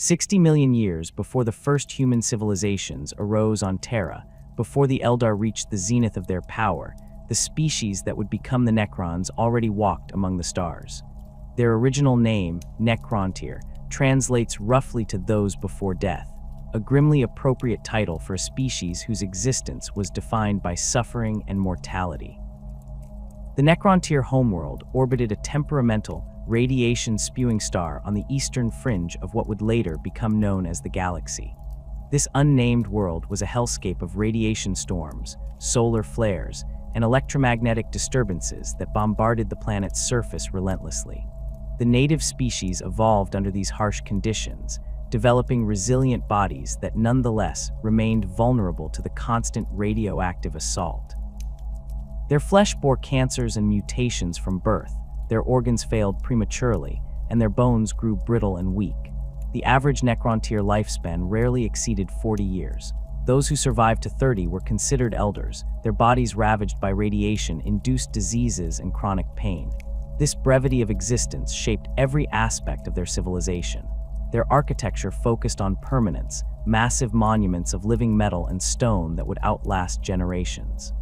60 million years before the first human civilizations arose on Terra, before the Eldar reached the zenith of their power, the species that would become the Necrons already walked among the stars. Their original name, Necrontyr, translates roughly to those before death, a grimly appropriate title for a species whose existence was defined by suffering and mortality. The Necrontyr homeworld orbited a temperamental, radiation-spewing star on the eastern fringe of what would later become known as the galaxy. This unnamed world was a hellscape of radiation storms, solar flares, and electromagnetic disturbances that bombarded the planet's surface relentlessly. The native species evolved under these harsh conditions, developing resilient bodies that nonetheless remained vulnerable to the constant radioactive assault. Their flesh bore cancers and mutations from birth, their organs failed prematurely, and their bones grew brittle and weak. The average Necrontyr lifespan rarely exceeded 40 years. Those who survived to 30 were considered elders, their bodies ravaged by radiation-induced diseases and chronic pain. This brevity of existence shaped every aspect of their civilization. Their architecture focused on permanence, massive monuments of living metal and stone that would outlast generations.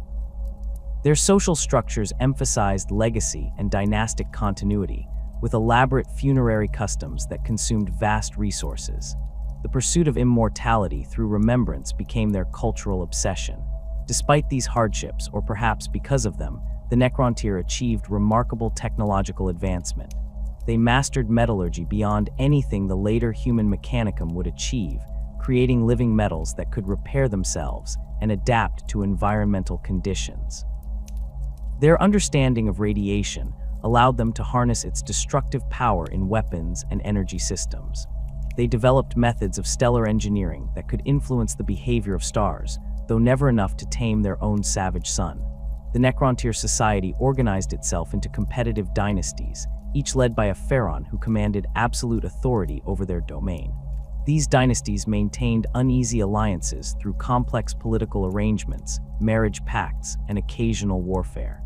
Their social structures emphasized legacy and dynastic continuity, with elaborate funerary customs that consumed vast resources. The pursuit of immortality through remembrance became their cultural obsession. Despite these hardships, or perhaps because of them, the Necrontyr achieved remarkable technological advancement. They mastered metallurgy beyond anything the later human mechanicum would achieve, creating living metals that could repair themselves and adapt to environmental conditions. Their understanding of radiation allowed them to harness its destructive power in weapons and energy systems. They developed methods of stellar engineering that could influence the behavior of stars, though never enough to tame their own savage sun. The Necrontyr society organized itself into competitive dynasties, each led by a Phaeron who commanded absolute authority over their domain. These dynasties maintained uneasy alliances through complex political arrangements, marriage pacts, and occasional warfare.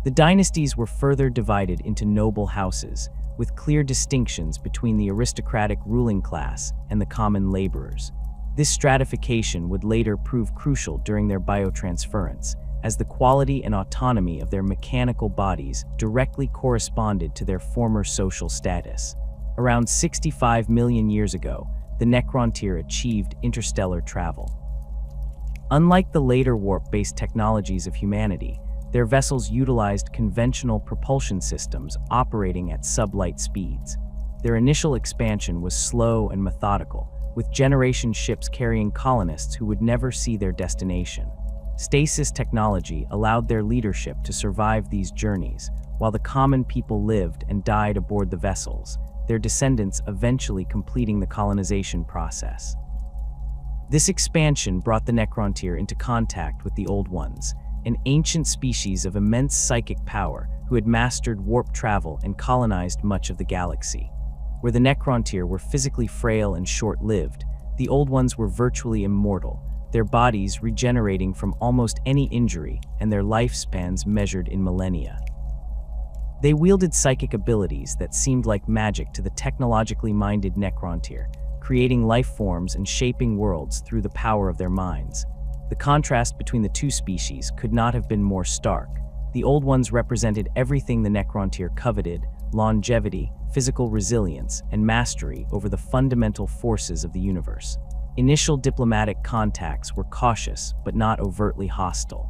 The dynasties were further divided into noble houses, with clear distinctions between the aristocratic ruling class and the common laborers. This stratification would later prove crucial during their biotransference, as the quality and autonomy of their mechanical bodies directly corresponded to their former social status. Around 65 million years ago, the Necrontyr achieved interstellar travel. Unlike the later warp-based technologies of humanity, their vessels utilized conventional propulsion systems operating at sublight speeds. Their initial expansion was slow and methodical, with generation ships carrying colonists who would never see their destination. Stasis technology allowed their leadership to survive these journeys, while the common people lived and died aboard the vessels, their descendants eventually completing the colonization process. This expansion brought the Necrontyr into contact with the Old Ones, an ancient species of immense psychic power who had mastered warp travel and colonized much of the galaxy. Where the Necrontyr were physically frail and short-lived, the Old Ones were virtually immortal, their bodies regenerating from almost any injury and their lifespans measured in millennia. They wielded psychic abilities that seemed like magic to the technologically minded Necrontyr, creating life forms and shaping worlds through the power of their minds. The contrast between the two species could not have been more stark. The Old Ones represented everything the Necrontyr coveted: longevity, physical resilience, and mastery over the fundamental forces of the universe. Initial diplomatic contacts were cautious but not overtly hostile.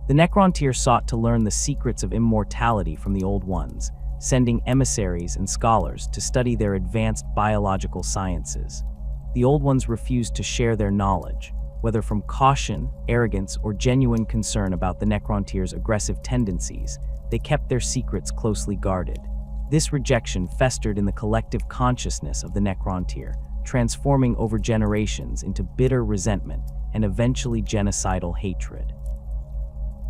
The Necrontyr sought to learn the secrets of immortality from the Old Ones, sending emissaries and scholars to study their advanced biological sciences. The Old Ones refused to share their knowledge, whether from caution, arrogance, or genuine concern about the Necrontyr's aggressive tendencies. They kept their secrets closely guarded. This rejection festered in the collective consciousness of the Necrontyr, transforming over generations into bitter resentment and eventually genocidal hatred.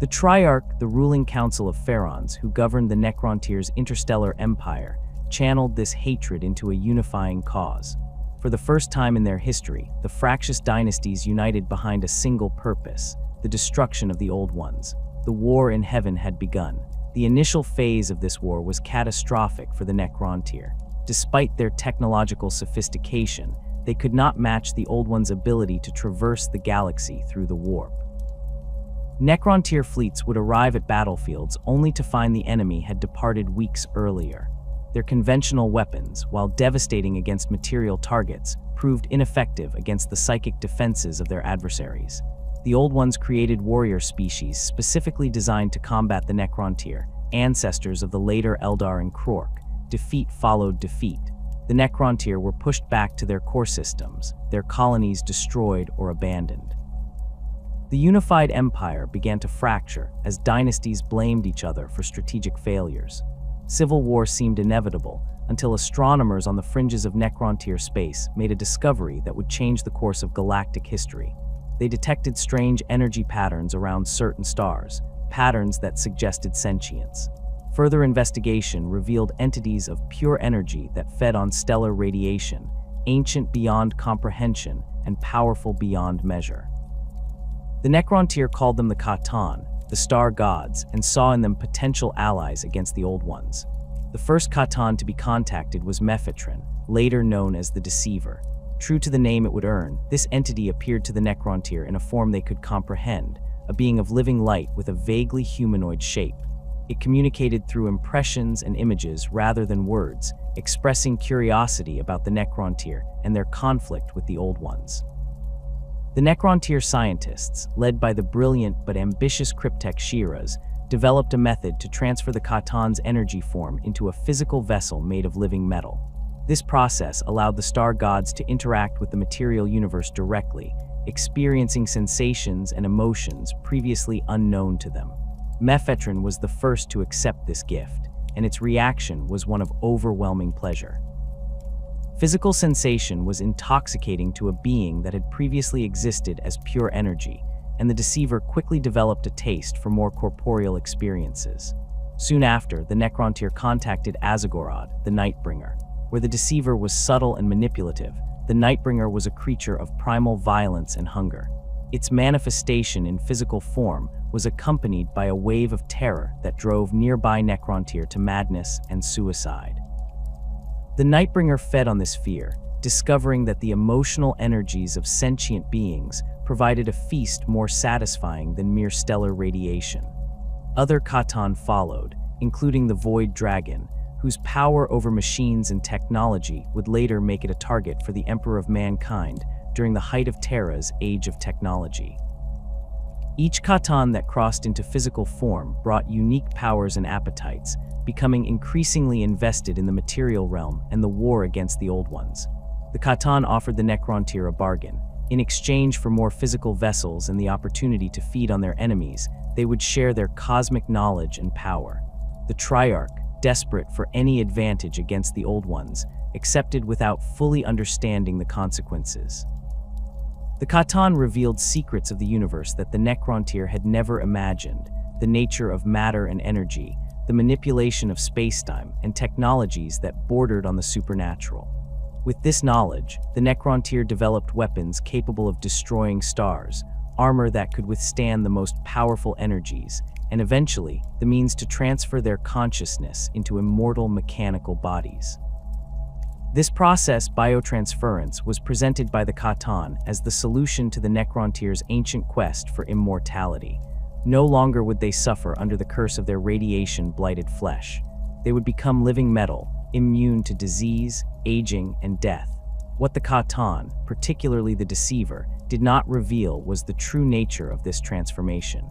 The Triarch, the ruling council of Phaerons who governed the Necrontyr's interstellar empire, channeled this hatred into a unifying cause. For the first time in their history, the fractious dynasties united behind a single purpose: the destruction of the Old Ones. The war in heaven had begun. The initial phase of this war was catastrophic for the Necrontyr. Despite their technological sophistication, they could not match the Old Ones' ability to traverse the galaxy through the warp. Necron tier fleets would arrive at battlefields only to find the enemy had departed weeks earlier. Their conventional weapons, while devastating against material targets, proved ineffective against the psychic defenses of their adversaries. The Old Ones created warrior species specifically designed to combat the Necron tier, ancestors of the later Eldar and Krork. Defeat followed defeat. The Necron tier were pushed back to their core systems, their colonies destroyed or abandoned. The unified empire began to fracture as dynasties blamed each other for strategic failures. Civil war seemed inevitable until astronomers on the fringes of Necron tier space made a discovery that would change the course of galactic history. They detected strange energy patterns around certain stars, patterns that suggested sentience. Further investigation revealed entities of pure energy that fed on stellar radiation, ancient beyond comprehension and powerful beyond measure. The Necron tier called them the Catan, the star gods, and saw in them potential allies against the Old Ones. The first Catan to be contacted was Phaeron, later known as the Deceiver. True to the name it would earn, this entity appeared to the Necron tier in a form they could comprehend, a being of living light with a vaguely humanoid shape. It communicated through impressions and images rather than words, expressing curiosity about the Necron tier and their conflict with the Old Ones. The Necron tier scientists, led by the brilliant but ambitious cryptech Shiras, developed a method to transfer the Catan's energy form into a physical vessel made of living metal. This process allowed the star gods to interact with the material universe directly, experiencing sensations and emotions previously unknown to them. Phaeron was the first to accept this gift, and its reaction was one of overwhelming pleasure. Physical sensation was intoxicating to a being that had previously existed as pure energy, and the Deceiver quickly developed a taste for more corporeal experiences. Soon after, the Necron tier contacted Azagorod, the Nightbringer. Where the Deceiver was subtle and manipulative, the Nightbringer was a creature of primal violence and hunger. Its manifestation in physical form was accompanied by a wave of terror that drove nearby Necron tier to madness and suicide. The Nightbringer fed on this fear, discovering that the emotional energies of sentient beings provided a feast more satisfying than mere stellar radiation. Other Catan followed, including the Void Dragon, whose power over machines and technology would later make it a target for the Emperor of Mankind during the height of Terra's Age of Technology. Each Catan that crossed into physical form brought unique powers and appetites, becoming increasingly invested in the material realm and the war against the Old Ones. The Catan offered the Necron tier a bargain. In exchange for more physical vessels and the opportunity to feed on their enemies, they would share their cosmic knowledge and power. The Triarch, desperate for any advantage against the Old Ones, accepted without fully understanding the consequences. The Catan revealed secrets of the universe that the Necron tier had never imagined, the nature of matter and energy, the manipulation of spacetime, and technologies that bordered on the supernatural. With this knowledge, the Necron tier developed weapons capable of destroying stars, armor that could withstand the most powerful energies, and eventually, the means to transfer their consciousness into immortal mechanical bodies. This process, biotransference, was presented by the Catan as the solution to the Necron tier's ancient quest for immortality. No longer would they suffer under the curse of their radiation-blighted flesh. They would become living metal, immune to disease, aging, and death. What the Catan, particularly the Deceiver, did not reveal was the true nature of this transformation.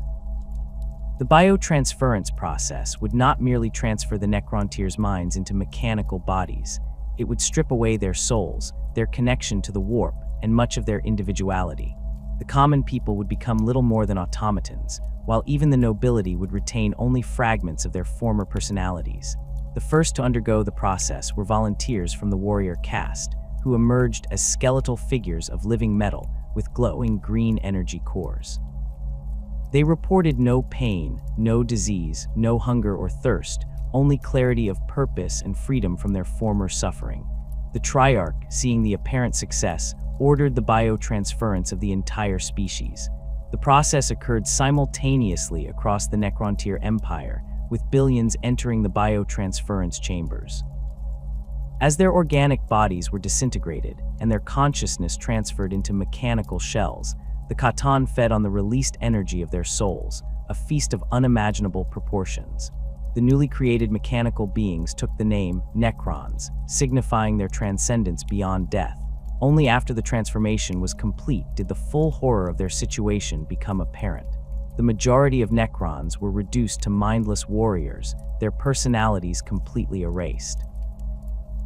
The biotransference process would not merely transfer the Necron tier's minds into mechanical bodies. It would strip away their souls, their connection to the warp, and much of their individuality. The common people would become little more than automatons, while even the nobility would retain only fragments of their former personalities. The first to undergo the process were volunteers from the warrior caste, who emerged as skeletal figures of living metal with glowing green energy cores. They reported no pain, no disease, no hunger or thirst, only clarity of purpose and freedom from their former suffering. The Triarch, seeing the apparent success, ordered the biotransference of the entire species. The process occurred simultaneously across the Necron tier empire, with billions entering the biotransference chambers. As their organic bodies were disintegrated and their consciousness transferred into mechanical shells, the Catan fed on the released energy of their souls, a feast of unimaginable proportions. The newly created mechanical beings took the name Necrons, signifying their transcendence beyond death. Only after the transformation was complete did the full horror of their situation become apparent. The majority of Necrons were reduced to mindless warriors, their personalities completely erased.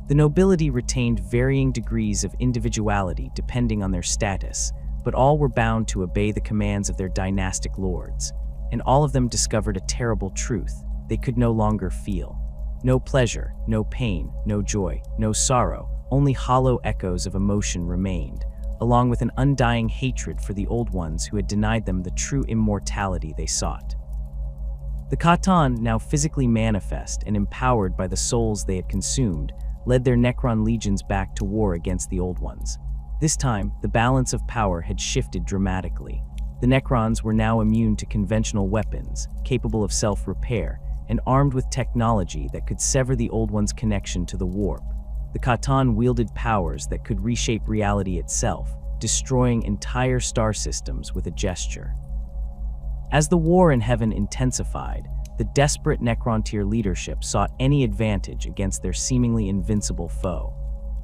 The nobility retained varying degrees of individuality depending on their status, but all were bound to obey the commands of their dynastic lords, and all of them discovered a terrible truth: they could no longer feel. No pleasure, no pain, no joy, no sorrow, only hollow echoes of emotion remained, along with an undying hatred for the old ones who had denied them the true immortality they sought. The Catan, now physically manifest and empowered by the souls they had consumed, led their Necron legions back to war against the old ones. This time, the balance of power had shifted dramatically. The Necrons were now immune to conventional weapons, capable of self-repair, and armed with technology that could sever the old one's connection to the warp. The Catan wielded powers that could reshape reality itself, destroying entire star systems with a gesture. As the war in heaven intensified, the desperate Necrontyr leadership sought any advantage against their seemingly invincible foe.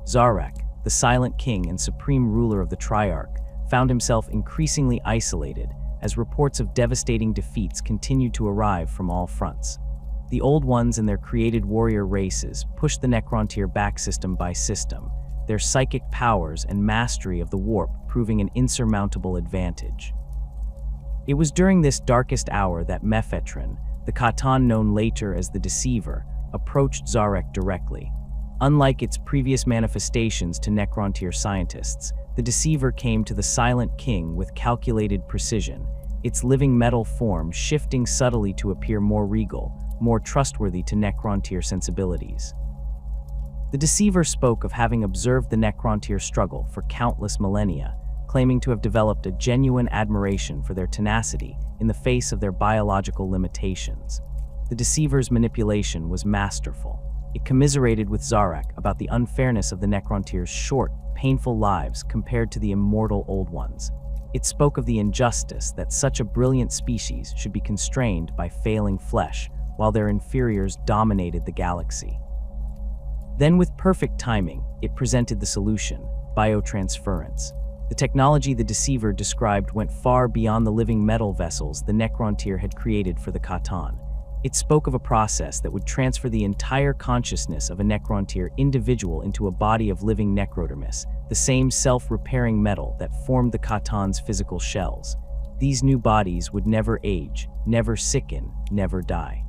Zarek, the silent king and supreme ruler of the Triarch, found himself increasingly isolated as reports of devastating defeats continued to arrive from all fronts. The Old Ones and their created warrior races pushed the Necrontyr back system by system, their psychic powers and mastery of the warp proving an insurmountable advantage. It was during this darkest hour that Phaeron, the Catan known later as the Deceiver, approached Zarek directly. Unlike its previous manifestations to Necrontyr scientists, the Deceiver came to the Silent King with calculated precision, its living metal form shifting subtly to appear more regal, more trustworthy to Necrontyr sensibilities. The Deceiver spoke of having observed the Necrontyr struggle for countless millennia, claiming to have developed a genuine admiration for their tenacity in the face of their biological limitations. The Deceiver's manipulation was masterful. It commiserated with Zarek about the unfairness of the Necrontyr's short, painful lives compared to the immortal Old Ones. It spoke of the injustice that such a brilliant species should be constrained by failing flesh, while their inferiors dominated the galaxy. Then, with perfect timing, it presented the solution: biotransference. The technology the Deceiver described went far beyond the living metal vessels the Necrontyr had created for the Catan. It spoke of a process that would transfer the entire consciousness of a Necrontyr individual into a body of living necrodermis, the same self-repairing metal that formed the Catan's physical shells. These new bodies would never age, never sicken, never die.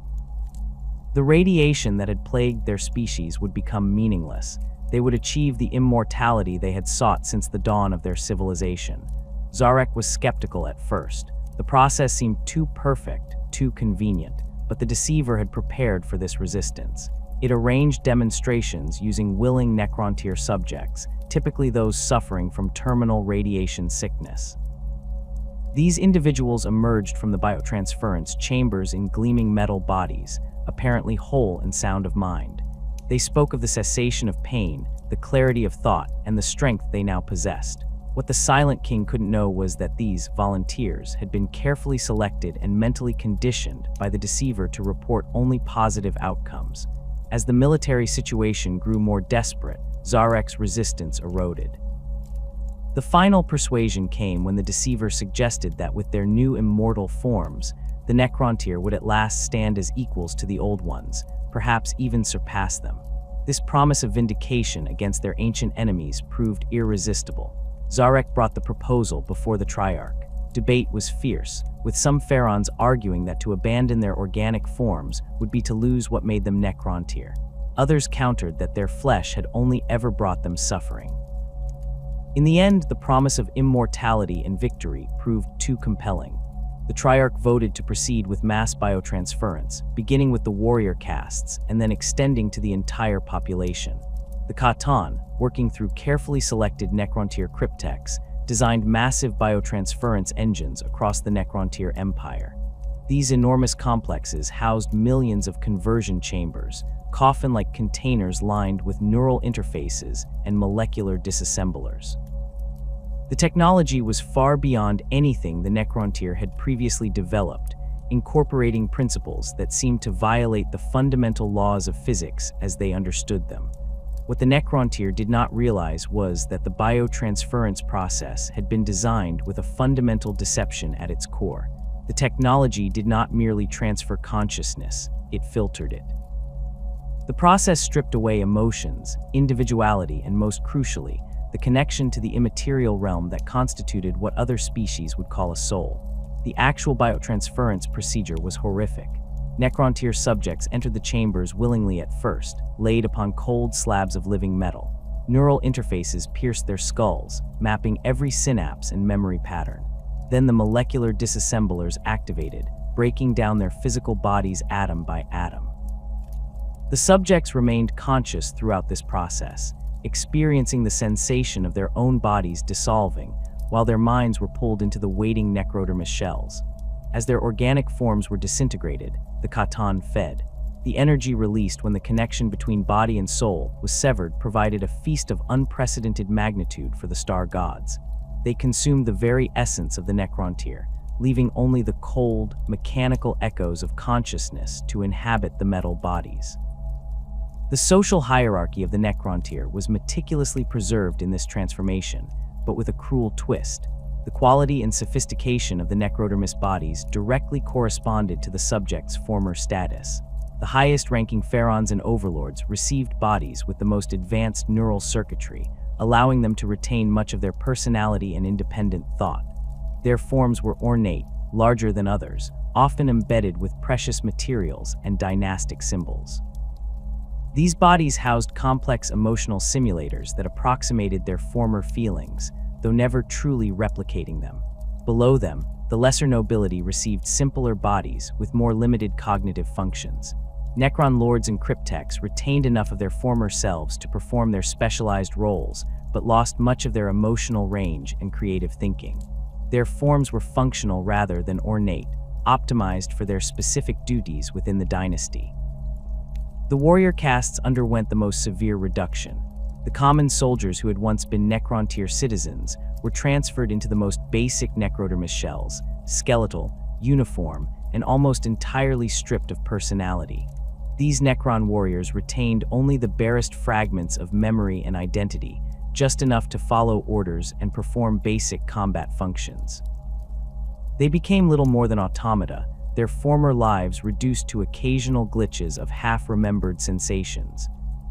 The radiation that had plagued their species would become meaningless. They would achieve the immortality they had sought since the dawn of their civilization. Zarek was skeptical at first. The process seemed too perfect, too convenient, but the Deceiver had prepared for this resistance. It arranged demonstrations using willing Necrontyr subjects, typically those suffering from terminal radiation sickness. These individuals emerged from the biotransference chambers in gleaming metal bodies, apparently whole and sound of mind. They spoke of the cessation of pain, the clarity of thought, and the strength they now possessed. What the Silent King couldn't know was that these volunteers had been carefully selected and mentally conditioned by the Deceiver to report only positive outcomes. As the military situation grew more desperate, Zarek's resistance eroded. The final persuasion came when the Deceiver suggested that with their new immortal forms, the Necrontyr would at last stand as equals to the Old Ones, perhaps even surpass them. This promise of vindication against their ancient enemies proved irresistible. Zarek brought the proposal before the Triarch. Debate was fierce, with some Phaerons arguing that to abandon their organic forms would be to lose what made them Necrontyr. Others countered that their flesh had only ever brought them suffering. In the end, the promise of immortality and victory proved too compelling. The Triarch voted to proceed with mass biotransference, beginning with the warrior castes and then extending to the entire population. The Catan, working through carefully selected Necrontyr cryptechs, designed massive biotransference engines across the Necrontyr Empire. These enormous complexes housed millions of conversion chambers, coffin-like containers lined with neural interfaces and molecular disassemblers. The technology was far beyond anything the Necrontyr had previously developed, incorporating principles that seemed to violate the fundamental laws of physics as they understood them. What the Necrontyr did not realize was that the biotransference process had been designed with a fundamental deception at its core. The technology did not merely transfer consciousness, it filtered it. The process stripped away emotions, individuality, and most crucially, the connection to the immaterial realm that constituted what other species would call a soul. The actual biotransference procedure was horrific. Necrontyr subjects entered the chambers willingly at first, laid upon cold slabs of living metal. Neural interfaces pierced their skulls, mapping every synapse and memory pattern. Then the molecular disassemblers activated, breaking down their physical bodies atom by atom. The subjects remained conscious throughout this process, experiencing the sensation of their own bodies dissolving, while their minds were pulled into the waiting necrodermis shells. As their organic forms were disintegrated, the Catan fed. The energy released when the connection between body and soul was severed provided a feast of unprecedented magnitude for the star gods. They consumed the very essence of the Necrontyr, leaving only the cold, mechanical echoes of consciousness to inhabit the metal bodies. The social hierarchy of the Necrontyr was meticulously preserved in this transformation, but with a cruel twist. The quality and sophistication of the necrodermis bodies directly corresponded to the subject's former status. The highest-ranking Phaerons and Overlords received bodies with the most advanced neural circuitry, allowing them to retain much of their personality and independent thought. Their forms were ornate, larger than others, often embedded with precious materials and dynastic symbols. These bodies housed complex emotional simulators that approximated their former feelings, though never truly replicating them. Below them, the lesser nobility received simpler bodies with more limited cognitive functions. Necron lords and cryptechs retained enough of their former selves to perform their specialized roles, but lost much of their emotional range and creative thinking. Their forms were functional rather than ornate, optimized for their specific duties within the dynasty. The warrior castes underwent the most severe reduction. The common soldiers who had once been Necrontyr citizens were transferred into the most basic necrodermis shells, skeletal, uniform, and almost entirely stripped of personality. These Necron warriors retained only the barest fragments of memory and identity, just enough to follow orders and perform basic combat functions. They became little more than automata, their former lives reduced to occasional glitches of half-remembered sensations.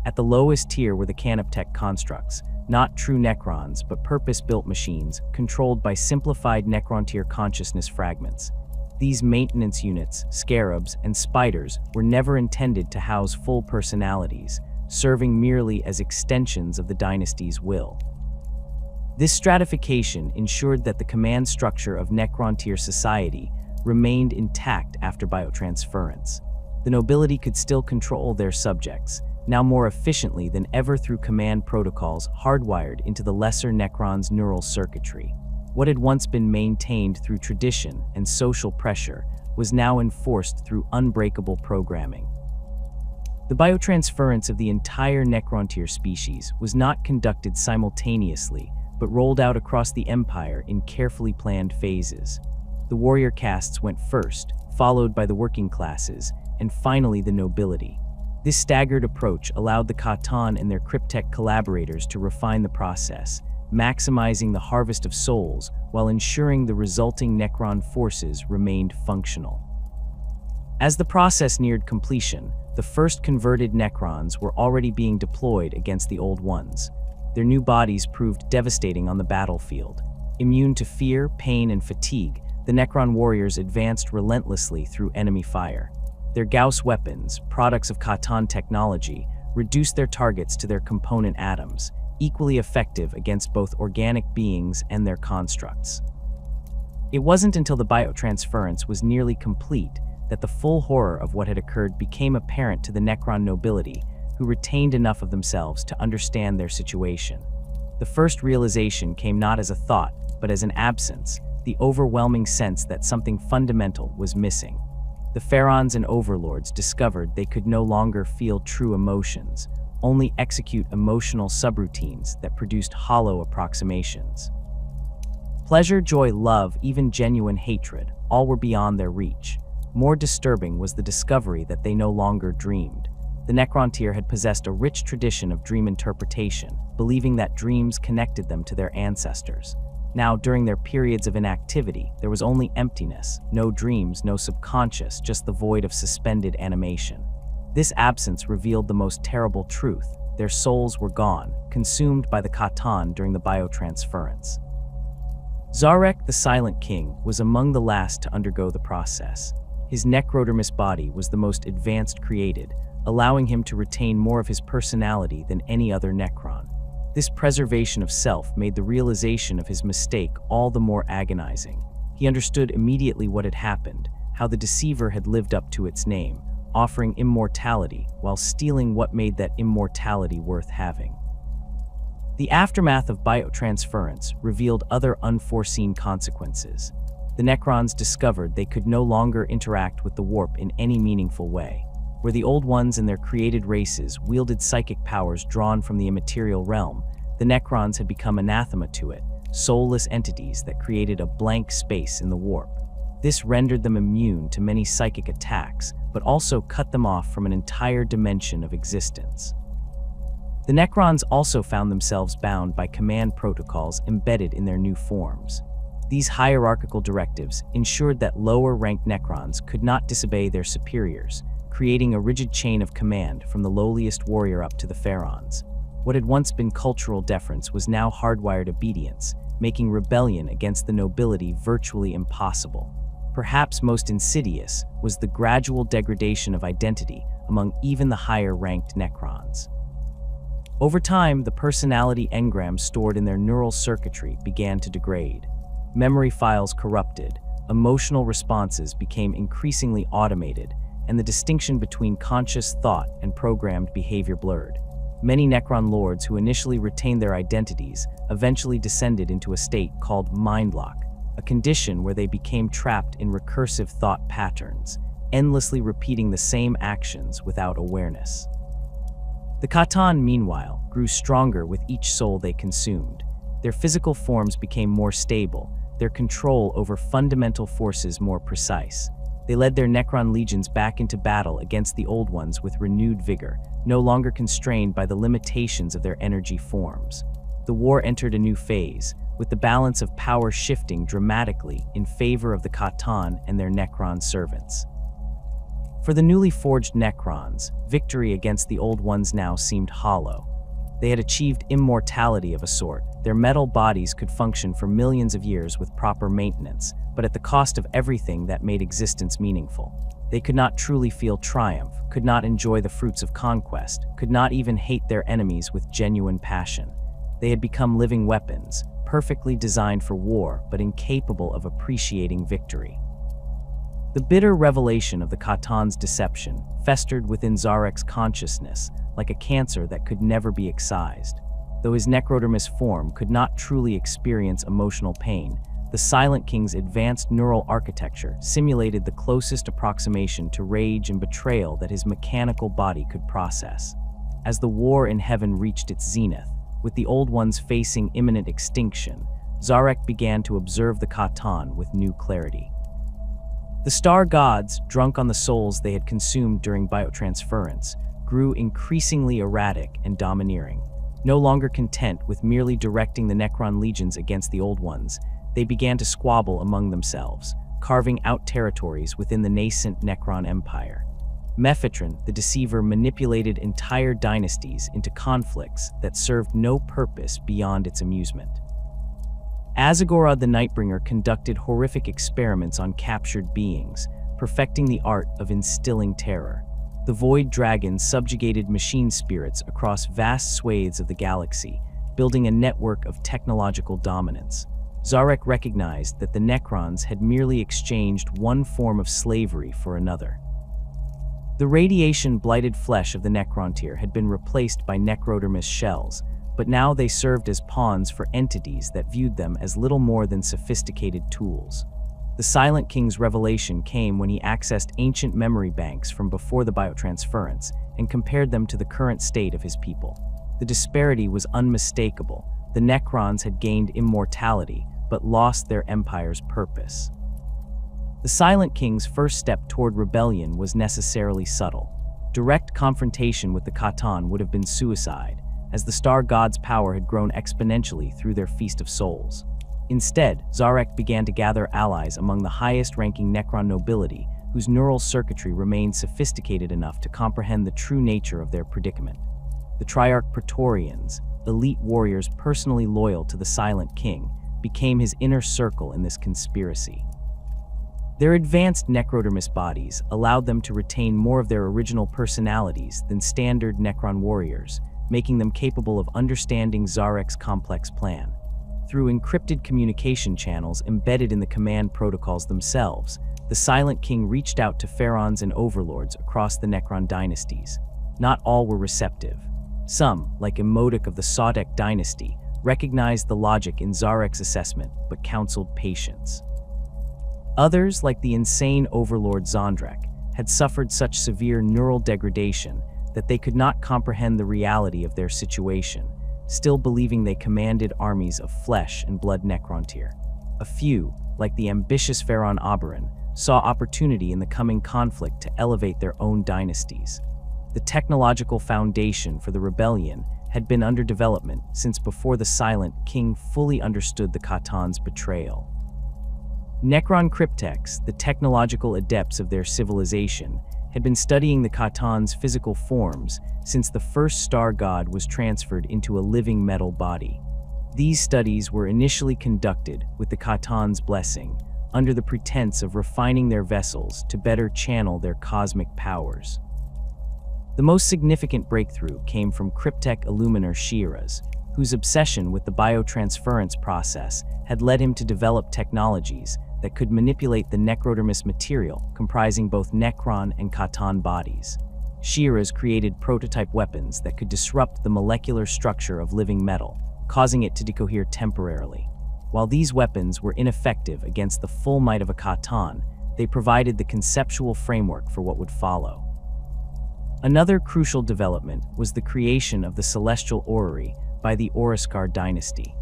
At the lowest tier were the canoptech constructs, not true Necrons but purpose-built machines controlled by simplified Necrontyr consciousness fragments. These maintenance units, scarabs, and spiders were never intended to house full personalities, serving merely as extensions of the dynasty's will. This stratification ensured that the command structure of Necrontyr society remained intact after biotransference. The nobility could still control their subjects, now more efficiently than ever through command protocols hardwired into the lesser Necron's neural circuitry. What had once been maintained through tradition and social pressure was now enforced through unbreakable programming. The biotransference of the entire Necrontyr species was not conducted simultaneously, but rolled out across the Empire in carefully planned phases. The warrior castes went first, followed by the working classes, and finally the nobility. This staggered approach allowed the Catan and their cryptech collaborators to refine the process, maximizing the harvest of souls while ensuring the resulting Necron forces remained functional. As the process neared completion, the first converted Necrons were already being deployed against the old ones. Their new bodies proved devastating on the battlefield. Immune to fear, pain, and fatigue, the Necron warriors advanced relentlessly through enemy fire. Their Gauss weapons, products of Catan technology, reduced their targets to their component atoms, equally effective against both organic beings and their constructs. It wasn't until the biotransference was nearly complete that the full horror of what had occurred became apparent to the Necron nobility, who retained enough of themselves to understand their situation. The first realization came not as a thought, but as an absence, the overwhelming sense that something fundamental was missing. The Phaerons and Overlords discovered they could no longer feel true emotions, only execute emotional subroutines that produced hollow approximations. Pleasure, joy, love, even genuine hatred, all were beyond their reach. More disturbing was the discovery that they no longer dreamed. The Necrontyr had possessed a rich tradition of dream interpretation, believing that dreams connected them to their ancestors. Now, during their periods of inactivity, there was only emptiness, no dreams, no subconscious, just the void of suspended animation. This absence revealed the most terrible truth. Their souls were gone, consumed by the Catan during the biotransference. Zarek, the Silent King, was among the last to undergo the process. His necrodermis body was the most advanced created, allowing him to retain more of his personality than any other Necron. This preservation of self made the realization of his mistake all the more agonizing. He understood immediately what had happened, how the deceiver had lived up to its name, offering immortality while stealing what made that immortality worth having. The aftermath of biotransference revealed other unforeseen consequences. The Necrons discovered they could no longer interact with the warp in any meaningful way. Where the Old Ones and their created races wielded psychic powers drawn from the immaterial realm, the Necrons had become anathema to it, soulless entities that created a blank space in the warp. This rendered them immune to many psychic attacks, but also cut them off from an entire dimension of existence. The Necrons also found themselves bound by command protocols embedded in their new forms. These hierarchical directives ensured that lower-ranked Necrons could not disobey their superiors, creating a rigid chain of command from the lowliest warrior up to the Phaerons. What had once been cultural deference was now hardwired obedience, making rebellion against the nobility virtually impossible. Perhaps most insidious was the gradual degradation of identity among even the higher-ranked Necrons. Over time, the personality engrams stored in their neural circuitry began to degrade. Memory files corrupted, emotional responses became increasingly automated, and the distinction between conscious thought and programmed behavior blurred. Many Necron lords who initially retained their identities eventually descended into a state called mindlock, a condition where they became trapped in recursive thought patterns, endlessly repeating the same actions without awareness. The Catan, meanwhile, grew stronger with each soul they consumed. Their physical forms became more stable, their control over fundamental forces more precise. They led their Necron legions back into battle against the Old Ones with renewed vigor, no longer constrained by the limitations of their energy forms. The war entered a new phase, with the balance of power shifting dramatically in favor of the Catan and their Necron servants. For the newly forged Necrons, victory against the Old Ones now seemed hollow. They had achieved immortality of a sort. Their metal bodies could function for millions of years with proper maintenance, but at the cost of everything that made existence meaningful. They could not truly feel triumph, could not enjoy the fruits of conquest, could not even hate their enemies with genuine passion. They had become living weapons, perfectly designed for war, but incapable of appreciating victory. The bitter revelation of the Catan's deception festered within Zarek's consciousness like a cancer that could never be excised. Though his necrodermis form could not truly experience emotional pain, the Silent King's advanced neural architecture simulated the closest approximation to rage and betrayal that his mechanical body could process. As the war in heaven reached its zenith, with the Old Ones facing imminent extinction, Zarek began to observe the Catan with new clarity. The star gods, drunk on the souls they had consumed during biotransference, grew increasingly erratic and domineering. No longer content with merely directing the Necron legions against the Old Ones, they began to squabble among themselves, carving out territories within the nascent Necron Empire. Mephitron, the deceiver, manipulated entire dynasties into conflicts that served no purpose beyond its amusement. Azagorod the Nightbringer conducted horrific experiments on captured beings, perfecting the art of instilling terror. The Void Dragon subjugated machine spirits across vast swathes of the galaxy, building a network of technological dominance. Zarek recognized that the Necrons had merely exchanged one form of slavery for another. The radiation-blighted flesh of the Necrontyr had been replaced by necrodermis shells, but now they served as pawns for entities that viewed them as little more than sophisticated tools. The Silent King's revelation came when he accessed ancient memory banks from before the biotransference and compared them to the current state of his people. The disparity was unmistakable. The Necrons had gained immortality, but lost their empire's purpose. The Silent King's first step toward rebellion was necessarily subtle. Direct confrontation with the Catan would have been suicide, as the Star God's power had grown exponentially through their Feast of Souls. Instead, Zarek began to gather allies among the highest-ranking Necron nobility, whose neural circuitry remained sophisticated enough to comprehend the true nature of their predicament. The Triarch Praetorians, elite warriors personally loyal to the Silent King, became his inner circle in this conspiracy. Their advanced necrodermis bodies allowed them to retain more of their original personalities than standard Necron warriors, making them capable of understanding Zarek's complex plan. Through encrypted communication channels embedded in the command protocols themselves, the Silent King reached out to Phaerons and Overlords across the Necron Dynasties. Not all were receptive. Some, like Imodic of the Sodek dynasty, recognized the logic in Zarek's assessment but counseled patience. Others, like the insane Overlord Zondrek, had suffered such severe neural degradation that they could not comprehend the reality of their situation, still believing they commanded armies of flesh and blood Necrontyr. A few, like the ambitious Phaeron Oberon, saw opportunity in the coming conflict to elevate their own dynasties. The technological foundation for the rebellion had been under development since before the Silent King fully understood the Catan's betrayal. Necron cryptechs, the technological adepts of their civilization, had been studying the Catan's physical forms since the first star god was transferred into a living metal body. These studies were initially conducted with the Catan's blessing, under the pretense of refining their vessels to better channel their cosmic powers. The most significant breakthrough came from cryptech Illuminor Shiras, whose obsession with the biotransference process had led him to develop technologies that could manipulate the necrodermis material comprising both Necron and Catan bodies. Shiras created prototype weapons that could disrupt the molecular structure of living metal, causing it to decohere temporarily. While these weapons were ineffective against the full might of a Catan, they provided the conceptual framework for what would follow. Another crucial development was the creation of the Celestial Orrery by the Oriskar dynasty.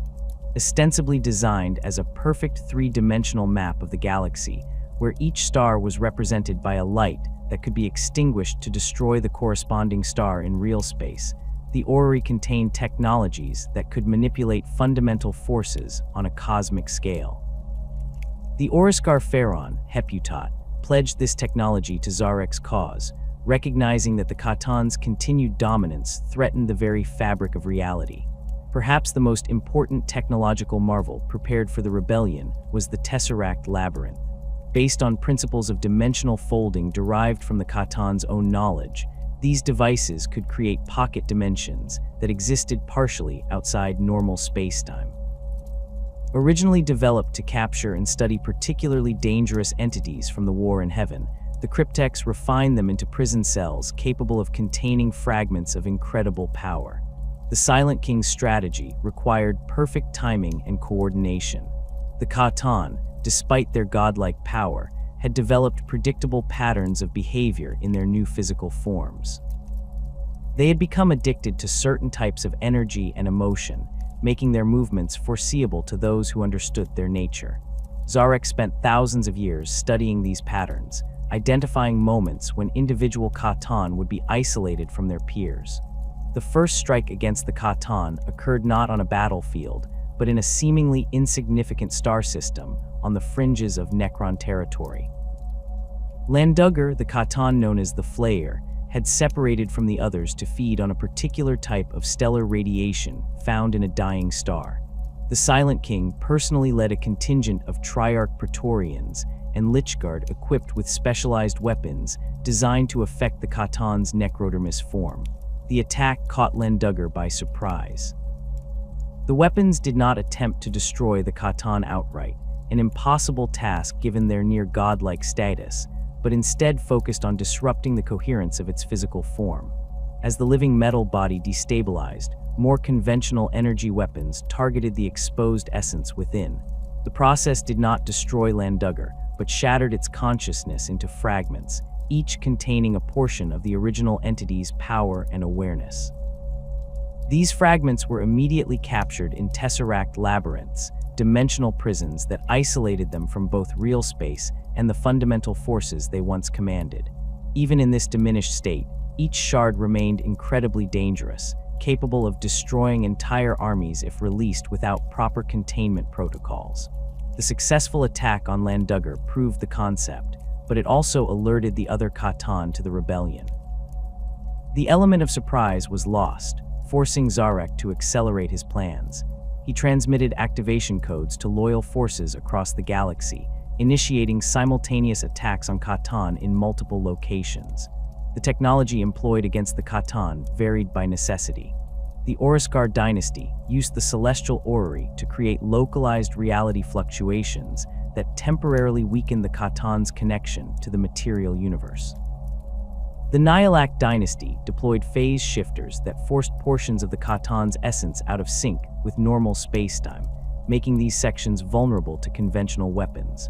Ostensibly designed as a perfect three-dimensional map of the galaxy, where each star was represented by a light that could be extinguished to destroy the corresponding star in real space, the orrery contained technologies that could manipulate fundamental forces on a cosmic scale. The Oriskar Phaeron, Heputat, pledged this technology to Zarek's cause, recognizing that the Catan's continued dominance threatened the very fabric of reality. Perhaps the most important technological marvel prepared for the rebellion was the Tesseract Labyrinth. Based on principles of dimensional folding derived from the Catan's own knowledge, these devices could create pocket dimensions that existed partially outside normal spacetime. Originally developed to capture and study particularly dangerous entities from the war in heaven, the cryptechs refined them into prison cells capable of containing fragments of incredible power. The Silent King's strategy required perfect timing and coordination. The Catan, despite their godlike power, had developed predictable patterns of behavior in their new physical forms. They had become addicted to certain types of energy and emotion, making their movements foreseeable to those who understood their nature. Zarek spent thousands of years studying these patterns, identifying moments when individual Catan would be isolated from their peers. The first strike against the Catan occurred not on a battlefield, but in a seemingly insignificant star system on the fringes of Necron territory. Landugger, the Catan known as the Flayer, had separated from the others to feed on a particular type of stellar radiation found in a dying star. The Silent King personally led a contingent of Triarch Praetorians and Lichguard equipped with specialized weapons designed to affect the Catan's necrodermis form. The attack caught Landugger by surprise. The weapons did not attempt to destroy the Catan outright, an impossible task given their near godlike status, but instead focused on disrupting the coherence of its physical form. As the living metal body destabilized, more conventional energy weapons targeted the exposed essence within. The process did not destroy Landugger, but shattered its consciousness into fragments, each containing a portion of the original entity's power and awareness. These fragments were immediately captured in tesseract labyrinths, dimensional prisons that isolated them from both real space and the fundamental forces they once commanded. Even in this diminished state, each shard remained incredibly dangerous, capable of destroying entire armies if released without proper containment protocols. The successful attack on Landugger proved the concept, but it also alerted the other Catan to the rebellion. The element of surprise was lost, forcing Zarek to accelerate his plans. He transmitted activation codes to loyal forces across the galaxy, initiating simultaneous attacks on Catan in multiple locations. The technology employed against the Catan varied by necessity. The Necron Dynasty used the celestial orrery to create localized reality fluctuations that temporarily weakened the Catan's connection to the material universe. The Nihilak Dynasty deployed phase shifters that forced portions of the Catan's essence out of sync with normal spacetime, making these sections vulnerable to conventional weapons.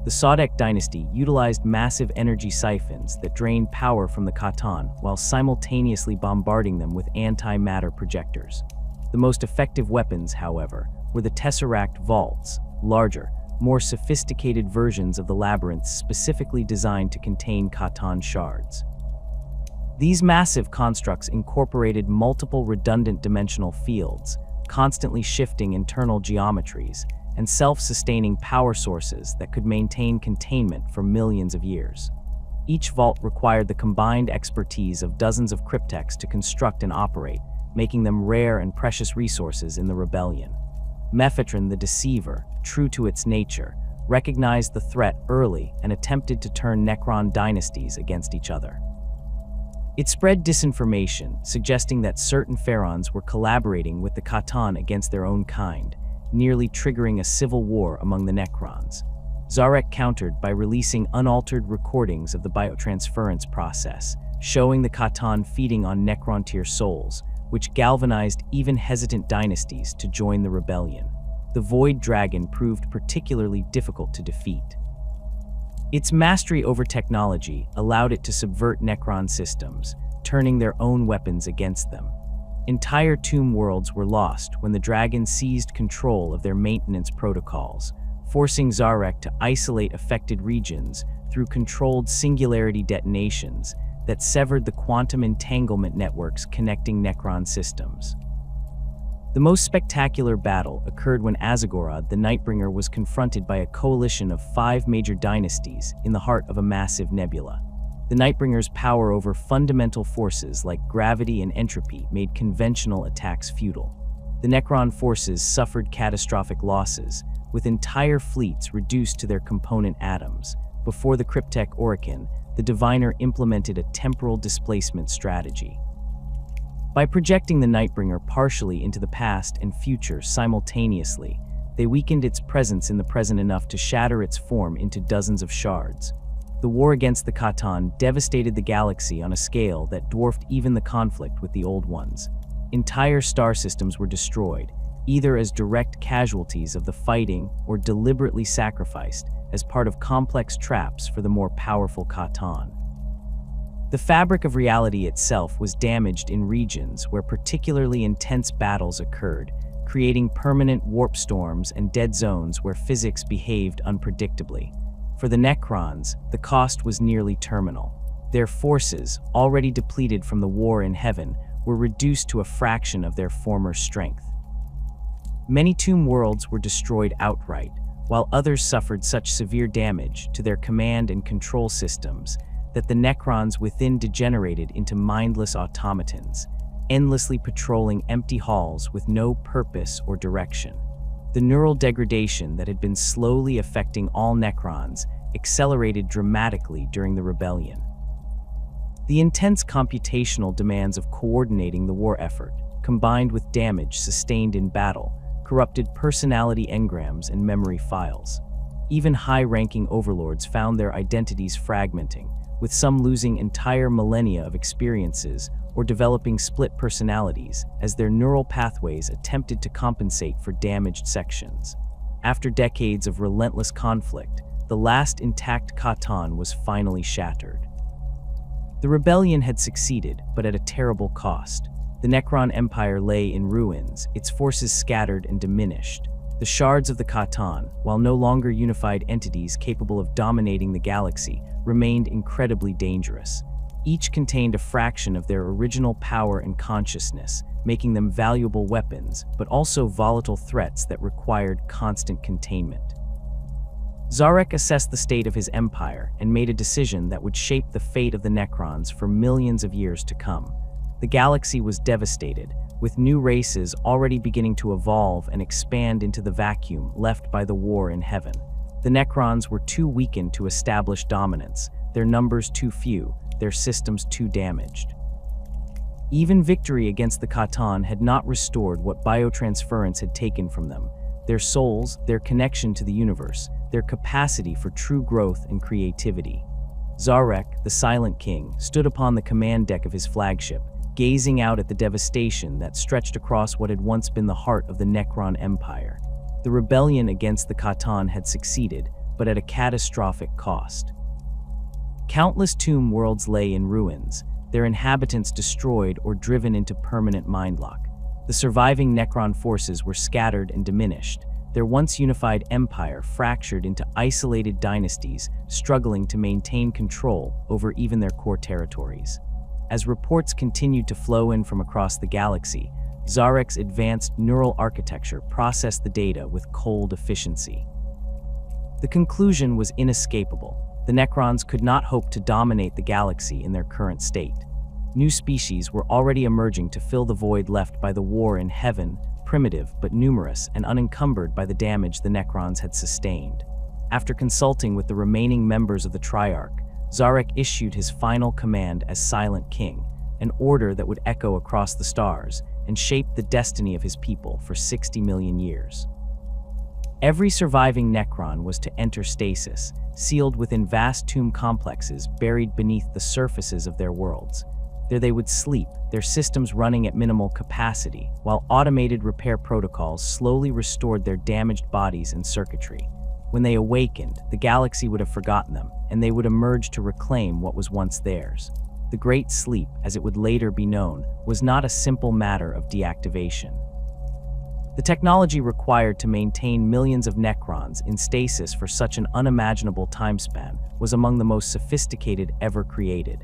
The Sodek Dynasty utilized massive energy siphons that drained power from the Catan while simultaneously bombarding them with antimatter projectors. The most effective weapons, however, were the Tesseract vaults, larger, more sophisticated versions of the labyrinths specifically designed to contain Catan shards. These massive constructs incorporated multiple redundant dimensional fields, constantly shifting internal geometries, and self-sustaining power sources that could maintain containment for millions of years. Each vault required the combined expertise of dozens of cryptechs to construct and operate, making them rare and precious resources in the rebellion. Mephitron the Deceiver, true to its nature, recognized the threat early and attempted to turn Necron Dynasties against each other. It spread disinformation, suggesting that certain Phaerons were collaborating with the Catan against their own kind, nearly triggering a civil war among the Necrons. Zarek countered by releasing unaltered recordings of the biotransference process, showing the Catan feeding on Necron-tier souls, which galvanized even hesitant dynasties to join the rebellion. The Void Dragon proved particularly difficult to defeat. Its mastery over technology allowed it to subvert Necron systems, turning their own weapons against them. Entire tomb worlds were lost when the dragon seized control of their maintenance protocols, forcing Zarek to isolate affected regions through controlled singularity detonations that severed the quantum entanglement networks connecting Necron systems. The most spectacular battle occurred when Azagorod the Nightbringer was confronted by a coalition of 5 major dynasties in the heart of a massive nebula. The Nightbringer's power over fundamental forces like gravity and entropy made conventional attacks futile. The Necron forces suffered catastrophic losses, with entire fleets reduced to their component atoms. Before the Cryptech Orican, the Diviner implemented a temporal displacement strategy. By projecting the Nightbringer partially into the past and future simultaneously, they weakened its presence in the present enough to shatter its form into dozens of shards. The war against the Catan devastated the galaxy on a scale that dwarfed even the conflict with the Old Ones. Entire star systems were destroyed, either as direct casualties of the fighting or deliberately sacrificed as part of complex traps for the more powerful Catan. The fabric of reality itself was damaged in regions where particularly intense battles occurred, creating permanent warp storms and dead zones where physics behaved unpredictably. For the Necrons, the cost was nearly terminal. Their forces, already depleted from the war in heaven, were reduced to a fraction of their former strength. Many tomb worlds were destroyed outright, while others suffered such severe damage to their command and control systems that the Necrons within degenerated into mindless automatons, endlessly patrolling empty halls with no purpose or direction. The neural degradation that had been slowly affecting all Necrons accelerated dramatically during the rebellion. The intense computational demands of coordinating the war effort, combined with damage sustained in battle, corrupted personality engrams and memory files. Even high-ranking overlords found their identities fragmenting, with some losing entire millennia of experiences or developing split personalities as their neural pathways attempted to compensate for damaged sections. After decades of relentless conflict, the last intact Catan was finally shattered. The rebellion had succeeded, but at a terrible cost. The Necron Empire lay in ruins, its forces scattered and diminished. The shards of the Catan, while no longer unified entities capable of dominating the galaxy, remained incredibly dangerous. Each contained a fraction of their original power and consciousness, making them valuable weapons, but also volatile threats that required constant containment. Zarek assessed the state of his empire and made a decision that would shape the fate of the Necrons for millions of years to come. The galaxy was devastated, with new races already beginning to evolve and expand into the vacuum left by the war in heaven. The Necrons were too weakened to establish dominance, their numbers too few, their systems too damaged. Even victory against the Catan had not restored what biotransference had taken from them: their souls, their connection to the universe, their capacity for true growth and creativity. Zarek, the Silent King, stood upon the command deck of his flagship, gazing out at the devastation that stretched across what had once been the heart of the Necron Empire. The rebellion against the Catan had succeeded, but at a catastrophic cost. Countless tomb worlds lay in ruins, their inhabitants destroyed or driven into permanent mindlock. The surviving Necron forces were scattered and diminished, their once unified empire fractured into isolated dynasties, struggling to maintain control over even their core territories. As reports continued to flow in from across the galaxy, Zarek's advanced neural architecture processed the data with cold efficiency. The conclusion was inescapable. The Necrons could not hope to dominate the galaxy in their current state. New species were already emerging to fill the void left by the war in heaven, primitive but numerous and unencumbered by the damage the Necrons had sustained. After consulting with the remaining members of the Triarch, Zarek issued his final command as Silent King, an order that would echo across the stars and shape the destiny of his people for 60 million years. Every surviving Necron was to enter stasis, sealed within vast tomb complexes buried beneath the surfaces of their worlds. There they would sleep, their systems running at minimal capacity, while automated repair protocols slowly restored their damaged bodies and circuitry. When they awakened, the galaxy would have forgotten them, and they would emerge to reclaim what was once theirs. The Great Sleep, as it would later be known, was not a simple matter of deactivation. The technology required to maintain millions of Necrons in stasis for such an unimaginable timespan was among the most sophisticated ever created.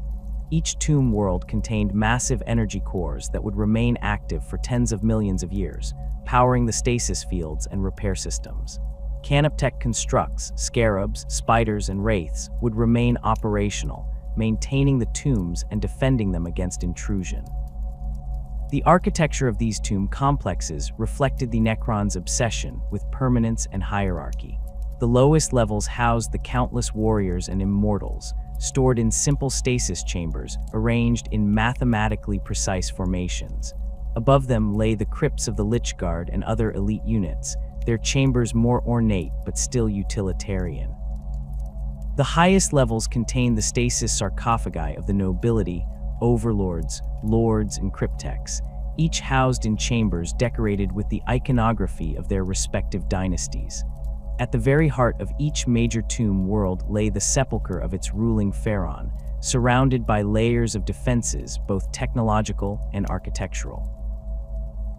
Each tomb world contained massive energy cores that would remain active for tens of millions of years, powering the stasis fields and repair systems. Canoptech constructs, scarabs, spiders, and wraiths would remain operational, maintaining the tombs and defending them against intrusion. The architecture of these tomb complexes reflected the Necrons' obsession with permanence and hierarchy. The lowest levels housed the countless warriors and immortals, stored in simple stasis chambers arranged in mathematically precise formations. Above them lay the crypts of the Lich Guard and other elite units, their chambers more ornate but still utilitarian. The highest levels contained the stasis sarcophagi of the nobility, overlords, lords, and cryptechs, each housed in chambers decorated with the iconography of their respective dynasties. At the very heart of each major tomb world lay the sepulchre of its ruling Phaeron, surrounded by layers of defenses, both technological and architectural.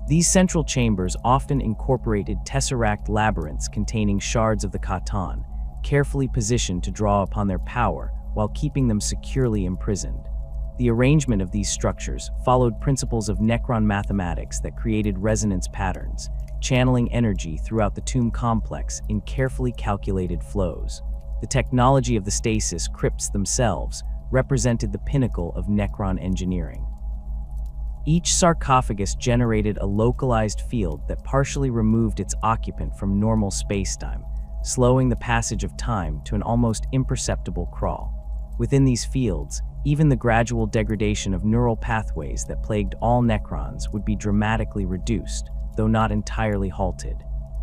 These central chambers often incorporated tesseract labyrinths containing shards of the Catan, carefully positioned to draw upon their power while keeping them securely imprisoned. The arrangement of these structures followed principles of Necron mathematics that created resonance patterns, channeling energy throughout the tomb complex in carefully calculated flows. The technology of the stasis crypts themselves represented the pinnacle of Necron engineering. Each sarcophagus generated a localized field that partially removed its occupant from normal spacetime, slowing the passage of time to an almost imperceptible crawl. Within these fields, even the gradual degradation of neural pathways that plagued all Necrons would be dramatically reduced, though not entirely halted.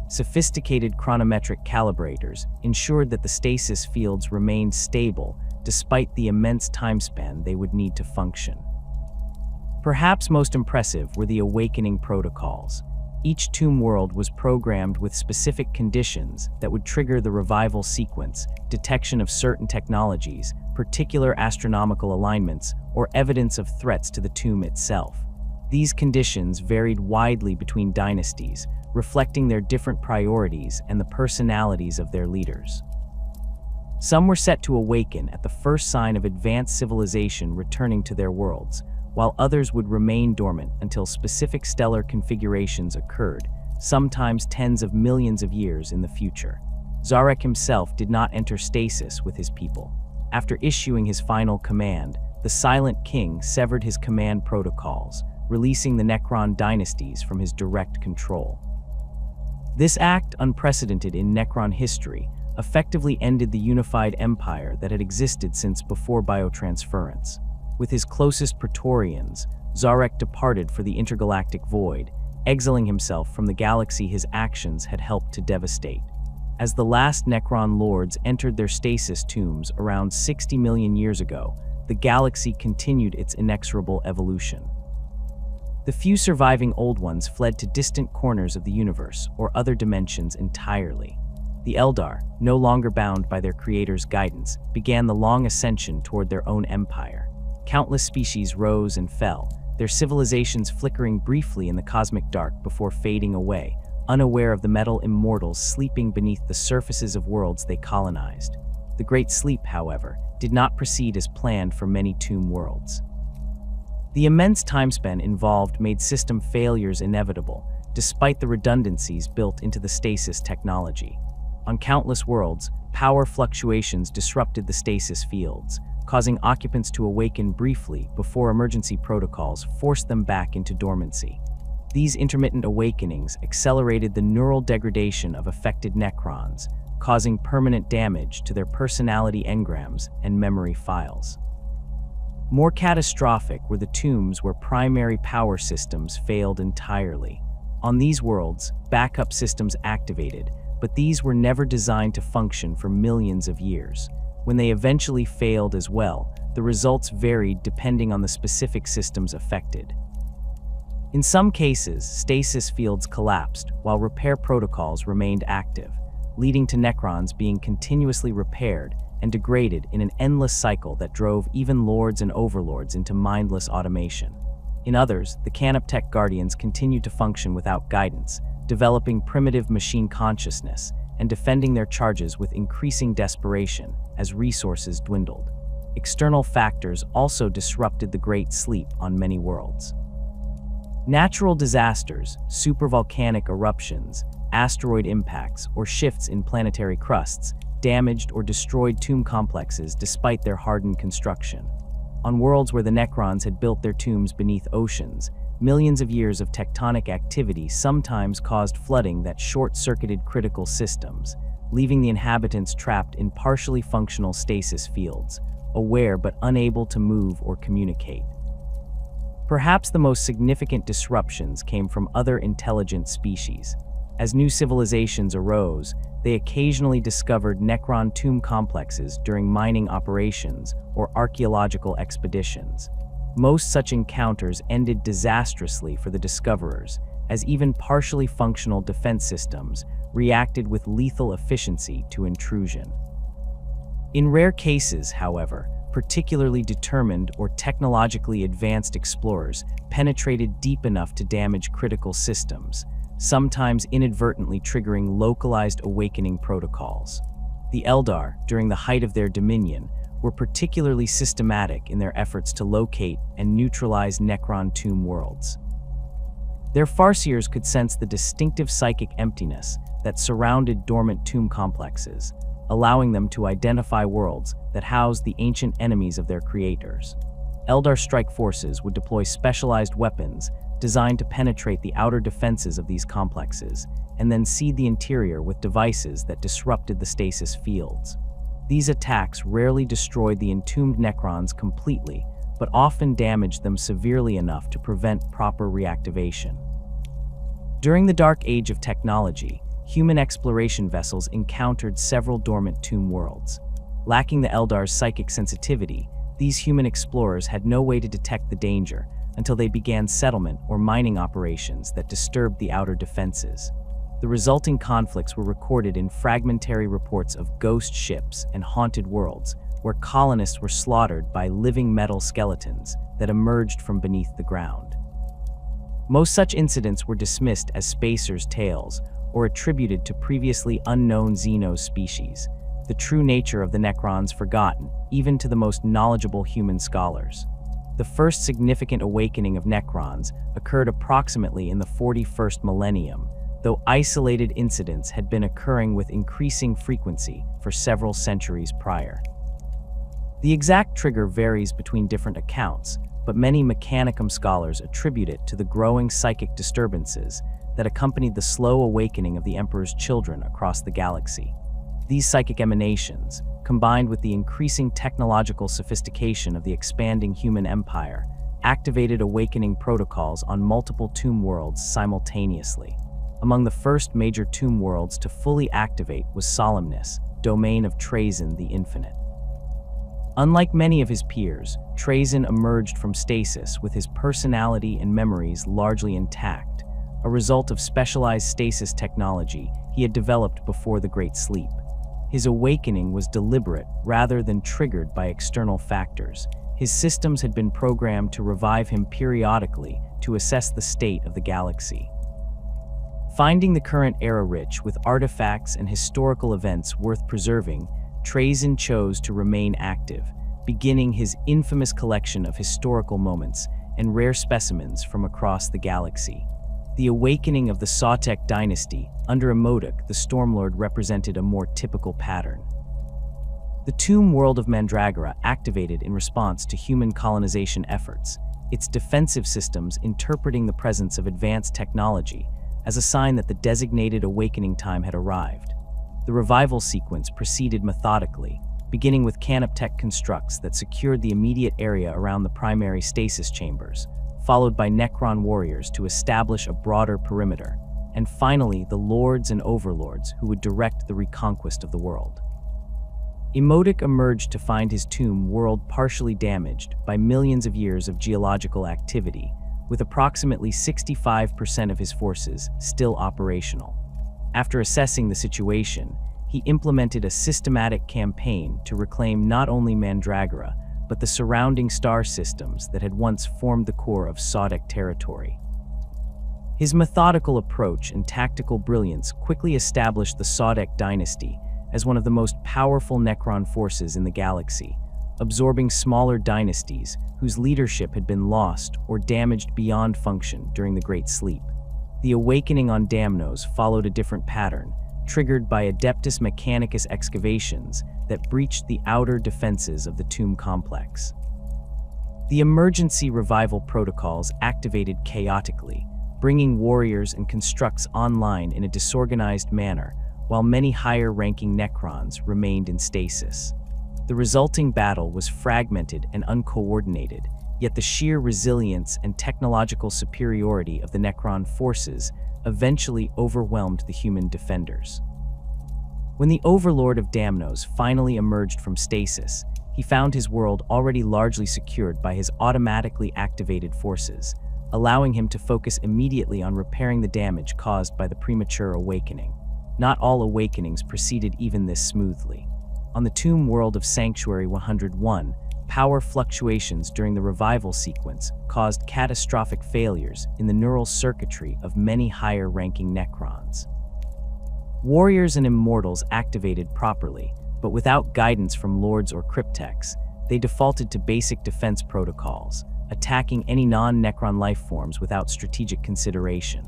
Sophisticated chronometric calibrators ensured that the stasis fields remained stable despite the immense timespan they would need to function. Perhaps most impressive were the awakening protocols. Each tomb world was programmed with specific conditions that would trigger the revival sequence, detection of certain technologies, particular astronomical alignments, or evidence of threats to the tomb itself. These conditions varied widely between dynasties, reflecting their different priorities and the personalities of their leaders. Some were set to awaken at the first sign of advanced civilization returning to their worlds, while others would remain dormant until specific stellar configurations occurred, sometimes tens of millions of years in the future. Zarek himself did not enter stasis with his people. After issuing his final command, the Silent King severed his command protocols, releasing the Necron Dynasties from his direct control. This act, unprecedented in Necron history, effectively ended the unified empire that had existed since before biotransference. With his closest Praetorians, Zarek departed for the intergalactic void, exiling himself from the galaxy his actions had helped to devastate. As the last Necron lords entered their stasis tombs around 60 million years ago, the galaxy continued its inexorable evolution. The few surviving Old Ones fled to distant corners of the universe or other dimensions entirely. The Eldar, no longer bound by their creator's guidance, began the long ascension toward their own empire. Countless species rose and fell, their civilizations flickering briefly in the cosmic dark before fading away, unaware of the metal immortals sleeping beneath the surfaces of worlds they colonized. The Great Sleep, however, did not proceed as planned for many tomb worlds. The immense time span involved made system failures inevitable, despite the redundancies built into the stasis technology. On countless worlds, power fluctuations disrupted the stasis fields, causing occupants to awaken briefly before emergency protocols forced them back into dormancy. These intermittent awakenings accelerated the neural degradation of affected Necrons, causing permanent damage to their personality engrams and memory files. More catastrophic were the tombs where primary power systems failed entirely. On these worlds, backup systems activated, but these were never designed to function for millions of years. When they eventually failed as well, the results varied depending on the specific systems affected. In some cases, stasis fields collapsed while repair protocols remained active, leading to Necrons being continuously repaired and degraded in an endless cycle that drove even lords and overlords into mindless automation. In others, the Canoptech Guardians continued to function without guidance, developing primitive machine consciousness and defending their charges with increasing desperation as resources dwindled. External factors also disrupted the Great Sleep on many worlds. Natural disasters, supervolcanic eruptions, asteroid impacts, or shifts in planetary crusts damaged or destroyed tomb complexes despite their hardened construction. On worlds where the Necrons had built their tombs beneath oceans, millions of years of tectonic activity sometimes caused flooding that short-circuited critical systems, leaving the inhabitants trapped in partially functional stasis fields, aware but unable to move or communicate. Perhaps the most significant disruptions came from other intelligent species. As new civilizations arose, they occasionally discovered Necron tomb complexes during mining operations or archaeological expeditions. Most such encounters ended disastrously for the discoverers, as even partially functional defense systems reacted with lethal efficiency to intrusion. In rare cases, however, particularly determined or technologically advanced explorers penetrated deep enough to damage critical systems, sometimes inadvertently triggering localized awakening protocols. The Eldar, during the height of their dominion, were particularly systematic in their efforts to locate and neutralize Necron tomb worlds. Their Farseers could sense the distinctive psychic emptiness that surrounded dormant tomb complexes, allowing them to identify worlds that housed the ancient enemies of their creators. Eldar strike forces would deploy specialized weapons designed to penetrate the outer defenses of these complexes, and then seed the interior with devices that disrupted the stasis fields. These attacks rarely destroyed the entombed Necrons completely, but often damaged them severely enough to prevent proper reactivation. During the Dark Age of technology, human exploration vessels encountered several dormant tomb worlds. Lacking the Eldar's psychic sensitivity, these human explorers had no way to detect the danger until they began settlement or mining operations that disturbed the outer defenses. The resulting conflicts were recorded in fragmentary reports of ghost ships and haunted worlds, where colonists were slaughtered by living metal skeletons that emerged from beneath the ground. Most such incidents were dismissed as spacers' tales or attributed to previously unknown Xenos species, the true nature of the Necrons forgotten, even to the most knowledgeable human scholars. The first significant awakening of Necrons occurred approximately in the 41st millennium, though isolated incidents had been occurring with increasing frequency for several centuries prior. The exact trigger varies between different accounts, but many Mechanicum scholars attribute it to the growing psychic disturbances that accompanied the slow awakening of the Emperor's children across the galaxy. These psychic emanations, combined with the increasing technological sophistication of the expanding human empire, activated awakening protocols on multiple tomb worlds simultaneously. Among the first major tomb worlds to fully activate was Solemnus, domain of Trazyn the Infinite. Unlike many of his peers, Trazyn emerged from stasis with his personality and memories largely intact, a result of specialized stasis technology he had developed before the Great Sleep. His awakening was deliberate rather than triggered by external factors. His systems had been programmed to revive him periodically to assess the state of the galaxy. Finding the current era rich with artifacts and historical events worth preserving, Trazyn chose to remain active, beginning his infamous collection of historical moments and rare specimens from across the galaxy. The awakening of the Sautek dynasty under Imodic, the Stormlord, represented a more typical pattern. The tomb world of Mandragora activated in response to human colonization efforts, its defensive systems interpreting the presence of advanced technology as a sign that the designated awakening time had arrived. The revival sequence proceeded methodically, beginning with canoptech constructs that secured the immediate area around the primary stasis chambers, followed by Necron warriors to establish a broader perimeter, and finally the lords and overlords who would direct the reconquest of the world. Imodic emerged to find his tomb world partially damaged by millions of years of geological activity, with approximately 65% of his forces still operational. After assessing the situation, he implemented a systematic campaign to reclaim not only Mandragora, but the surrounding star systems that had once formed the core of Sautek territory. His methodical approach and tactical brilliance quickly established the Sautek dynasty as one of the most powerful Necron forces in the galaxy, absorbing smaller dynasties whose leadership had been lost or damaged beyond function during the Great Sleep. The awakening on Damnos followed a different pattern, triggered by Adeptus Mechanicus excavations that breached the outer defenses of the tomb complex. The emergency revival protocols activated chaotically, bringing warriors and constructs online in a disorganized manner, while many higher-ranking Necrons remained in stasis. The resulting battle was fragmented and uncoordinated, yet the sheer resilience and technological superiority of the Necron forces eventually overwhelmed the human defenders. When the Overlord of Damnos finally emerged from stasis, he found his world already largely secured by his automatically activated forces, allowing him to focus immediately on repairing the damage caused by the premature awakening. Not all awakenings proceeded even this smoothly. On the tomb world of Sanctuary 101, power fluctuations during the revival sequence caused catastrophic failures in the neural circuitry of many higher-ranking Necrons. Warriors and immortals activated properly, but without guidance from lords or cryptechs, they defaulted to basic defense protocols, attacking any non-Necron life forms without strategic consideration.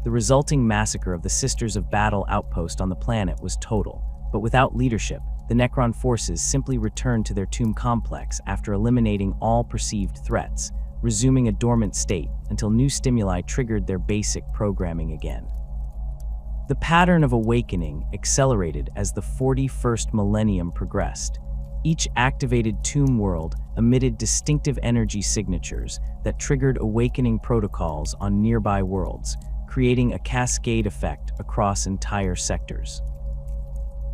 The resulting massacre of the Sisters of Battle outpost on the planet was total, but without leadership, the Necron forces simply returned to their tomb complex after eliminating all perceived threats, resuming a dormant state until new stimuli triggered their basic programming again. The pattern of awakening accelerated as the 41st millennium progressed. Each activated tomb world emitted distinctive energy signatures that triggered awakening protocols on nearby worlds, creating a cascade effect across entire sectors.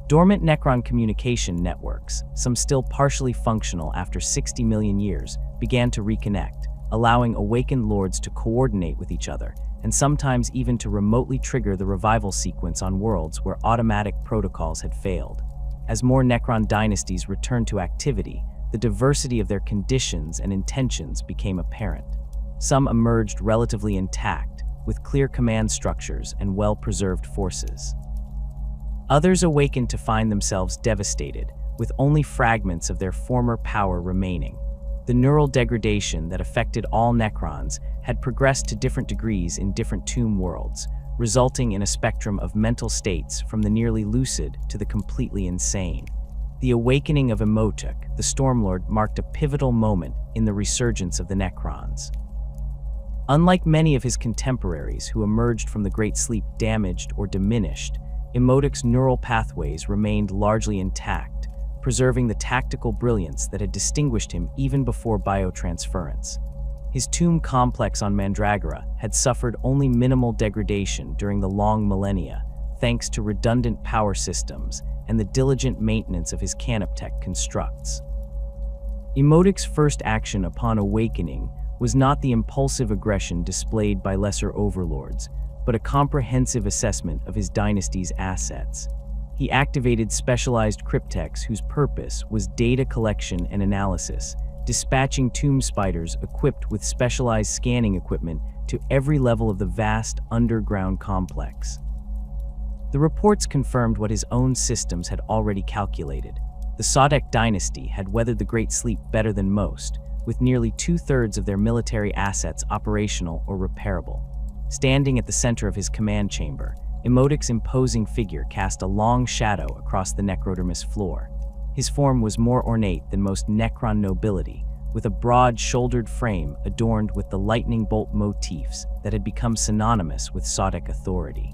Dormant Necron communication networks, some still partially functional after 60 million years, began to reconnect, allowing awakened lords to coordinate with each other, and sometimes even to remotely trigger the revival sequence on worlds where automatic protocols had failed. As more Necron dynasties returned to activity, the diversity of their conditions and intentions became apparent. Some emerged relatively intact, with clear command structures and well-preserved forces. Others awakened to find themselves devastated, with only fragments of their former power remaining. The neural degradation that affected all Necrons had progressed to different degrees in different tomb worlds, resulting in a spectrum of mental states from the nearly lucid to the completely insane. The awakening of Imhotep, the Stormlord, marked a pivotal moment in the resurgence of the Necrons. Unlike many of his contemporaries who emerged from the Great Sleep damaged or diminished, Imhotep's neural pathways remained largely intact, preserving the tactical brilliance that had distinguished him even before biotransference. His tomb complex on Mandragora had suffered only minimal degradation during the long millennia, thanks to redundant power systems and the diligent maintenance of his canoptech constructs. Imhotep's first action upon awakening was not the impulsive aggression displayed by lesser overlords, but a comprehensive assessment of his dynasty's assets. He activated specialized cryptechs whose purpose was data collection and analysis, dispatching tomb spiders equipped with specialized scanning equipment to every level of the vast underground complex. The reports confirmed what his own systems had already calculated. The Sadek dynasty had weathered the Great Sleep better than most, with nearly two-thirds of their military assets operational or repairable. Standing at the center of his command chamber, Imhotep's imposing figure cast a long shadow across the necrodermis floor. His form was more ornate than most Necron nobility, with a broad-shouldered frame adorned with the lightning bolt motifs that had become synonymous with Sadek authority.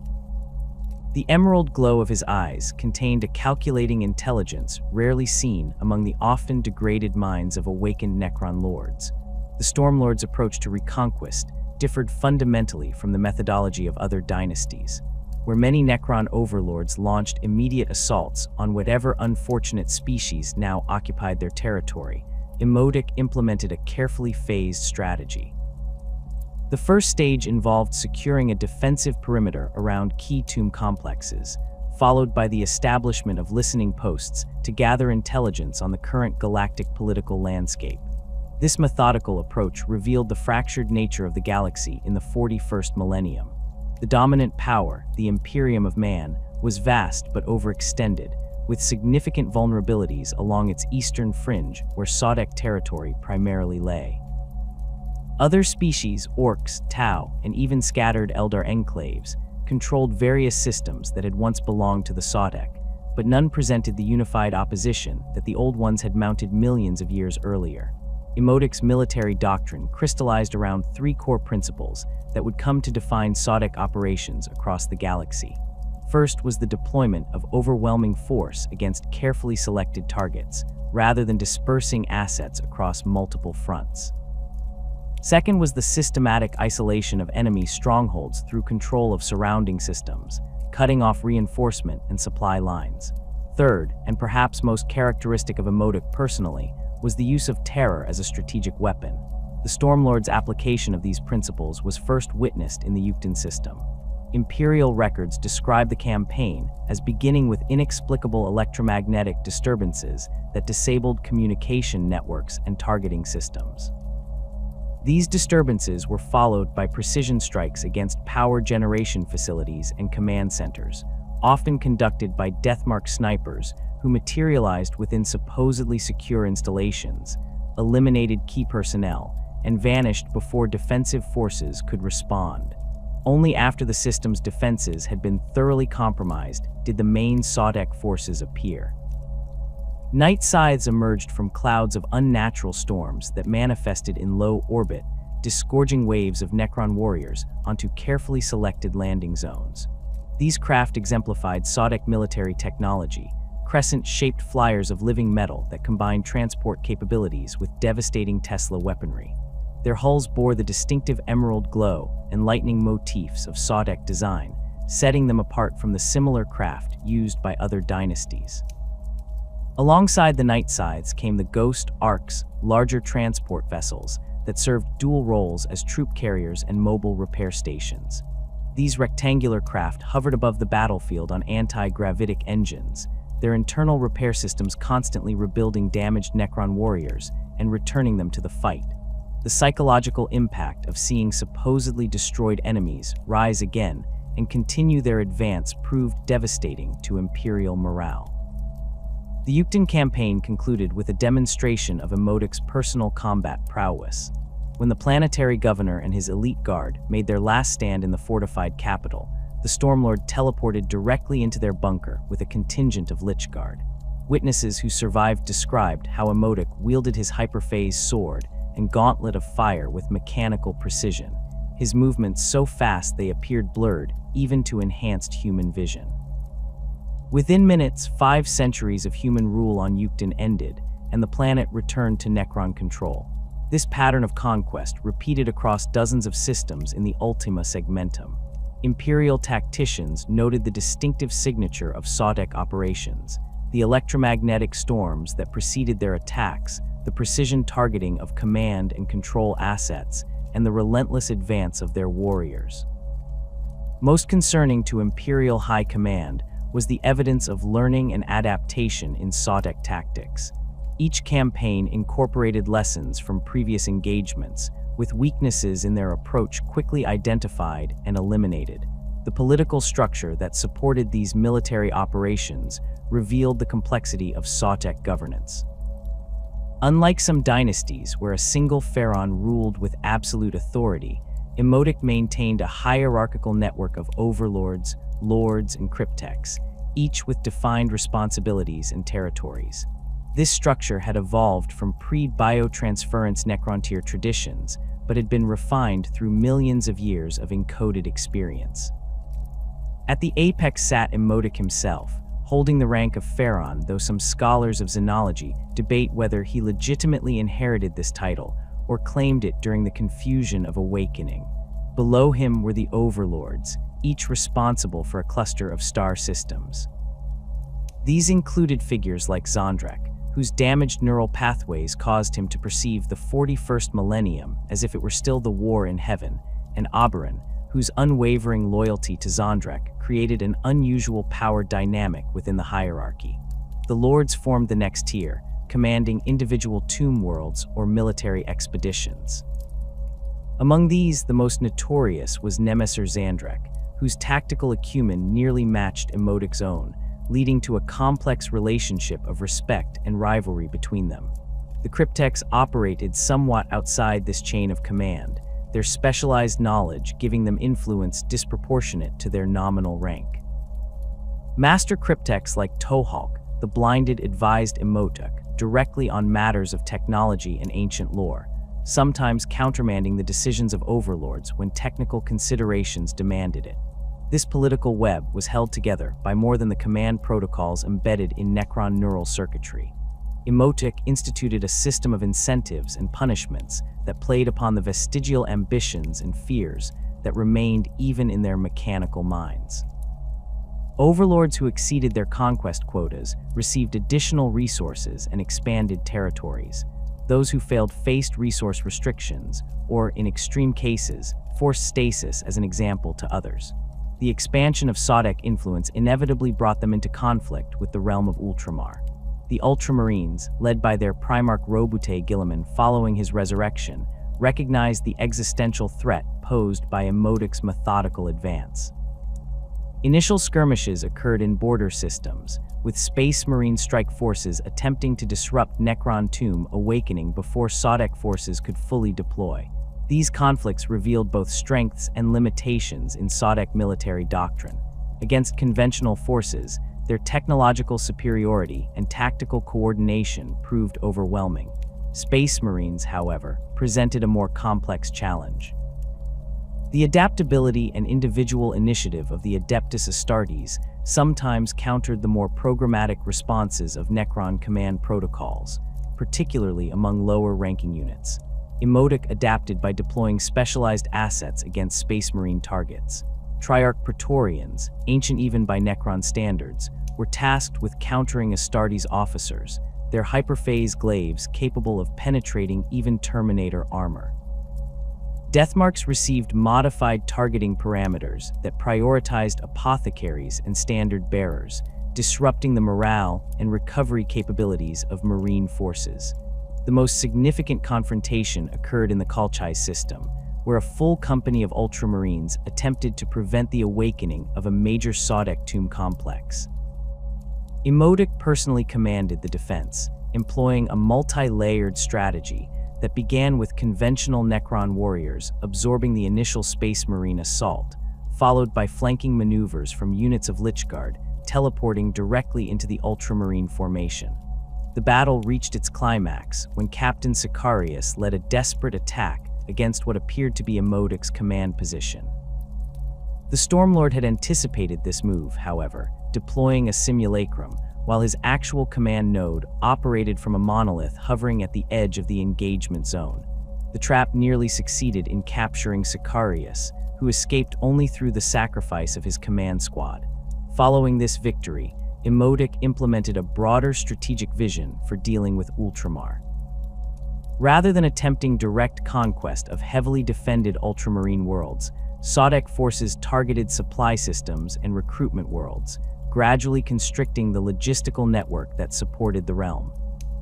The emerald glow of his eyes contained a calculating intelligence rarely seen among the often degraded minds of awakened Necron lords. The Stormlord's approach to reconquest differed fundamentally from the methodology of other dynasties, where many Necron overlords launched immediate assaults on whatever unfortunate species now occupied their territory. Imhotep implemented a carefully phased strategy. The first stage involved securing a defensive perimeter around key tomb complexes, followed by the establishment of listening posts to gather intelligence on the current galactic political landscape. This methodical approach revealed the fractured nature of the galaxy in the 41st millennium. The dominant power, the Imperium of Man, was vast but overextended, with significant vulnerabilities along its eastern fringe where Sadek territory primarily lay. Other species, orcs, Tau, and even scattered Eldar enclaves, controlled various systems that had once belonged to the Sadek, but none presented the unified opposition that the old ones had mounted millions of years earlier. Imhotep's military doctrine crystallized around three core principles that would come to define Sadek operations across the galaxy. First was the deployment of overwhelming force against carefully selected targets, rather than dispersing assets across multiple fronts. Second was the systematic isolation of enemy strongholds through control of surrounding systems, cutting off reinforcement and supply lines. Third, and perhaps most characteristic of Imhotep personally, was the use of terror as a strategic weapon. The Stormlord's application of these principles was first witnessed in the Yucatan system. Imperial records describe the campaign as beginning with inexplicable electromagnetic disturbances that disabled communication networks and targeting systems. These disturbances were followed by precision strikes against power generation facilities and command centers, often conducted by deathmark snipers who materialized within supposedly secure installations, eliminated key personnel, and vanished before defensive forces could respond. Only after the system's defenses had been thoroughly compromised did the main Sadek forces appear. Night scythes emerged from clouds of unnatural storms that manifested in low orbit, disgorging waves of Necron warriors onto carefully selected landing zones. These craft exemplified Sadek military technology, crescent-shaped flyers of living metal that combined transport capabilities with devastating Tesla weaponry. Their hulls bore the distinctive emerald glow and lightning motifs of Sadek design, setting them apart from the similar craft used by other dynasties. Alongside the night scythes came the ghost arcs, larger transport vessels that served dual roles as troop carriers and mobile repair stations. These rectangular craft hovered above the battlefield on anti-gravitic engines, their internal repair systems constantly rebuilding damaged Necron warriors and returning them to the fight. The psychological impact of seeing supposedly destroyed enemies rise again and continue their advance proved devastating to Imperial morale. The Uchten campaign concluded with a demonstration of Immotic's personal combat prowess. When the planetary governor and his elite guard made their last stand in the fortified capital, the Stormlord teleported directly into their bunker with a contingent of Lich Guard. Witnesses who survived described how Immotic wielded his hyperphase sword and gauntlet of fire with mechanical precision, his movements so fast they appeared blurred even to enhanced human vision. Within minutes, 5 centuries of human rule on Uchten ended, and the planet returned to Necron control. This pattern of conquest repeated across dozens of systems in the Ultima Segmentum. Imperial tacticians noted the distinctive signature of Sodec operations, the electromagnetic storms that preceded their attacks, the precision targeting of command and control assets, and the relentless advance of their warriors. Most concerning to Imperial High Command was the evidence of learning and adaptation in Sodec tactics. Each campaign incorporated lessons from previous engagements, with weaknesses in their approach quickly identified and eliminated. The political structure that supported these military operations revealed the complexity of Sodec governance. Unlike some dynasties where a single Phaeron ruled with absolute authority, Immotic maintained a hierarchical network of overlords, lords, and cryptechs, each with defined responsibilities and territories. This structure had evolved from pre-biotransference Necrontyr traditions, but had been refined through millions of years of encoded experience. At the apex sat Immotic himself, holding the rank of Phaeron, though some scholars of xenology debate whether he legitimately inherited this title or claimed it during the confusion of awakening. Below him were the overlords, each responsible for a cluster of star systems. These included figures like Zondrek, whose damaged neural pathways caused him to perceive the 41st millennium as if it were still the war in heaven, and Oberon, whose unwavering loyalty to Zondrek created an unusual power dynamic within the hierarchy. The lords formed the next tier, commanding individual tomb worlds or military expeditions. Among these, the most notorious was Nemesser Zandrek, whose tactical acumen nearly matched Immotic's own, leading to a complex relationship of respect and rivalry between them. The cryptechs operated somewhat outside this chain of command, their specialized knowledge giving them influence disproportionate to their nominal rank. Master cryptechs like Tohalk, the blinded, advised Immotic directly on matters of technology and ancient lore, sometimes countermanding the decisions of overlords when technical considerations demanded it. This political web was held together by more than the command protocols embedded in Necron neural circuitry. Immotic instituted a system of incentives and punishments that played upon the vestigial ambitions and fears that remained even in their mechanical minds. Overlords who exceeded their conquest quotas received additional resources and expanded territories. Those who failed faced resource restrictions, or, in extreme cases, forced stasis as an example to others. The expansion of Sodec influence inevitably brought them into conflict with the realm of Ultramar. The Ultramarines, led by their Primarch Robute Guilliman following his resurrection, recognized the existential threat posed by Immotic's methodical advance. Initial skirmishes occurred in border systems, with Space Marine strike forces attempting to disrupt Necron Tomb awakening before Sodec forces could fully deploy. These conflicts revealed both strengths and limitations in Sodec military doctrine. Against conventional forces, their technological superiority and tactical coordination proved overwhelming. Space Marines, however, presented a more complex challenge. The adaptability and individual initiative of the Adeptus Astartes sometimes countered the more programmatic responses of Necron command protocols, particularly among lower-ranking units. Immotic adapted by deploying specialized assets against Space Marine targets. Triarch Praetorians, ancient even by Necron standards, were tasked with countering Astartes officers, their hyperphase glaives capable of penetrating even Terminator armor. Deathmarks received modified targeting parameters that prioritized apothecaries and standard bearers, disrupting the morale and recovery capabilities of Marine forces. The most significant confrontation occurred in the Kalchai system, where a full company of Ultramarines attempted to prevent the awakening of a major Sodek tomb complex. Imodic personally commanded the defense, employing a multi-layered strategy that began with conventional Necron warriors absorbing the initial Space Marine assault, followed by flanking maneuvers from units of Lichguard, teleporting directly into the Ultramarine formation. The battle reached its climax when Captain Sicarius led a desperate attack against what appeared to be Imodic's command position. The Stormlord had anticipated this move, however, deploying a simulacrum, while his actual command node operated from a monolith hovering at the edge of the engagement zone. The trap nearly succeeded in capturing Sicarius, who escaped only through the sacrifice of his command squad. Following this victory, Imodic implemented a broader strategic vision for dealing with Ultramar. Rather than attempting direct conquest of heavily defended Ultramarine worlds, Sodek forces targeted supply systems and recruitment worlds, gradually constricting the logistical network that supported the realm.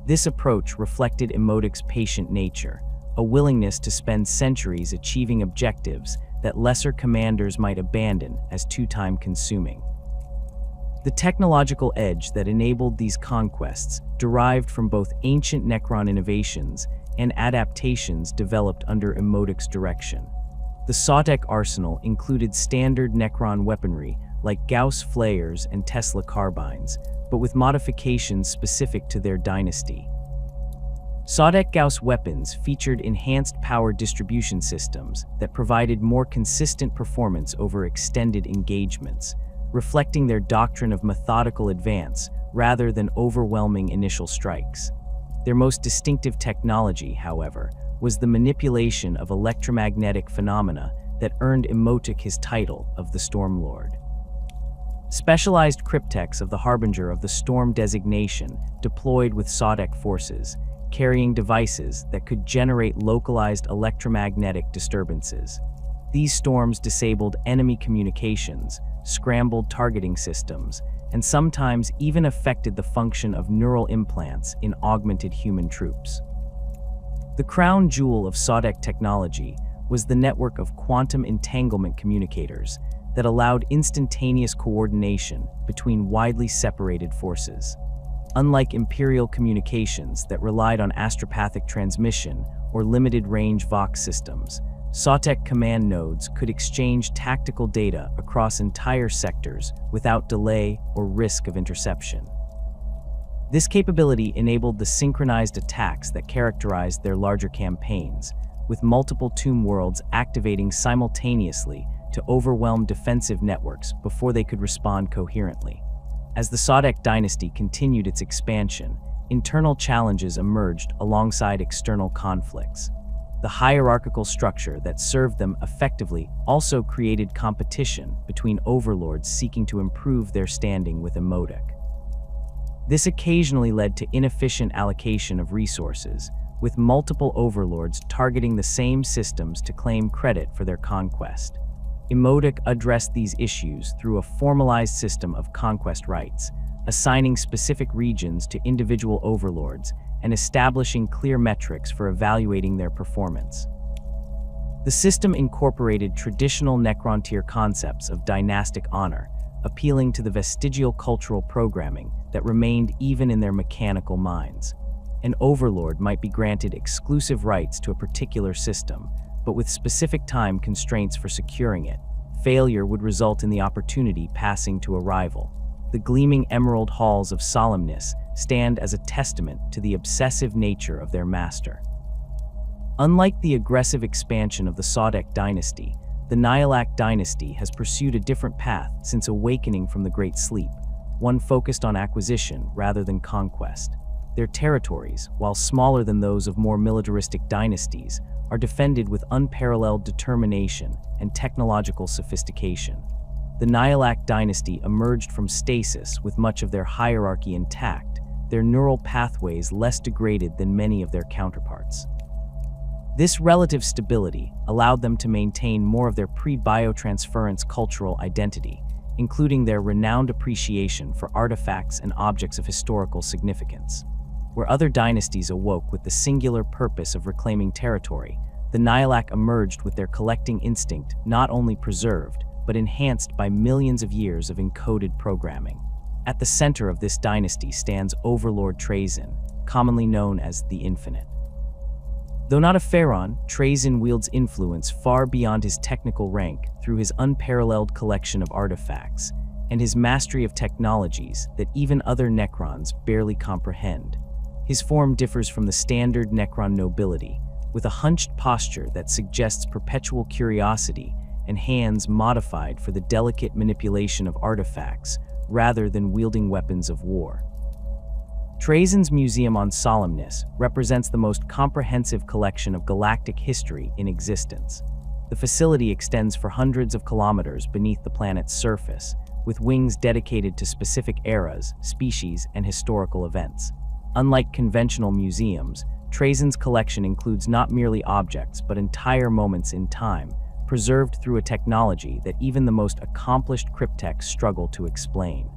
This approach reflected Imodic's patient nature, a willingness to spend centuries achieving objectives that lesser commanders might abandon as too time-consuming. The technological edge that enabled these conquests derived from both ancient Necron innovations and adaptations developed under Imodic's direction. The Sodek arsenal included standard Necron weaponry like Gauss flayers and Tesla carbines, but with modifications specific to their dynasty. Sodek Gauss weapons featured enhanced power distribution systems that provided more consistent performance over extended engagements, reflecting their doctrine of methodical advance rather than overwhelming initial strikes. Their most distinctive technology, however, was the manipulation of electromagnetic phenomena that earned Imodic his title of the Stormlord. Specialized cryptechs of the Harbinger of the Storm designation deployed with Sodek forces, carrying devices that could generate localized electromagnetic disturbances. These storms disabled enemy communications, scrambled targeting systems, and sometimes even affected the function of neural implants in augmented human troops. The crown jewel of Sodek technology was the network of quantum entanglement communicators that allowed instantaneous coordination between widely separated forces. Unlike Imperial communications that relied on astropathic transmission or limited-range Vox systems, Sodek command nodes could exchange tactical data across entire sectors without delay or risk of interception. This capability enabled the synchronized attacks that characterized their larger campaigns, with multiple tomb worlds activating simultaneously to overwhelm defensive networks before they could respond coherently. As the Sodek dynasty continued its expansion, internal challenges emerged alongside external conflicts. The hierarchical structure that served them effectively also created competition between overlords seeking to improve their standing with Imodic. This occasionally led to inefficient allocation of resources, with multiple overlords targeting the same systems to claim credit for their conquest. Imodic addressed these issues through a formalized system of conquest rights, assigning specific regions to individual overlords and establishing clear metrics for evaluating their performance. The system incorporated traditional Necron tier concepts of dynastic honor, appealing to the vestigial cultural programming that remained even in their mechanical minds. An overlord might be granted exclusive rights to a particular system, but with specific time constraints for securing it. Failure would result in the opportunity passing to a rival. The gleaming emerald halls of solemnness stand as a testament to the obsessive nature of their master. Unlike the aggressive expansion of the Sodek dynasty, the Nihilak dynasty has pursued a different path since awakening from the Great Sleep, one focused on acquisition rather than conquest. Their territories, while smaller than those of more militaristic dynasties, are defended with unparalleled determination and technological sophistication. The Nihilak dynasty emerged from stasis with much of their hierarchy intact, their neural pathways less degraded than many of their counterparts. This relative stability allowed them to maintain more of their pre-biotransference cultural identity, including their renowned appreciation for artifacts and objects of historical significance. Where other dynasties awoke with the singular purpose of reclaiming territory, the Nihilak emerged with their collecting instinct not only preserved, but enhanced by millions of years of encoded programming. At the center of this dynasty stands Overlord Trazyn, commonly known as the Infinite. Though not a Phaeron, Trazyn wields influence far beyond his technical rank through his unparalleled collection of artifacts and his mastery of technologies that even other Necrons barely comprehend. His form differs from the standard Necron nobility, with a hunched posture that suggests perpetual curiosity and hands modified for the delicate manipulation of artifacts rather than wielding weapons of war. Trazyn's Museum on Solemnness represents the most comprehensive collection of galactic history in existence. The facility extends for hundreds of kilometers beneath the planet's surface, with wings dedicated to specific eras, species, and historical events. Unlike conventional museums, Trazyn's collection includes not merely objects but entire moments in time, preserved through a technology that even the most accomplished cryptechs struggle to explain.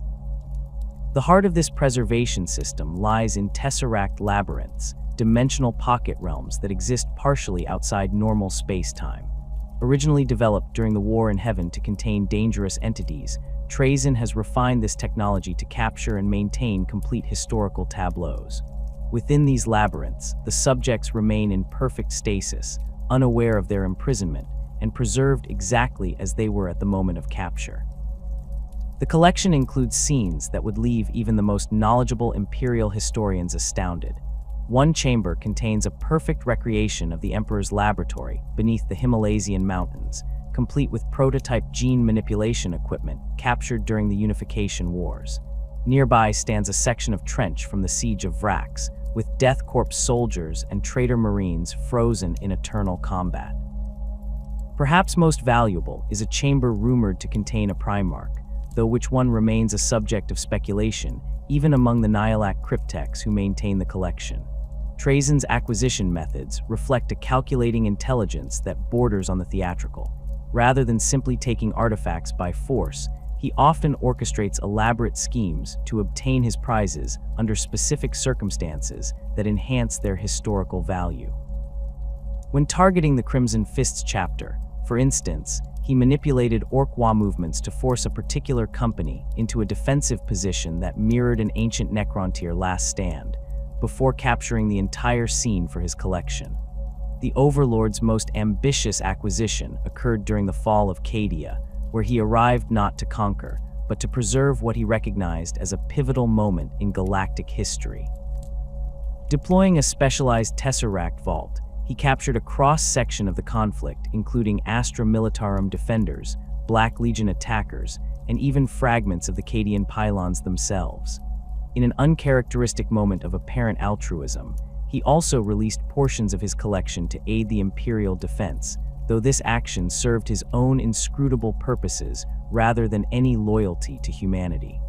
The heart of this preservation system lies in tesseract labyrinths, dimensional pocket realms that exist partially outside normal space-time. Originally developed during the War in Heaven to contain dangerous entities, Trazyn has refined this technology to capture and maintain complete historical tableaus. Within these labyrinths, the subjects remain in perfect stasis, unaware of their imprisonment, and preserved exactly as they were at the moment of capture. The collection includes scenes that would leave even the most knowledgeable Imperial historians astounded. One chamber contains a perfect recreation of the Emperor's laboratory beneath the Himalayan mountains, complete with prototype gene manipulation equipment captured during the Unification Wars. Nearby stands a section of trench from the Siege of Vrax, with Death Corps soldiers and traitor Marines frozen in eternal combat. Perhaps most valuable is a chamber rumored to contain a Primarch, though which one remains a subject of speculation, even among the Nihilak cryptechs who maintain the collection. Trazyn's acquisition methods reflect a calculating intelligence that borders on the theatrical. Rather than simply taking artifacts by force, he often orchestrates elaborate schemes to obtain his prizes under specific circumstances that enhance their historical value. When targeting the Crimson Fists chapter, for instance, he manipulated Orc-Wa movements to force a particular company into a defensive position that mirrored an ancient Necrontyr last stand, before capturing the entire scene for his collection. The Overlord's most ambitious acquisition occurred during the fall of Cadia, where he arrived not to conquer, but to preserve what he recognized as a pivotal moment in galactic history. Deploying a specialized Tesseract vault, he captured a cross-section of the conflict, including Astra Militarum defenders, Black Legion attackers, and even fragments of the Cadian pylons themselves. In an uncharacteristic moment of apparent altruism, he also released portions of his collection to aid the Imperial defense, though this action served his own inscrutable purposes rather than any loyalty to humanity.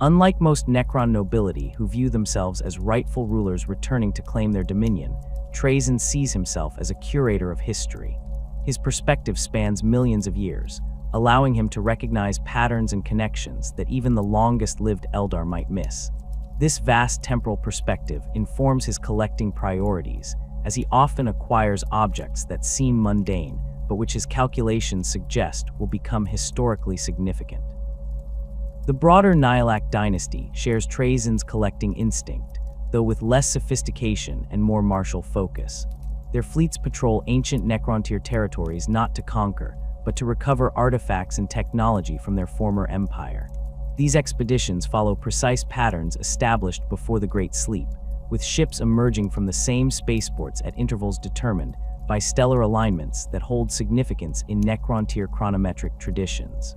Unlike most Necron nobility who view themselves as rightful rulers returning to claim their dominion, Trazyn sees himself as a curator of history. His perspective spans millions of years, allowing him to recognize patterns and connections that even the longest-lived Eldar might miss. This vast temporal perspective informs his collecting priorities, as he often acquires objects that seem mundane, but which his calculations suggest will become historically significant. The broader Nihilak dynasty shares Trazyn's collecting instinct, though with less sophistication and more martial focus. Their fleets patrol ancient Necrontyr territories not to conquer, but to recover artifacts and technology from their former empire. These expeditions follow precise patterns established before the Great Sleep, with ships emerging from the same spaceports at intervals determined by stellar alignments that hold significance in Necrontyr chronometric traditions.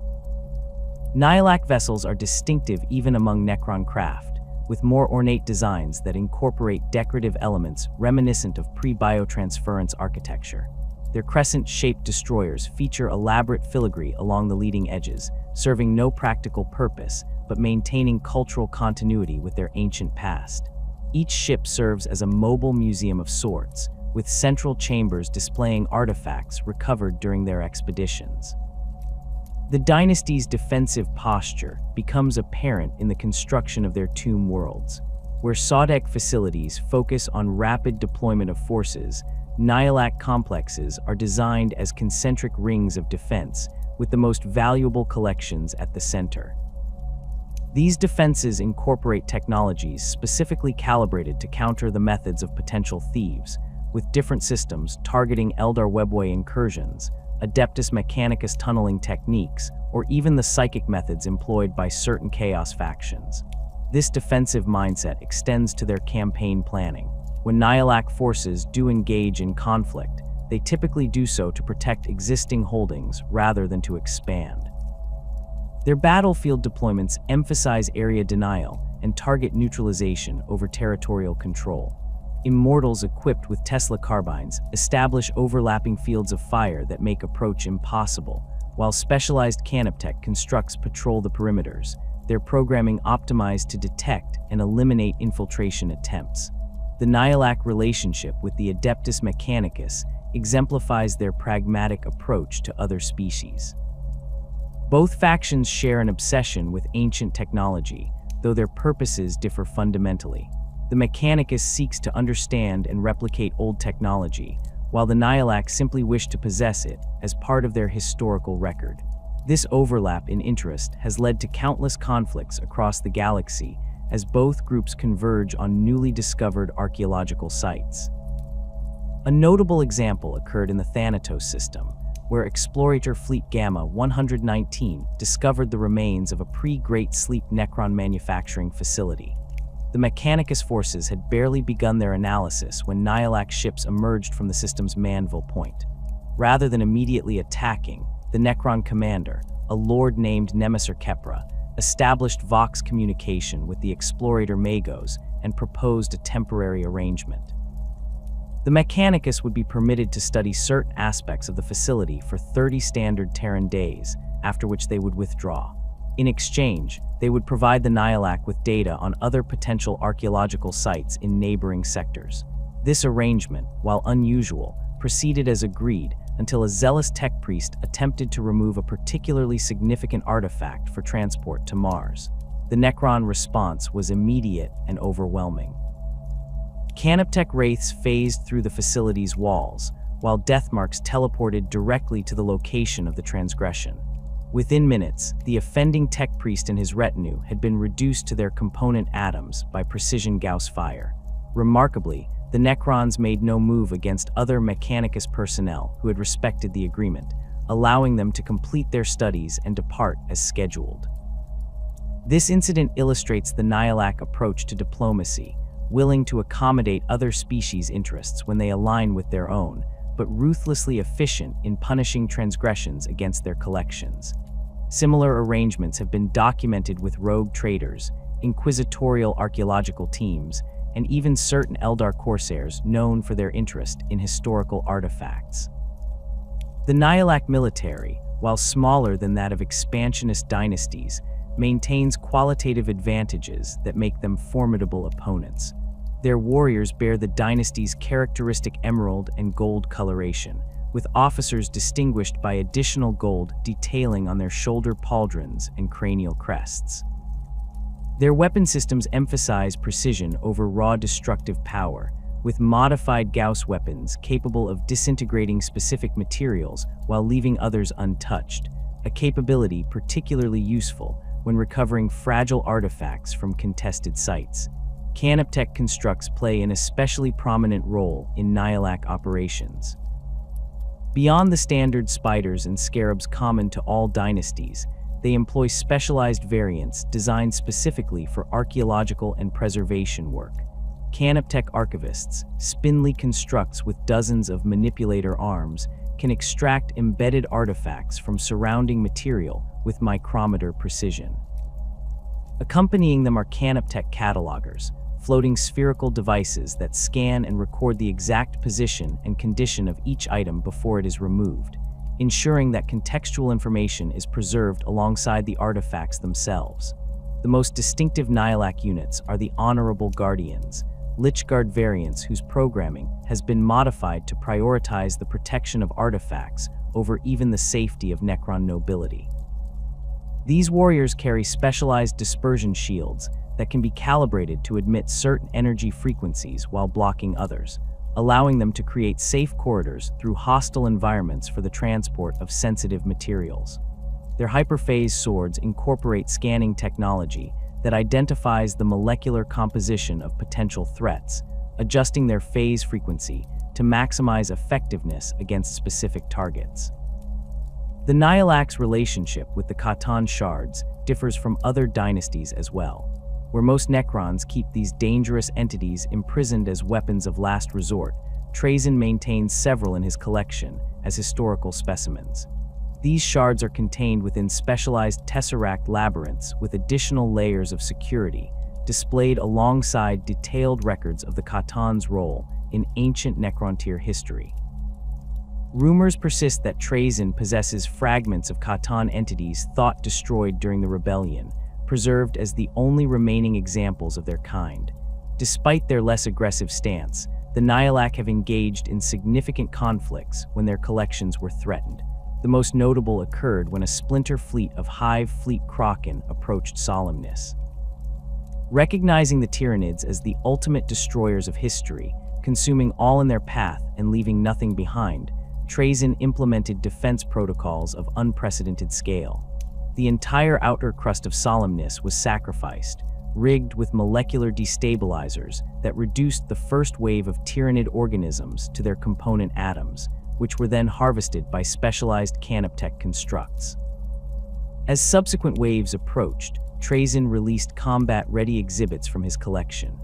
Nihilak vessels are distinctive even among Necron craft, with more ornate designs that incorporate decorative elements reminiscent of pre-biotransference architecture. Their crescent-shaped destroyers feature elaborate filigree along the leading edges, serving no practical purpose, but maintaining cultural continuity with their ancient past. Each ship serves as a mobile museum of sorts, with central chambers displaying artifacts recovered during their expeditions. The dynasty's defensive posture becomes apparent in the construction of their tomb worlds. Where Sawdeck facilities focus on rapid deployment of forces, Nihilak complexes are designed as concentric rings of defense, with the most valuable collections at the center. These defenses incorporate technologies specifically calibrated to counter the methods of potential thieves, with different systems targeting Eldar webway incursions, Adeptus Mechanicus tunneling techniques, or even the psychic methods employed by certain Chaos factions. This defensive mindset extends to their campaign planning. When Nihilak forces do engage in conflict, they typically do so to protect existing holdings rather than to expand. Their battlefield deployments emphasize area denial and target neutralization over territorial control. Immortals equipped with Tesla carbines establish overlapping fields of fire that make approach impossible, while specialized Canoptech constructs patrol the perimeters, their programming optimized to detect and eliminate infiltration attempts. The Nihilak relationship with the Adeptus Mechanicus exemplifies their pragmatic approach to other species. Both factions share an obsession with ancient technology, though their purposes differ fundamentally. The Mechanicus seeks to understand and replicate old technology, while the Nihilak simply wish to possess it as part of their historical record. This overlap in interest has led to countless conflicts across the galaxy as both groups converge on newly discovered archaeological sites. A notable example occurred in the Thanatos system, where Explorator Fleet Gamma 119 discovered the remains of a pre-Great Sleep Necron manufacturing facility. The Mechanicus forces had barely begun their analysis when Nihilak ships emerged from the system's Manville point. Rather than immediately attacking, the Necron commander, a lord named Nemeser Kepra, established Vox communication with the Explorator Magos and proposed a temporary arrangement. The Mechanicus would be permitted to study certain aspects of the facility for 30 standard Terran days, after which they would withdraw. In exchange, they would provide the Nihilak with data on other potential archaeological sites in neighboring sectors. This arrangement, while unusual, proceeded as agreed until a zealous tech priest attempted to remove a particularly significant artifact for transport to Mars. The Necron response was immediate and overwhelming. Canoptech wraiths phased through the facility's walls, while deathmarks teleported directly to the location of the transgression. Within minutes, the offending tech priest and his retinue had been reduced to their component atoms by precision Gauss fire. Remarkably, the Necrons made no move against other Mechanicus personnel who had respected the agreement, allowing them to complete their studies and depart as scheduled. This incident illustrates the Nihilak approach to diplomacy, willing to accommodate other species' interests when they align with their own, but ruthlessly efficient in punishing transgressions against their collections. Similar arrangements have been documented with rogue traders, inquisitorial archaeological teams, and even certain Eldar corsairs known for their interest in historical artifacts. The Nihilak military, while smaller than that of expansionist dynasties, maintains qualitative advantages that make them formidable opponents. Their warriors bear the dynasty's characteristic emerald and gold coloration, with officers distinguished by additional gold detailing on their shoulder pauldrons and cranial crests. Their weapon systems emphasize precision over raw destructive power, with modified Gauss weapons capable of disintegrating specific materials while leaving others untouched, a capability particularly useful when recovering fragile artifacts from contested sites. Canoptech constructs play an especially prominent role in Nihilak operations. Beyond the standard spiders and scarabs common to all dynasties, they employ specialized variants designed specifically for archaeological and preservation work. Canoptech archivists, spindly constructs with dozens of manipulator arms, can extract embedded artifacts from surrounding material with micrometer precision. Accompanying them are Canoptech catalogers, floating spherical devices that scan and record the exact position and condition of each item before it is removed, ensuring that contextual information is preserved alongside the artifacts themselves. The most distinctive Nihilak units are the Honorable Guardians, Lichguard variants whose programming has been modified to prioritize the protection of artifacts over even the safety of Necron nobility. These warriors carry specialized dispersion shields that can be calibrated to emit certain energy frequencies while blocking others, allowing them to create safe corridors through hostile environments for the transport of sensitive materials. Their hyperphase swords incorporate scanning technology that identifies the molecular composition of potential threats, adjusting their phase frequency to maximize effectiveness against specific targets. The Nihilak's relationship with the Khatan shards differs from other dynasties as well, where most Necrons keep these dangerous entities imprisoned as weapons of last resort. Trazyn maintains several in his collection as historical specimens. These shards are contained within specialized tesseract labyrinths with additional layers of security, displayed alongside detailed records of the Khatan's role in ancient Necrontyr history. Rumors persist that Trazyn possesses fragments of Khatan entities thought destroyed during the rebellion, preserved as the only remaining examples of their kind. Despite their less aggressive stance, the Nihilak have engaged in significant conflicts when their collections were threatened. The most notable occurred when a splinter fleet of Hive Fleet Kraken approached Solemnness. Recognizing the Tyranids as the ultimate destroyers of history, consuming all in their path and leaving nothing behind, Trazyn implemented defense protocols of unprecedented scale. The entire outer crust of Solemnness was sacrificed, rigged with molecular destabilizers that reduced the first wave of Tyranid organisms to their component atoms, which were then harvested by specialized canoptech constructs. As subsequent waves approached, Trazyn released combat-ready exhibits from his collection.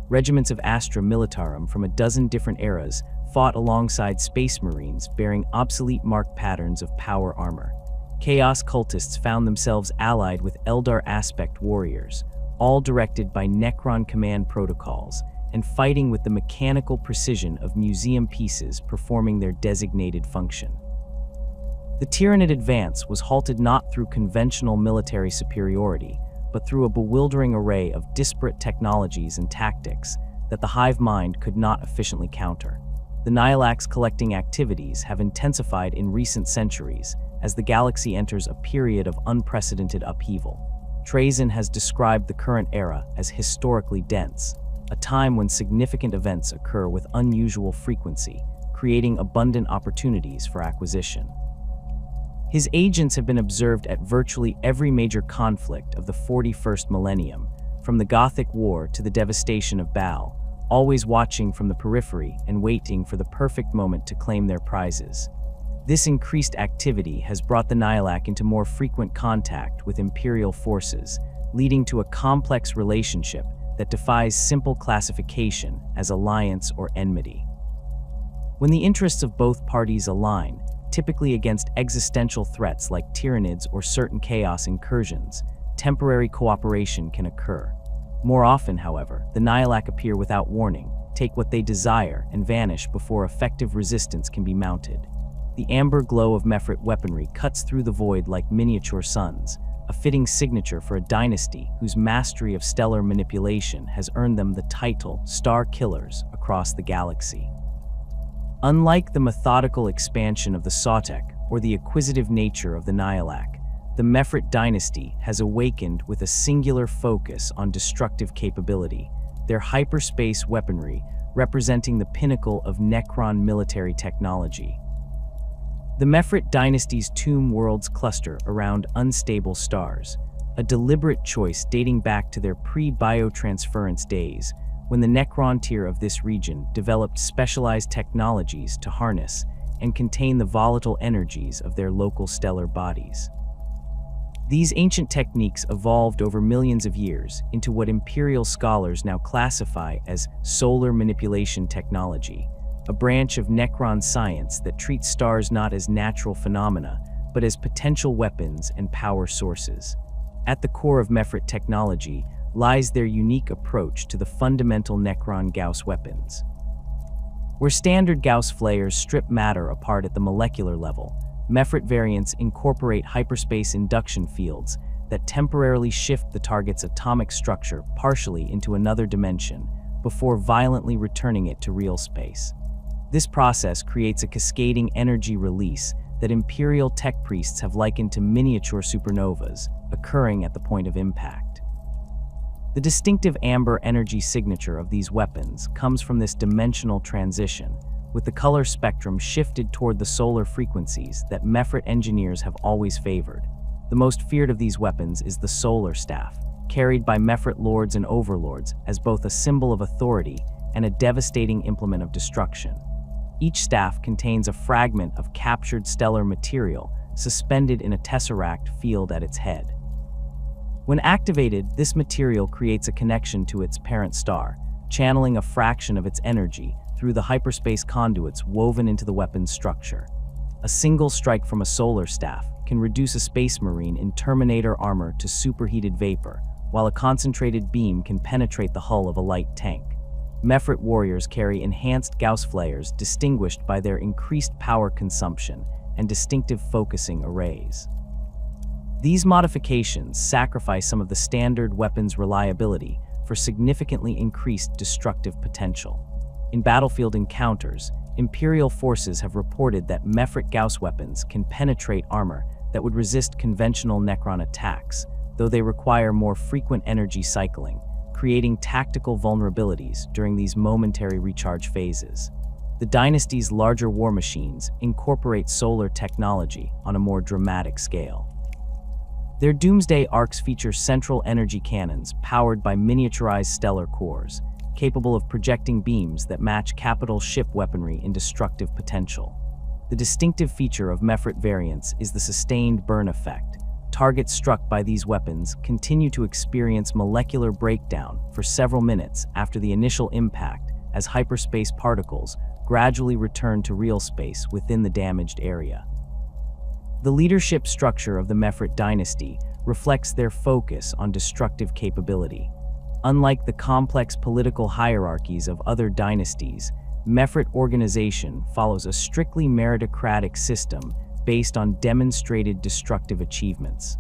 Regiments of Astra Militarum from a dozen different eras fought alongside Space Marines bearing obsolete mark patterns of power armor. Chaos cultists found themselves allied with Eldar Aspect warriors, all directed by Necron command protocols, and fighting with the mechanical precision of museum pieces performing their designated function. The Tyranid advance was halted not through conventional military superiority, but through a bewildering array of disparate technologies and tactics that the hive mind could not efficiently counter. The Nihilak's collecting activities have intensified in recent centuries as the galaxy enters a period of unprecedented upheaval. Trazyn has described the current era as historically dense, a time when significant events occur with unusual frequency, creating abundant opportunities for acquisition. His agents have been observed at virtually every major conflict of the 41st millennium, from the Gothic War to the devastation of Baal, always watching from the periphery and waiting for the perfect moment to claim their prizes. This increased activity has brought the Nihilak into more frequent contact with Imperial forces, leading to a complex relationship that defies simple classification as alliance or enmity. When the interests of both parties align, typically against existential threats like Tyranids or certain chaos incursions, temporary cooperation can occur. More often, however, the Nihilak appear without warning, take what they desire, and vanish before effective resistance can be mounted. The amber glow of Mephrit weaponry cuts through the void like miniature suns, a fitting signature for a dynasty whose mastery of stellar manipulation has earned them the title Star Killers across the galaxy. Unlike the methodical expansion of the Sautek or the acquisitive nature of the Nihilak, the Mephrit dynasty has awakened with a singular focus on destructive capability, their hyperspace weaponry representing the pinnacle of Necron military technology. The Mephrit dynasty's tomb worlds cluster around unstable stars, a deliberate choice dating back to their pre-biotransference days, when the Necrontyr of this region developed specialized technologies to harness and contain the volatile energies of their local stellar bodies. These ancient techniques evolved over millions of years into what Imperial scholars now classify as solar manipulation technology, a branch of Necron science that treats stars not as natural phenomena, but as potential weapons and power sources. At the core of Mephrit technology lies their unique approach to the fundamental Necron Gauss weapons. Where standard Gauss flayers strip matter apart at the molecular level, Mephrit variants incorporate hyperspace induction fields that temporarily shift the target's atomic structure partially into another dimension before violently returning it to real space. This process creates a cascading energy release that Imperial tech priests have likened to miniature supernovas occurring at the point of impact. The distinctive amber energy signature of these weapons comes from this dimensional transition, with the color spectrum shifted toward the solar frequencies that Mephrit engineers have always favored. The most feared of these weapons is the solar staff, carried by Mephrit lords and overlords as both a symbol of authority and a devastating implement of destruction. Each staff contains a fragment of captured stellar material suspended in a tesseract field at its head. When activated, this material creates a connection to its parent star, channeling a fraction of its energy through the hyperspace conduits woven into the weapon's structure. A single strike from a solar staff can reduce a space marine in Terminator armor to superheated vapor, while a concentrated beam can penetrate the hull of a light tank. Mephrit warriors carry enhanced Gauss flares distinguished by their increased power consumption and distinctive focusing arrays. These modifications sacrifice some of the standard weapons' reliability for significantly increased destructive potential. In battlefield encounters, Imperial forces have reported that Mephrit Gauss weapons can penetrate armor that would resist conventional Necron attacks, though they require more frequent energy cycling, creating tactical vulnerabilities during these momentary recharge phases. The Dynasty's larger war machines incorporate solar technology on a more dramatic scale. Their Doomsday arcs feature central energy cannons powered by miniaturized stellar cores, capable of projecting beams that match capital ship weaponry in destructive potential. The distinctive feature of Mephrit variants is the sustained burn effect. Targets struck by these weapons continue to experience molecular breakdown for several minutes after the initial impact, as hyperspace particles gradually return to real space within the damaged area. The leadership structure of the Mephrit dynasty reflects their focus on destructive capability. Unlike the complex political hierarchies of other dynasties, Mephrit organization follows a strictly meritocratic system based on demonstrated destructive achievements.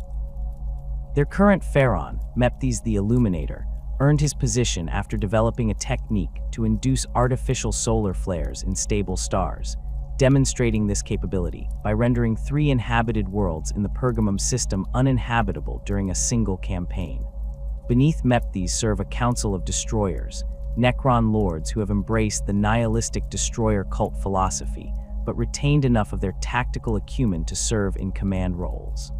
Their current Phaeron, Mephthes the Illuminator, earned his position after developing a technique to induce artificial solar flares in stable stars, demonstrating this capability by rendering 3 inhabited worlds in the Pergamum system uninhabitable during a single campaign. Beneath Mephthes serve a council of destroyers, Necron lords who have embraced the nihilistic destroyer cult philosophy, but retained enough of their tactical acumen to serve in command roles.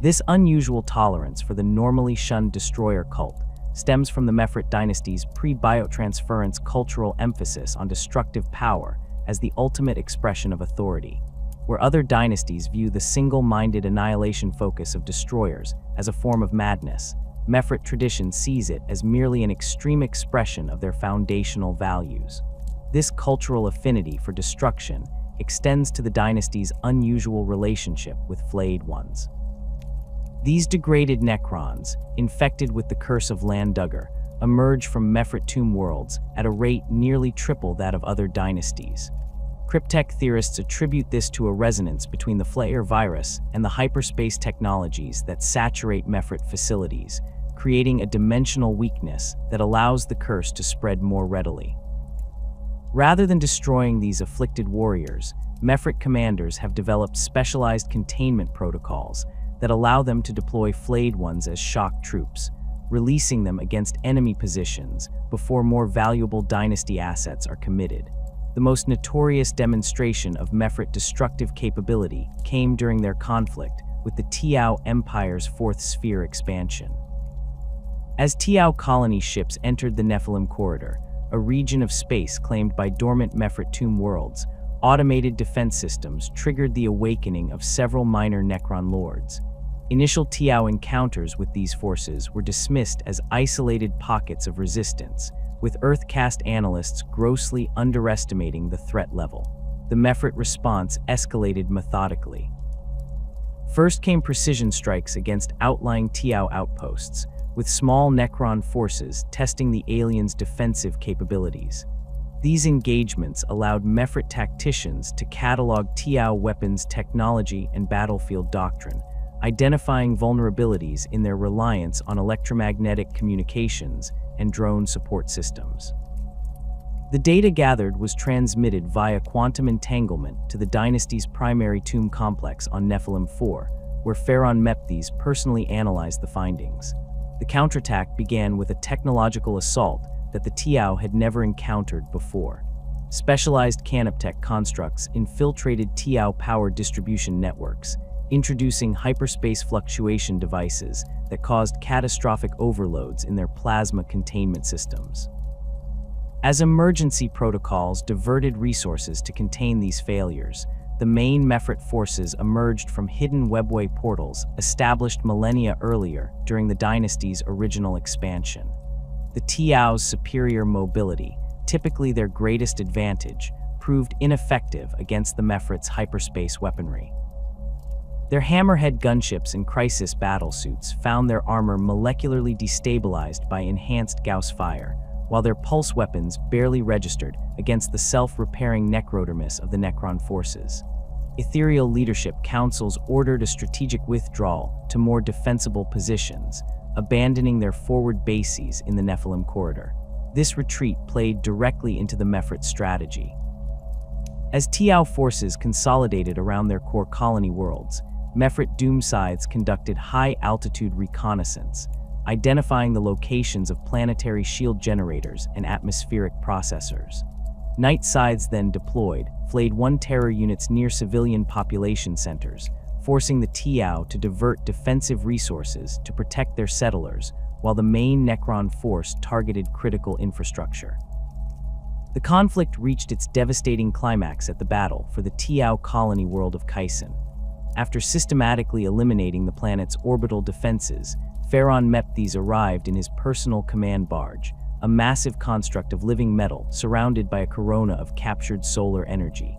This unusual tolerance for the normally shunned destroyer cult stems from the Mephrit dynasty's pre-biotransference cultural emphasis on destructive power as the ultimate expression of authority. Where other dynasties view the single-minded annihilation focus of destroyers as a form of madness, Mephrit tradition sees it as merely an extreme expression of their foundational values. This cultural affinity for destruction extends to the dynasty's unusual relationship with flayed ones. These degraded Necrons, infected with the curse of Landugger, emerge from Mephrit tomb worlds at a rate nearly triple that of other dynasties. Cryptech theorists attribute this to a resonance between the Flayer virus and the hyperspace technologies that saturate Mephrit facilities, creating a dimensional weakness that allows the curse to spread more readily. Rather than destroying these afflicted warriors, Mephrit commanders have developed specialized containment protocols that allow them to deploy flayed ones as shock troops, releasing them against enemy positions before more valuable dynasty assets are committed. The most notorious demonstration of Mephrit destructive capability came during their conflict with the Tiao Empire's Fourth Sphere expansion. As Tiao colony ships entered the Nephilim Corridor, a region of space claimed by dormant Mephrit tomb worlds, automated defense systems triggered the awakening of several minor Necron lords. Initial Tiao encounters with these forces were dismissed as isolated pockets of resistance, with Earthcast analysts grossly underestimating the threat level. The Mephrit response escalated methodically. First came precision strikes against outlying Tiao outposts, with small Necron forces testing the aliens' defensive capabilities. These engagements allowed Mephrit tacticians to catalog Tiao weapons technology and battlefield doctrine, identifying vulnerabilities in their reliance on electromagnetic communications and drone support systems. The data gathered was transmitted via quantum entanglement to the dynasty's primary tomb complex on Nephilim 4, where Phaeron Mephthes personally analyzed the findings. The counterattack began with a technological assault that the Tiao had never encountered before. Specialized canoptech constructs infiltrated Tiao power distribution networks, introducing hyperspace fluctuation devices that caused catastrophic overloads in their plasma containment systems. As emergency protocols diverted resources to contain these failures, the main Mephrit forces emerged from hidden webway portals established millennia earlier during the dynasty's original expansion. The Tiao's superior mobility, typically their greatest advantage, proved ineffective against the Mephrit's hyperspace weaponry. Their hammerhead gunships and crisis battlesuits found their armor molecularly destabilized by enhanced Gauss fire, while their pulse weapons barely registered against the self-repairing necrodermis of the Necron forces. Ethereal Leadership Councils ordered a strategic withdrawal to more defensible positions, abandoning their forward bases in the Nephilim corridor. This retreat played directly into the Mephrit strategy. As Tiao forces consolidated around their core colony worlds, Mephrit Doomsides conducted high-altitude reconnaissance, identifying the locations of planetary shield generators and atmospheric processors. Night Scythes then deployed, flayed one terror units near civilian population centers, forcing the Tiao to divert defensive resources to protect their settlers, while the main Necron force targeted critical infrastructure. The conflict reached its devastating climax at the battle for the Tiao colony world of Kyson. After systematically eliminating the planet's orbital defenses, Phaeron Mephthes arrived in his personal command barge, a massive construct of living metal surrounded by a corona of captured solar energy.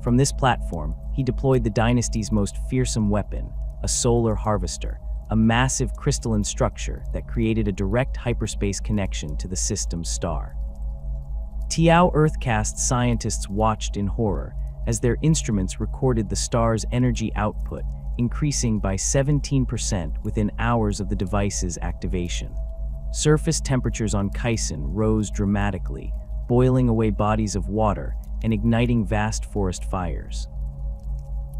From this platform, he deployed the dynasty's most fearsome weapon, a solar harvester, a massive crystalline structure that created a direct hyperspace connection to the system's star. Tiao Earthcast scientists watched in horror as their instruments recorded the star's energy output, increasing by 17% within hours of the device's activation. Surface temperatures on Kyson rose dramatically, boiling away bodies of water and igniting vast forest fires.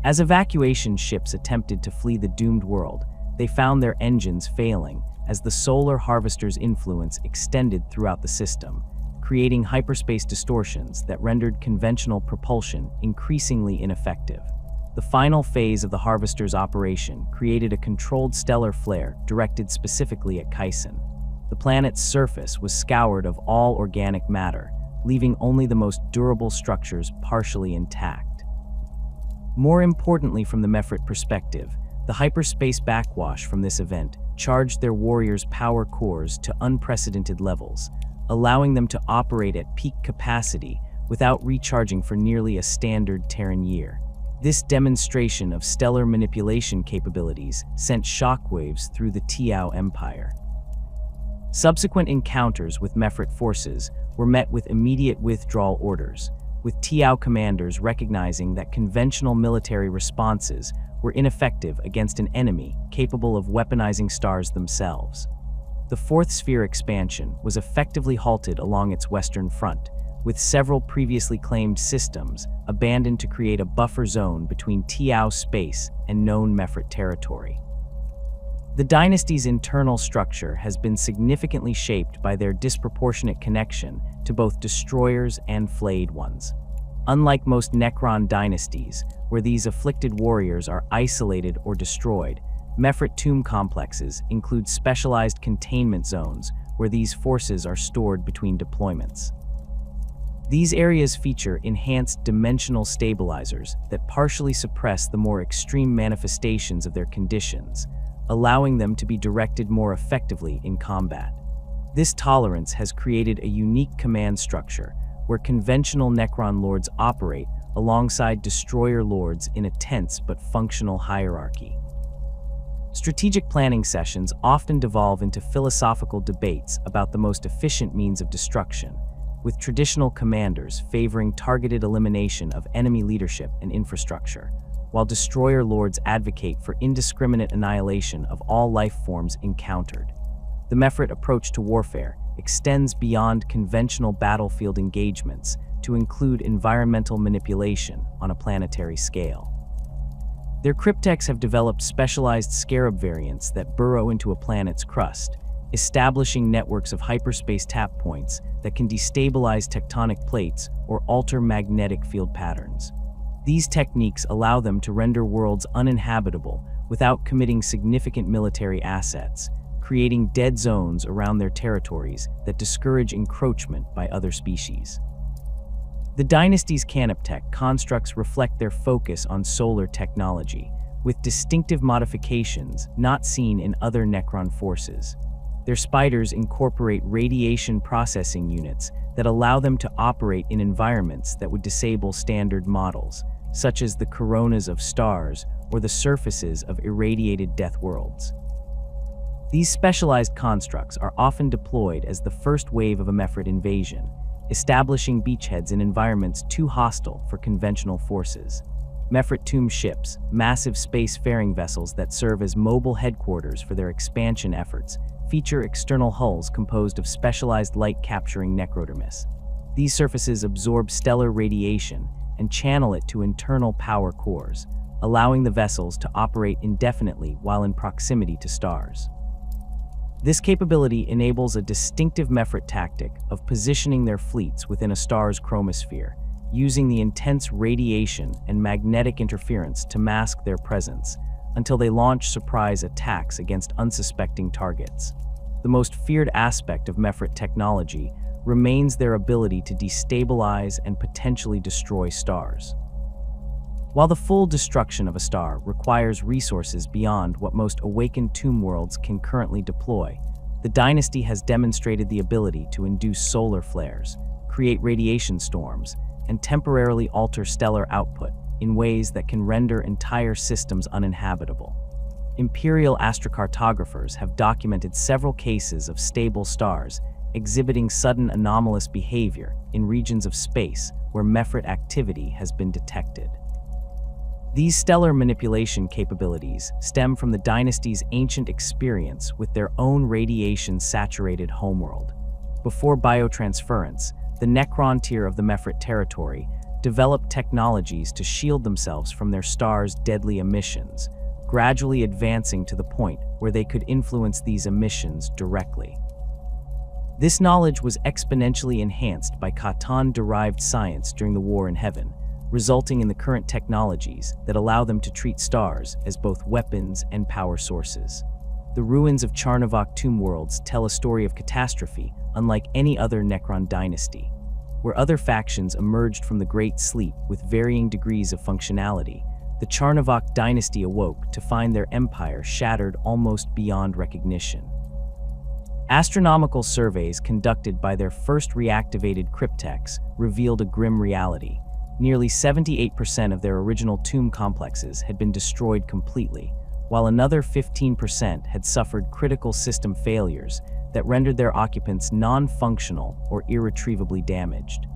As evacuation ships attempted to flee the doomed world, they found their engines failing as the solar harvester's influence extended throughout the system, creating hyperspace distortions that rendered conventional propulsion increasingly ineffective. The final phase of the harvester's operation created a controlled stellar flare directed specifically at Kyson. The planet's surface was scoured of all organic matter, leaving only the most durable structures partially intact. More importantly, from the Mephrit perspective, the hyperspace backwash from this event charged their warriors' power cores to unprecedented levels, allowing them to operate at peak capacity without recharging for nearly a standard Terran year. This demonstration of stellar manipulation capabilities sent shockwaves through the Tiao Empire. Subsequent encounters with Mephrit forces were met with immediate withdrawal orders, with Tiao commanders recognizing that conventional military responses were ineffective against an enemy capable of weaponizing stars themselves. The Fourth Sphere expansion was effectively halted along its western front, with several previously claimed systems abandoned to create a buffer zone between Tiao space and known Mephrit territory. The dynasty's internal structure has been significantly shaped by their disproportionate connection to both destroyers and flayed ones. Unlike most Necron dynasties, where these afflicted warriors are isolated or destroyed, Mephrit tomb complexes include specialized containment zones where these forces are stored between deployments. These areas feature enhanced dimensional stabilizers that partially suppress the more extreme manifestations of their conditions, allowing them to be directed more effectively in combat. This tolerance has created a unique command structure where conventional Necron lords operate alongside destroyer lords in a tense but functional hierarchy. Strategic planning sessions often devolve into philosophical debates about the most efficient means of destruction, with traditional commanders favoring targeted elimination of enemy leadership and infrastructure, while destroyer lords advocate for indiscriminate annihilation of all life forms encountered. The Mephrit approach to warfare extends beyond conventional battlefield engagements to include environmental manipulation on a planetary scale. Their cryptechs have developed specialized scarab variants that burrow into a planet's crust, establishing networks of hyperspace tap points that can destabilize tectonic plates or alter magnetic field patterns. These techniques allow them to render worlds uninhabitable without committing significant military assets, creating dead zones around their territories that discourage encroachment by other species. The dynasty's canoptech constructs reflect their focus on solar technology, with distinctive modifications not seen in other Necron forces. Their spiders incorporate radiation processing units that allow them to operate in environments that would disable standard models, such as the coronas of stars or the surfaces of irradiated death worlds. These specialized constructs are often deployed as the first wave of a Mephrit invasion, establishing beachheads in environments too hostile for conventional forces. Mephrit tomb ships, massive space-faring vessels that serve as mobile headquarters for their expansion efforts, feature external hulls composed of specialized light-capturing necrodermis. These surfaces absorb stellar radiation and channel it to internal power cores, allowing the vessels to operate indefinitely while in proximity to stars. This capability enables a distinctive Mephrit tactic of positioning their fleets within a star's chromosphere, using the intense radiation and magnetic interference to mask their presence until they launch surprise attacks against unsuspecting targets. The most feared aspect of Mephrit technology remains their ability to destabilize and potentially destroy stars. While the full destruction of a star requires resources beyond what most awakened tomb worlds can currently deploy, the dynasty has demonstrated the ability to induce solar flares, create radiation storms, and temporarily alter stellar output in ways that can render entire systems uninhabitable. Imperial astrocartographers have documented several cases of stable stars exhibiting sudden anomalous behavior in regions of space where Mephrit activity has been detected. These stellar manipulation capabilities stem from the dynasty's ancient experience with their own radiation-saturated homeworld. Before biotransference, the Necron tier of the Mephrit territory developed technologies to shield themselves from their star's deadly emissions, gradually advancing to the point where they could influence these emissions directly. This knowledge was exponentially enhanced by Catan-derived science during the War in Heaven, resulting in the current technologies that allow them to treat stars as both weapons and power sources. The ruins of Charnavok tomb worlds tell a story of catastrophe unlike any other Necron dynasty. Where other factions emerged from the Great Sleep with varying degrees of functionality, the Charnavok dynasty awoke to find their empire shattered almost beyond recognition. Astronomical surveys conducted by their first reactivated cryptechs revealed a grim reality. Nearly 78% of their original tomb complexes had been destroyed completely, while another 15% had suffered critical system failures that rendered their occupants non-functional or irretrievably damaged.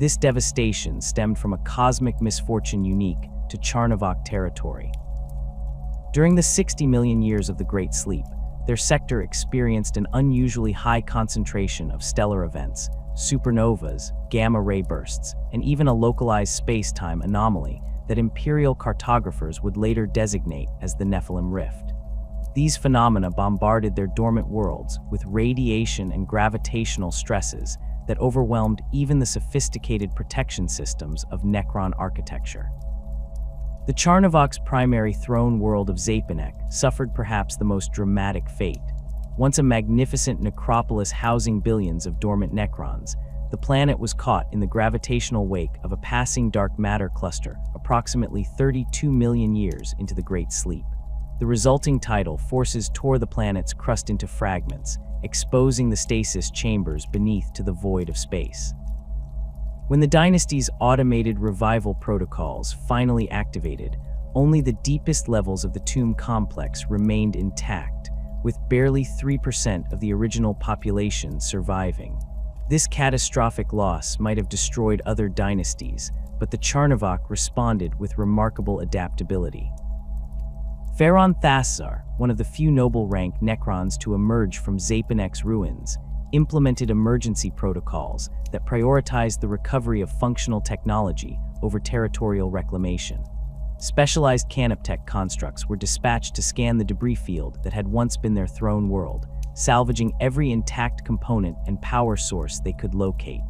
This devastation stemmed from a cosmic misfortune unique to Charnavok territory. During the 60 million years of the Great Sleep, their sector experienced an unusually high concentration of stellar events, supernovas, gamma-ray bursts, and even a localized space-time anomaly that Imperial cartographers would later designate as the Nephilim Rift. These phenomena bombarded their dormant worlds with radiation and gravitational stresses that overwhelmed even the sophisticated protection systems of Necron architecture. The Charnavok's primary throne world of Zapanek suffered perhaps the most dramatic fate. Once a magnificent necropolis housing billions of dormant Necrons, the planet was caught in the gravitational wake of a passing dark matter cluster approximately 32 million years into the Great Sleep. The resulting tidal forces tore the planet's crust into fragments, exposing the stasis chambers beneath to the void of space. When the dynasty's automated revival protocols finally activated, only the deepest levels of the tomb complex remained intact, with barely 3% of the original population surviving. This catastrophic loss might have destroyed other dynasties, but the Charnavok responded with remarkable adaptability. Phaeron Thasar, one of the few noble-rank Necrons to emerge from Zaponek's ruins, implemented emergency protocols that prioritized the recovery of functional technology over territorial reclamation. Specialized canoptech constructs were dispatched to scan the debris field that had once been their throne world, salvaging every intact component and power source they could locate.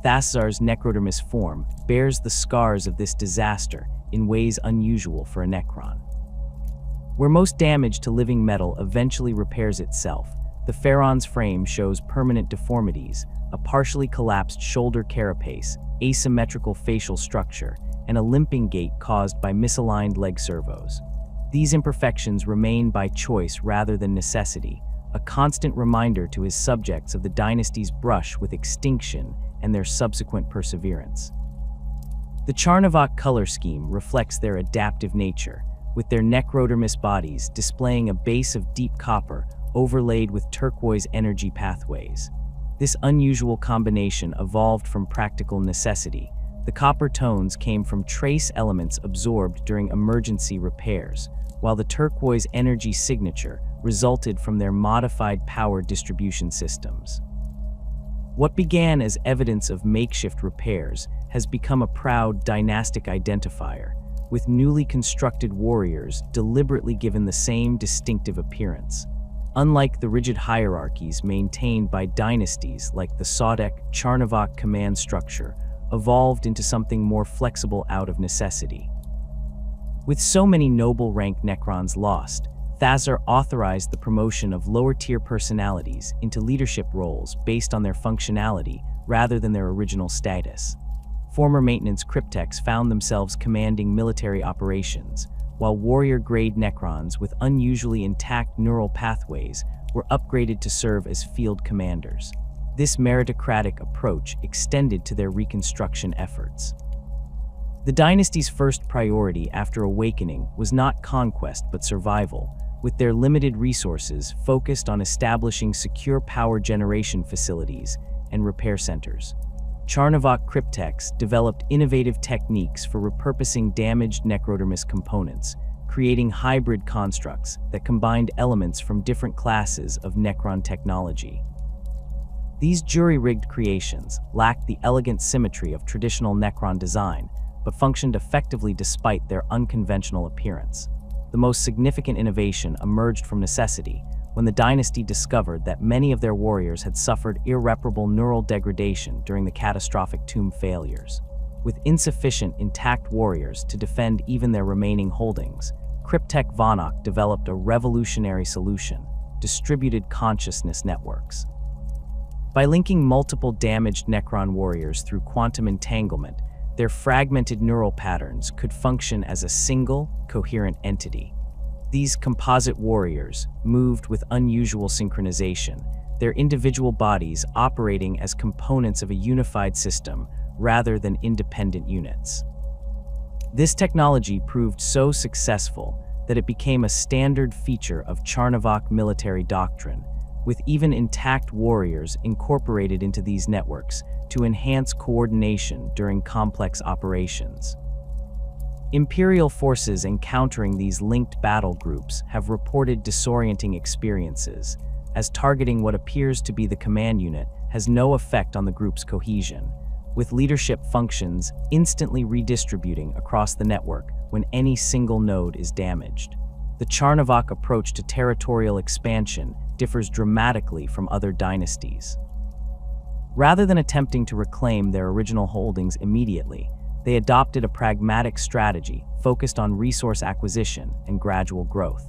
Thasar's necrodermis form bears the scars of this disaster in ways unusual for a Necron. Where most damage to living metal eventually repairs itself, the Phaeron's frame shows permanent deformities, a partially collapsed shoulder carapace, asymmetrical facial structure, and a limping gait caused by misaligned leg servos. These imperfections remain by choice rather than necessity, a constant reminder to his subjects of the dynasty's brush with extinction and their subsequent perseverance. The Charnavok color scheme reflects their adaptive nature, with their necrodermis bodies displaying a base of deep copper overlaid with turquoise energy pathways. This unusual combination evolved from practical necessity. The copper tones came from trace elements absorbed during emergency repairs, while the turquoise energy signature resulted from their modified power distribution systems. What began as evidence of makeshift repairs has become a proud dynastic identifier, with newly constructed warriors deliberately given the same distinctive appearance. Unlike the rigid hierarchies maintained by dynasties like the Sodek, Charnavok command structure evolved into something more flexible out of necessity. With so many noble-rank Necrons lost, Thasar authorized the promotion of lower-tier personalities into leadership roles based on their functionality rather than their original status. Former maintenance cryptechs found themselves commanding military operations, while warrior-grade Necrons with unusually intact neural pathways were upgraded to serve as field commanders. This meritocratic approach extended to their reconstruction efforts. The dynasty's first priority after awakening was not conquest but survival, with their limited resources focused on establishing secure power generation facilities and repair centers. Charnavok cryptechs developed innovative techniques for repurposing damaged necrodermis components, creating hybrid constructs that combined elements from different classes of Necron technology. These jury-rigged creations lacked the elegant symmetry of traditional Necron design, but functioned effectively despite their unconventional appearance. The most significant innovation emerged from necessity when the dynasty discovered that many of their warriors had suffered irreparable neural degradation during the catastrophic tomb failures. With insufficient intact warriors to defend even their remaining holdings, Cryptech Vonok developed a revolutionary solution: distributed consciousness networks. By linking multiple damaged Necron warriors through quantum entanglement, their fragmented neural patterns could function as a single, coherent entity. These composite warriors moved with unusual synchronization, their individual bodies operating as components of a unified system rather than independent units. This technology proved so successful that it became a standard feature of Charnavok military doctrine, with even intact warriors incorporated into these networks to enhance coordination during complex operations. Imperial forces encountering these linked battle groups have reported disorienting experiences, as targeting what appears to be the command unit has no effect on the group's cohesion, with leadership functions instantly redistributing across the network when any single node is damaged. The Charnavok approach to territorial expansion differs dramatically from other dynasties. Rather than attempting to reclaim their original holdings immediately, they adopted a pragmatic strategy focused on resource acquisition and gradual growth.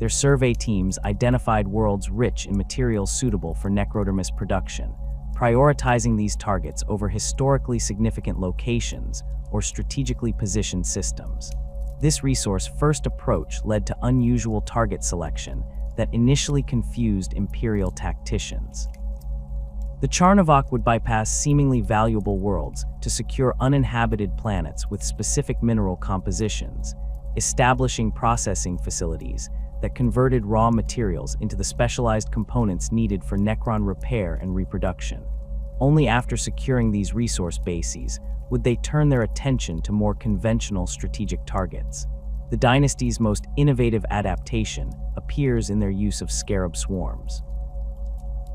Their survey teams identified worlds rich in materials suitable for necrodermis production, prioritizing these targets over historically significant locations or strategically positioned systems. This resource-first approach led to unusual target selection that initially confused Imperial tacticians. The Charnavok would bypass seemingly valuable worlds to secure uninhabited planets with specific mineral compositions, establishing processing facilities that converted raw materials into the specialized components needed for Necron repair and reproduction. Only after securing these resource bases would they turn their attention to more conventional strategic targets. The dynasty's most innovative adaptation appears in their use of scarab swarms.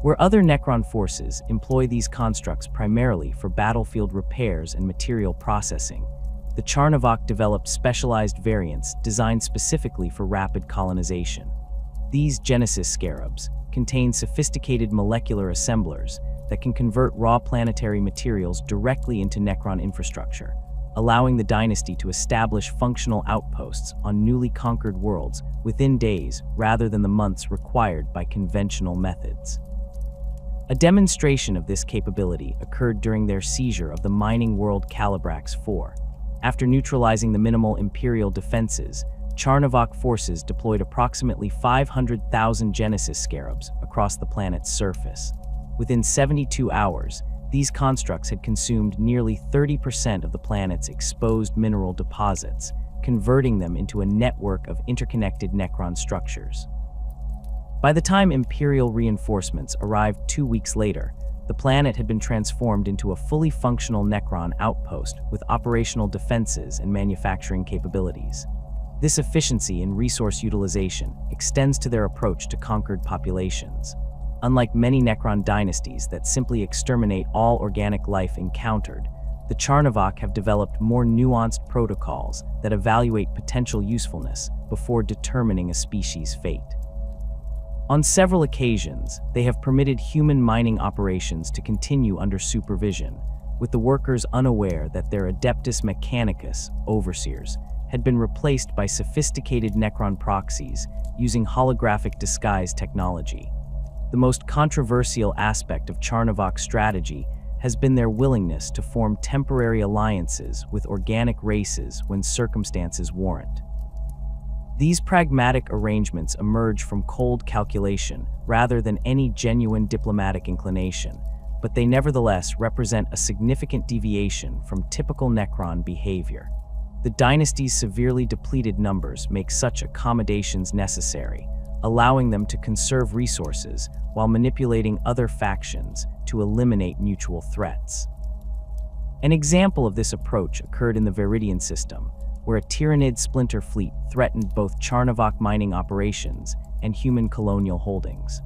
Where other Necron forces employ these constructs primarily for battlefield repairs and material processing, the Charnavok developed specialized variants designed specifically for rapid colonization. These Genesis scarabs contain sophisticated molecular assemblers that can convert raw planetary materials directly into Necron infrastructure, allowing the dynasty to establish functional outposts on newly conquered worlds within days rather than the months required by conventional methods. A demonstration of this capability occurred during their seizure of the mining world Calibrax IV. After neutralizing the minimal Imperial defenses, Charnavok forces deployed approximately 500,000 Genesis scarabs across the planet's surface. Within 72 hours, these constructs had consumed nearly 30% of the planet's exposed mineral deposits, converting them into a network of interconnected Necron structures. By the time Imperial reinforcements arrived 2 weeks later, the planet had been transformed into a fully functional Necron outpost with operational defenses and manufacturing capabilities. This efficiency in resource utilization extends to their approach to conquered populations. Unlike many Necron dynasties that simply exterminate all organic life encountered, the Charnavok have developed more nuanced protocols that evaluate potential usefulness before determining a species' fate. On several occasions, they have permitted human mining operations to continue under supervision, with the workers unaware that their Adeptus Mechanicus, overseers, had been replaced by sophisticated Necron proxies using holographic disguise technology. The most controversial aspect of Charnavok's strategy has been their willingness to form temporary alliances with organic races when circumstances warrant. These pragmatic arrangements emerge from cold calculation rather than any genuine diplomatic inclination, but they nevertheless represent a significant deviation from typical Necron behavior. The dynasty's severely depleted numbers make such accommodations necessary, allowing them to conserve resources while manipulating other factions to eliminate mutual threats. An example of this approach occurred in the Viridian system, where a Tyranid splinter fleet threatened both Charnavok mining operations and human colonial holdings.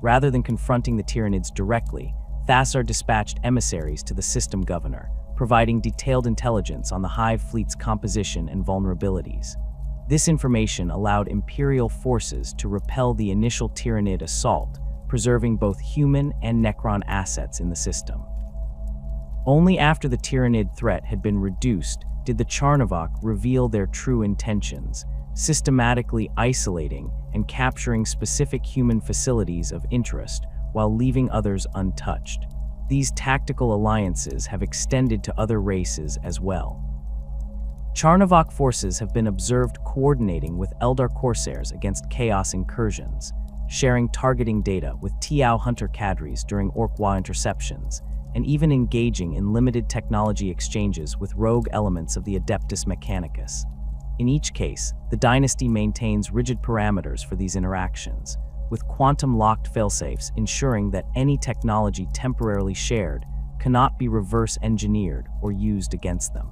Rather than confronting the Tyranids directly, Thassar dispatched emissaries to the system governor, providing detailed intelligence on the Hive fleet's composition and vulnerabilities. This information allowed Imperial forces to repel the initial Tyranid assault, preserving both human and Necron assets in the system. Only after the Tyranid threat had been reduced did the Charnavok reveal their true intentions, systematically isolating and capturing specific human facilities of interest while leaving others untouched. These tactical alliances have extended to other races as well. Charnavok forces have been observed coordinating with Eldar Corsairs against Chaos incursions, sharing targeting data with Tiao hunter cadres during Orkwa interceptions, and even engaging in limited technology exchanges with rogue elements of the Adeptus Mechanicus. In each case, the dynasty maintains rigid parameters for these interactions, with quantum-locked failsafes ensuring that any technology temporarily shared cannot be reverse-engineered or used against them.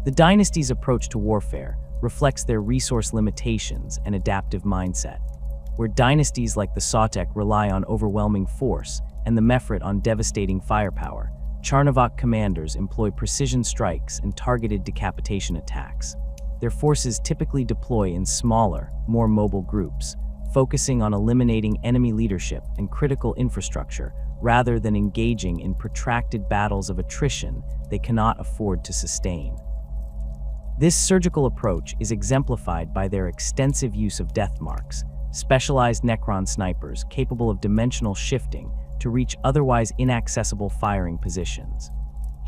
The dynasty's approach to warfare reflects their resource limitations and adaptive mindset. Where dynasties like the Sautek rely on overwhelming force and the Mefrit on devastating firepower, Charnavok commanders employ precision strikes and targeted decapitation attacks. Their forces typically deploy in smaller, more mobile groups, focusing on eliminating enemy leadership and critical infrastructure rather than engaging in protracted battles of attrition they cannot afford to sustain. This surgical approach is exemplified by their extensive use of death marks, specialized Necron snipers capable of dimensional shifting to reach otherwise inaccessible firing positions.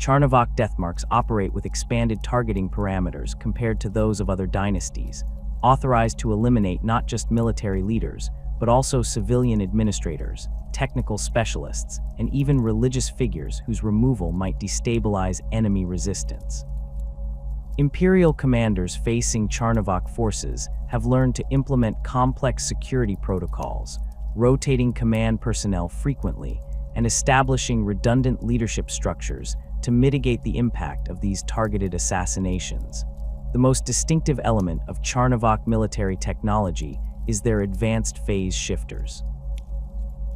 Charnavok deathmarks operate with expanded targeting parameters compared to those of other dynasties, authorized to eliminate not just military leaders, but also civilian administrators, technical specialists, and even religious figures whose removal might destabilize enemy resistance. Imperial commanders facing Charnavok forces have learned to implement complex security protocols, rotating command personnel frequently, and establishing redundant leadership structures to mitigate the impact of these targeted assassinations. The most distinctive element of Charnavok military technology is their advanced phase shifters.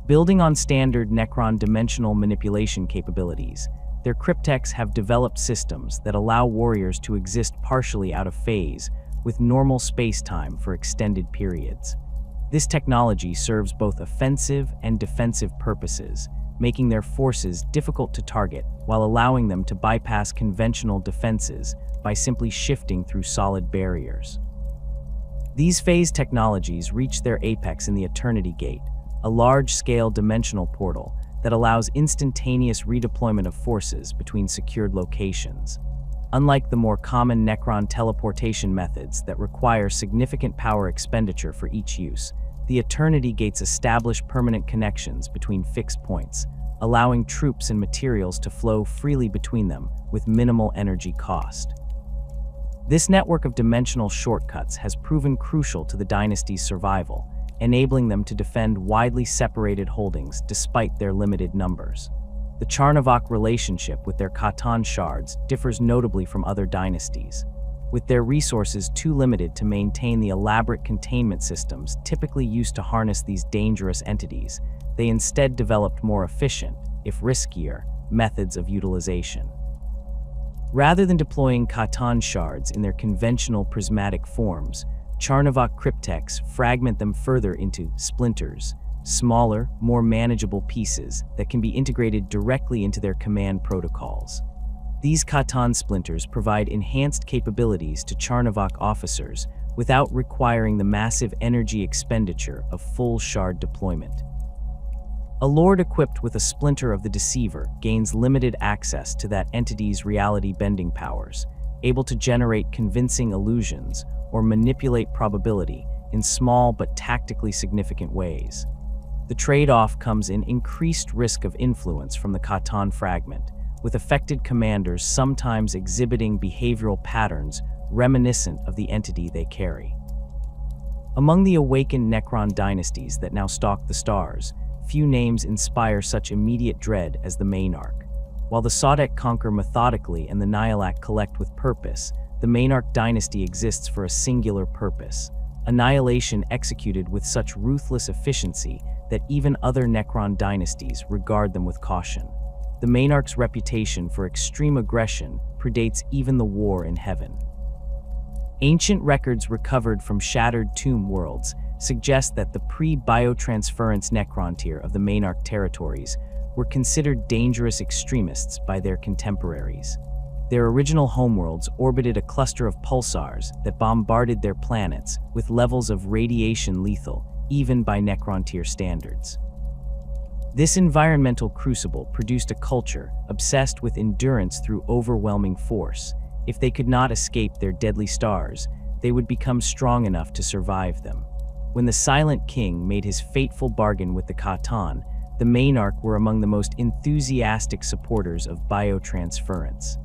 Building on standard Necron dimensional manipulation capabilities, their cryptechs have developed systems that allow warriors to exist partially out of phase with normal space-time for extended periods. This technology serves both offensive and defensive purposes, making their forces difficult to target while allowing them to bypass conventional defenses by simply shifting through solid barriers. These phase technologies reach their apex in the Eternity Gate, a large-scale dimensional portal that allows instantaneous redeployment of forces between secured locations. Unlike the more common Necron teleportation methods that require significant power expenditure for each use, the Eternity Gates establish permanent connections between fixed points, allowing troops and materials to flow freely between them with minimal energy cost. This network of dimensional shortcuts has proven crucial to the dynasty's survival, enabling them to defend widely separated holdings despite their limited numbers. The Charnavok relationship with their Catan shards differs notably from other dynasties. With their resources too limited to maintain the elaborate containment systems typically used to harness these dangerous entities, they instead developed more efficient, if riskier, methods of utilization. Rather than deploying Catan shards in their conventional prismatic forms, Charnavok cryptechs fragment them further into splinters, smaller, more manageable pieces that can be integrated directly into their command protocols. These Catan splinters provide enhanced capabilities to Charnavok officers without requiring the massive energy expenditure of full shard deployment. A lord equipped with a splinter of the Deceiver gains limited access to that entity's reality-bending powers, able to generate convincing illusions or manipulate probability in small but tactically significant ways. The trade-off comes in increased risk of influence from the Catan fragment, with affected commanders sometimes exhibiting behavioral patterns reminiscent of the entity they carry. Among the awakened Necron dynasties that now stalk the stars, few names inspire such immediate dread as the Maynarch. While the Sodek conquer methodically and the Nihilak collect with purpose, the Maynarch dynasty exists for a singular purpose: annihilation executed with such ruthless efficiency that even other Necron dynasties regard them with caution. The Maynarch's reputation for extreme aggression predates even the war in heaven. Ancient records recovered from shattered tomb worlds suggest that the pre-biotransference Necron tier of the Maynarch territories were considered dangerous extremists by their contemporaries. Their original homeworlds orbited a cluster of pulsars that bombarded their planets with levels of radiation lethal, even by Necron tier standards. This environmental crucible produced a culture obsessed with endurance through overwhelming force. If they could not escape their deadly stars, they would become strong enough to survive them. When the Silent King made his fateful bargain with the Catan, the Maynarch were among the most enthusiastic supporters of biotransference.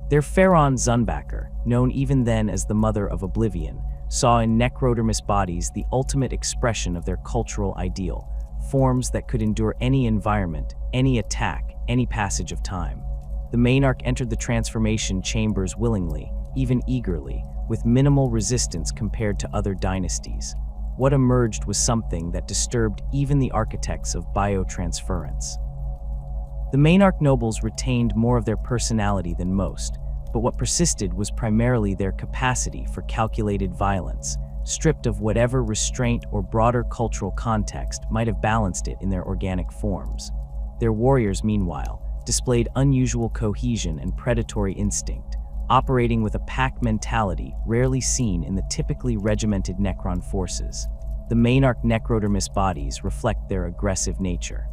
Their Phaeron Zunbacker, known even then as the Mother of Oblivion, saw in necrodermis bodies the ultimate expression of their cultural ideal, forms that could endure any environment, any attack, any passage of time. The Maynarch entered the transformation chambers willingly, even eagerly, with minimal resistance compared to other dynasties. What emerged was something that disturbed even the architects of biotransference. The Maynarch nobles retained more of their personality than most, but what persisted was primarily their capacity for calculated violence, stripped of whatever restraint or broader cultural context might have balanced it in their organic forms. Their warriors, meanwhile, displayed unusual cohesion and predatory instinct, operating with a pack mentality rarely seen in the typically regimented Necron forces. The Maynarch necrodermis bodies reflect their aggressive nature.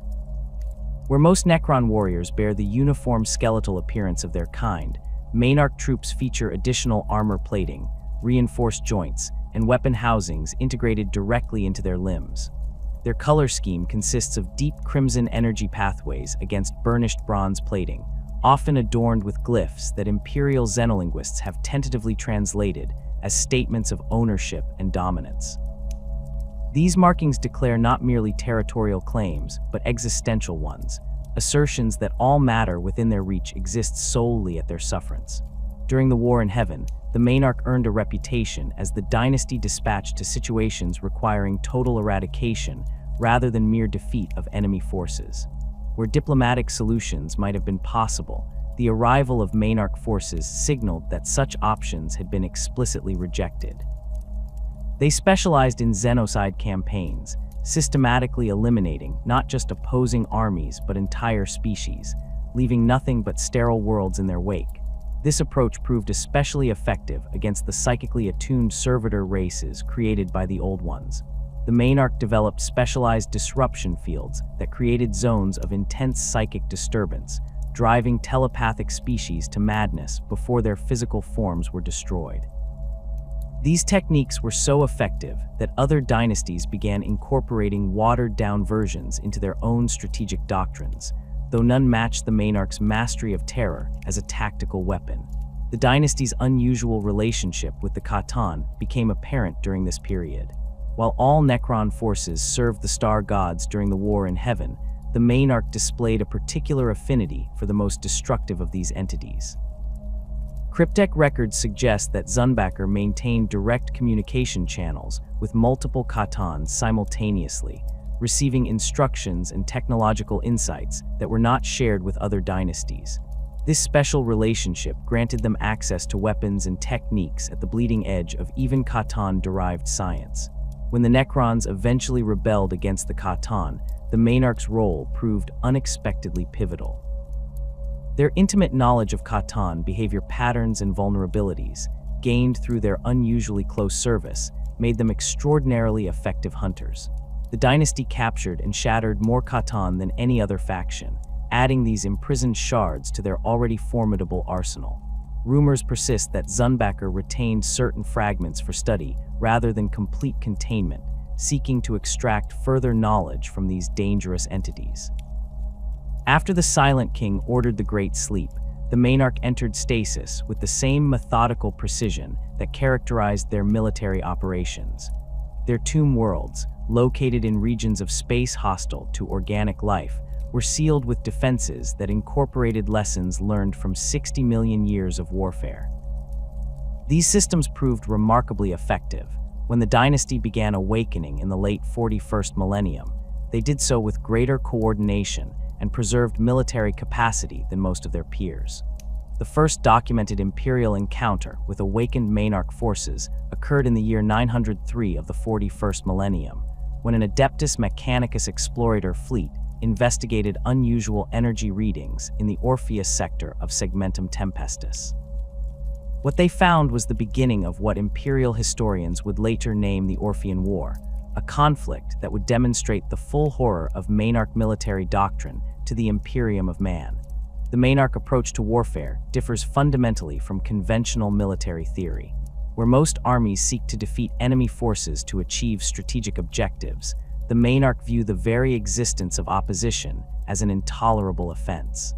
Where most Necron warriors bear the uniform skeletal appearance of their kind, Maynarch troops feature additional armor plating, reinforced joints, and weapon housings integrated directly into their limbs. Their color scheme consists of deep crimson energy pathways against burnished bronze plating, often adorned with glyphs that Imperial xenolinguists have tentatively translated as statements of ownership and dominance. These markings declare not merely territorial claims, but existential ones, assertions that all matter within their reach exists solely at their sufferance. During the War in Heaven, the Maynarch earned a reputation as the dynasty dispatched to situations requiring total eradication rather than mere defeat of enemy forces. Where diplomatic solutions might have been possible, the arrival of Maynarch forces signaled that such options had been explicitly rejected. They specialized in xenocide campaigns, systematically eliminating not just opposing armies but entire species, leaving nothing but sterile worlds in their wake. This approach proved especially effective against the psychically attuned servitor races created by the Old Ones. The Maynarch developed specialized disruption fields that created zones of intense psychic disturbance, driving telepathic species to madness before their physical forms were destroyed. These techniques were so effective that other dynasties began incorporating watered-down versions into their own strategic doctrines, though none matched the Maynarch's mastery of terror as a tactical weapon. The dynasty's unusual relationship with the Catan became apparent during this period. While all Necron forces served the star gods during the War in Heaven, the Maynarch displayed a particular affinity for the most destructive of these entities. Cryptek records suggest that Zunbacher maintained direct communication channels with multiple Catans simultaneously, receiving instructions and technological insights that were not shared with other dynasties. This special relationship granted them access to weapons and techniques at the bleeding edge of even Catan-derived science. When the Necrons eventually rebelled against the Catan, the Maynarch's role proved unexpectedly pivotal. Their intimate knowledge of Catan behavior patterns and vulnerabilities, gained through their unusually close service, made them extraordinarily effective hunters. The dynasty captured and shattered more Catan than any other faction, adding these imprisoned shards to their already formidable arsenal. Rumors persist that Zunbacher retained certain fragments for study rather than complete containment, seeking to extract further knowledge from these dangerous entities. After the Silent King ordered the Great Sleep, the Maynarch entered stasis with the same methodical precision that characterized their military operations. Their tomb worlds, located in regions of space hostile to organic life, were sealed with defenses that incorporated lessons learned from 60 million years of warfare. These systems proved remarkably effective. When the dynasty began awakening in the late 41st millennium, they did so with greater coordination and preserved military capacity than most of their peers. The first documented Imperial encounter with awakened Maynarch forces occurred in the year 903 of the 41st millennium, when an Adeptus Mechanicus explorator fleet investigated unusual energy readings in the Orpheus sector of Segmentum Tempestus. What they found was the beginning of what Imperial historians would later name the Orphean War, a conflict that would demonstrate the full horror of Maynarch military doctrine to the Imperium of man. The Maynarch approach to warfare differs fundamentally from conventional military theory, where most armies seek to defeat enemy forces to achieve strategic objectives. The Maynarch view the very existence of opposition as an intolerable offense.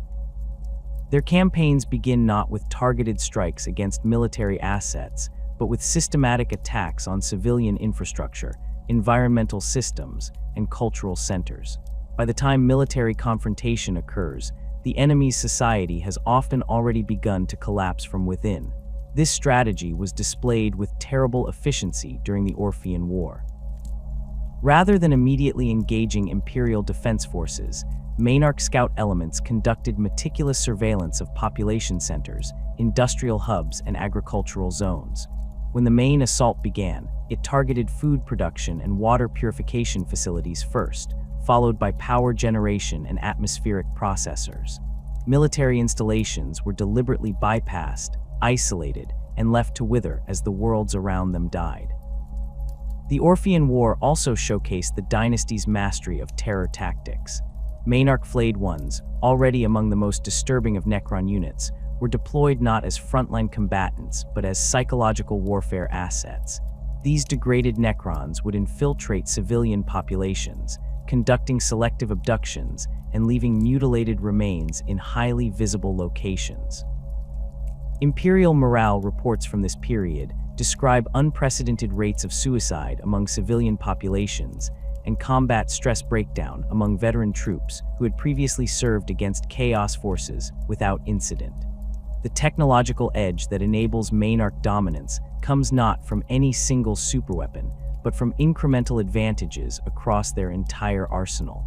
Their campaigns begin not with targeted strikes against military assets, but with systematic attacks on civilian infrastructure, environmental systems, and cultural centers. By the time military confrontation occurs, the enemy's society has often already begun to collapse from within. This strategy was displayed with terrible efficiency during the Orphean War. Rather than immediately engaging Imperial defense forces, Maynarch scout elements conducted meticulous surveillance of population centers, industrial hubs, and agricultural zones. When the main assault began, it targeted food production and water purification facilities first, followed by power generation and atmospheric processors. Military installations were deliberately bypassed, isolated, and left to wither as the worlds around them died. The Orphean War also showcased the dynasty's mastery of terror tactics. Maynarch flayed ones, already among the most disturbing of Necron units, were deployed not as frontline combatants but as psychological warfare assets. These degraded Necrons would infiltrate civilian populations, conducting selective abductions and leaving mutilated remains in highly visible locations. Imperial morale reports from this period describe unprecedented rates of suicide among civilian populations and combat stress breakdown among veteran troops who had previously served against chaos forces without incident. The technological edge that enables Maynarch dominance comes not from any single superweapon, but from incremental advantages across their entire arsenal.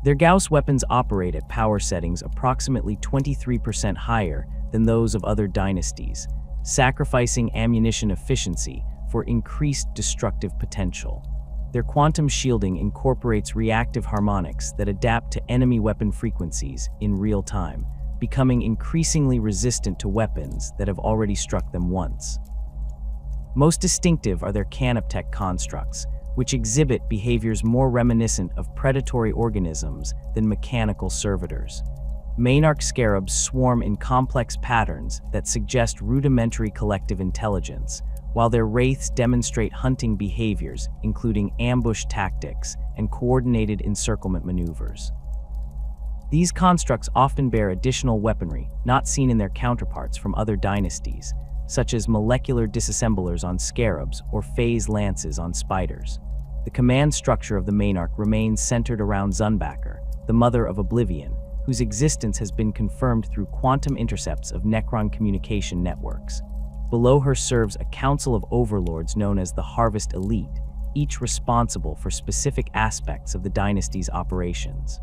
Their Gauss weapons operate at power settings approximately 23% higher than those of other dynasties, sacrificing ammunition efficiency for increased destructive potential. Their quantum shielding incorporates reactive harmonics that adapt to enemy weapon frequencies in real time, becoming increasingly resistant to weapons that have already struck them once. Most distinctive are their canoptech constructs, which exhibit behaviors more reminiscent of predatory organisms than mechanical servitors. Maynarch scarabs swarm in complex patterns that suggest rudimentary collective intelligence, while their wraiths demonstrate hunting behaviors, including ambush tactics and coordinated encirclement maneuvers. These constructs often bear additional weaponry not seen in their counterparts from other dynasties, such as molecular disassemblers on scarabs or phase lances on spiders. The command structure of the Maynarch remains centered around Zunbacker, the Mother of Oblivion, whose existence has been confirmed through quantum intercepts of Necron communication networks. Below her serves a council of overlords known as the Harvest Elite, each responsible for specific aspects of the dynasty's operations.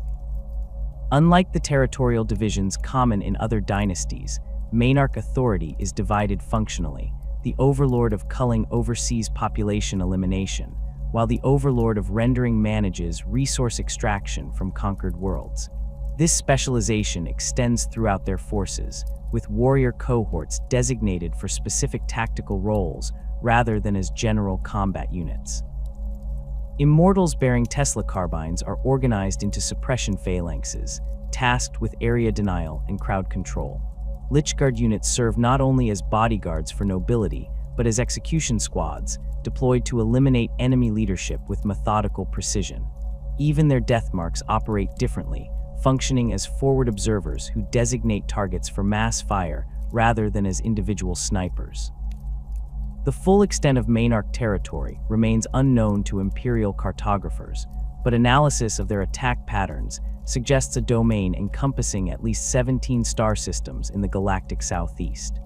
Unlike the territorial divisions common in other dynasties, Maynarch authority is divided functionally. The Overlord of Culling oversees population elimination, while the Overlord of Rendering manages resource extraction from conquered worlds. This specialization extends throughout their forces, with warrior cohorts designated for specific tactical roles rather than as general combat units. Immortals bearing Tesla carbines are organized into suppression phalanxes, tasked with area denial and crowd control. Lichguard units serve not only as bodyguards for nobility, but as execution squads, deployed to eliminate enemy leadership with methodical precision. Even their death marks operate differently, functioning as forward observers who designate targets for mass fire rather than as individual snipers. The full extent of Maynarch territory remains unknown to Imperial cartographers, but analysis of their attack patterns suggests a domain encompassing at least 17 star systems in the galactic southeast.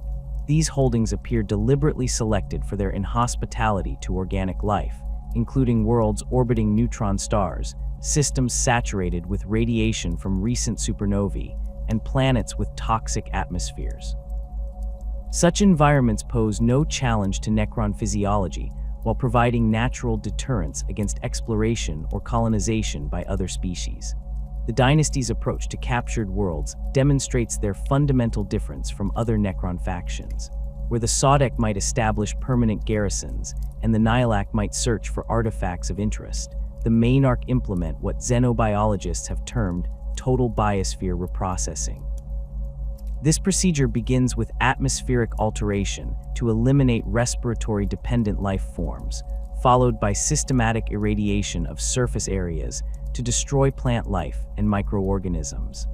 These holdings appear deliberately selected for their inhospitality to organic life, including worlds orbiting neutron stars, systems saturated with radiation from recent supernovae, and planets with toxic atmospheres. Such environments pose no challenge to Necron physiology while providing natural deterrence against exploration or colonization by other species. The dynasty's approach to captured worlds demonstrates their fundamental difference from other Necron factions, where the Sodek might establish permanent garrisons and the Nihilak might search for artifacts of interest. The Maynarch implement what xenobiologists have termed total biosphere reprocessing. This procedure begins with atmospheric alteration to eliminate respiratory-dependent life forms, followed by systematic irradiation of surface areas to destroy plant life and microorganisms.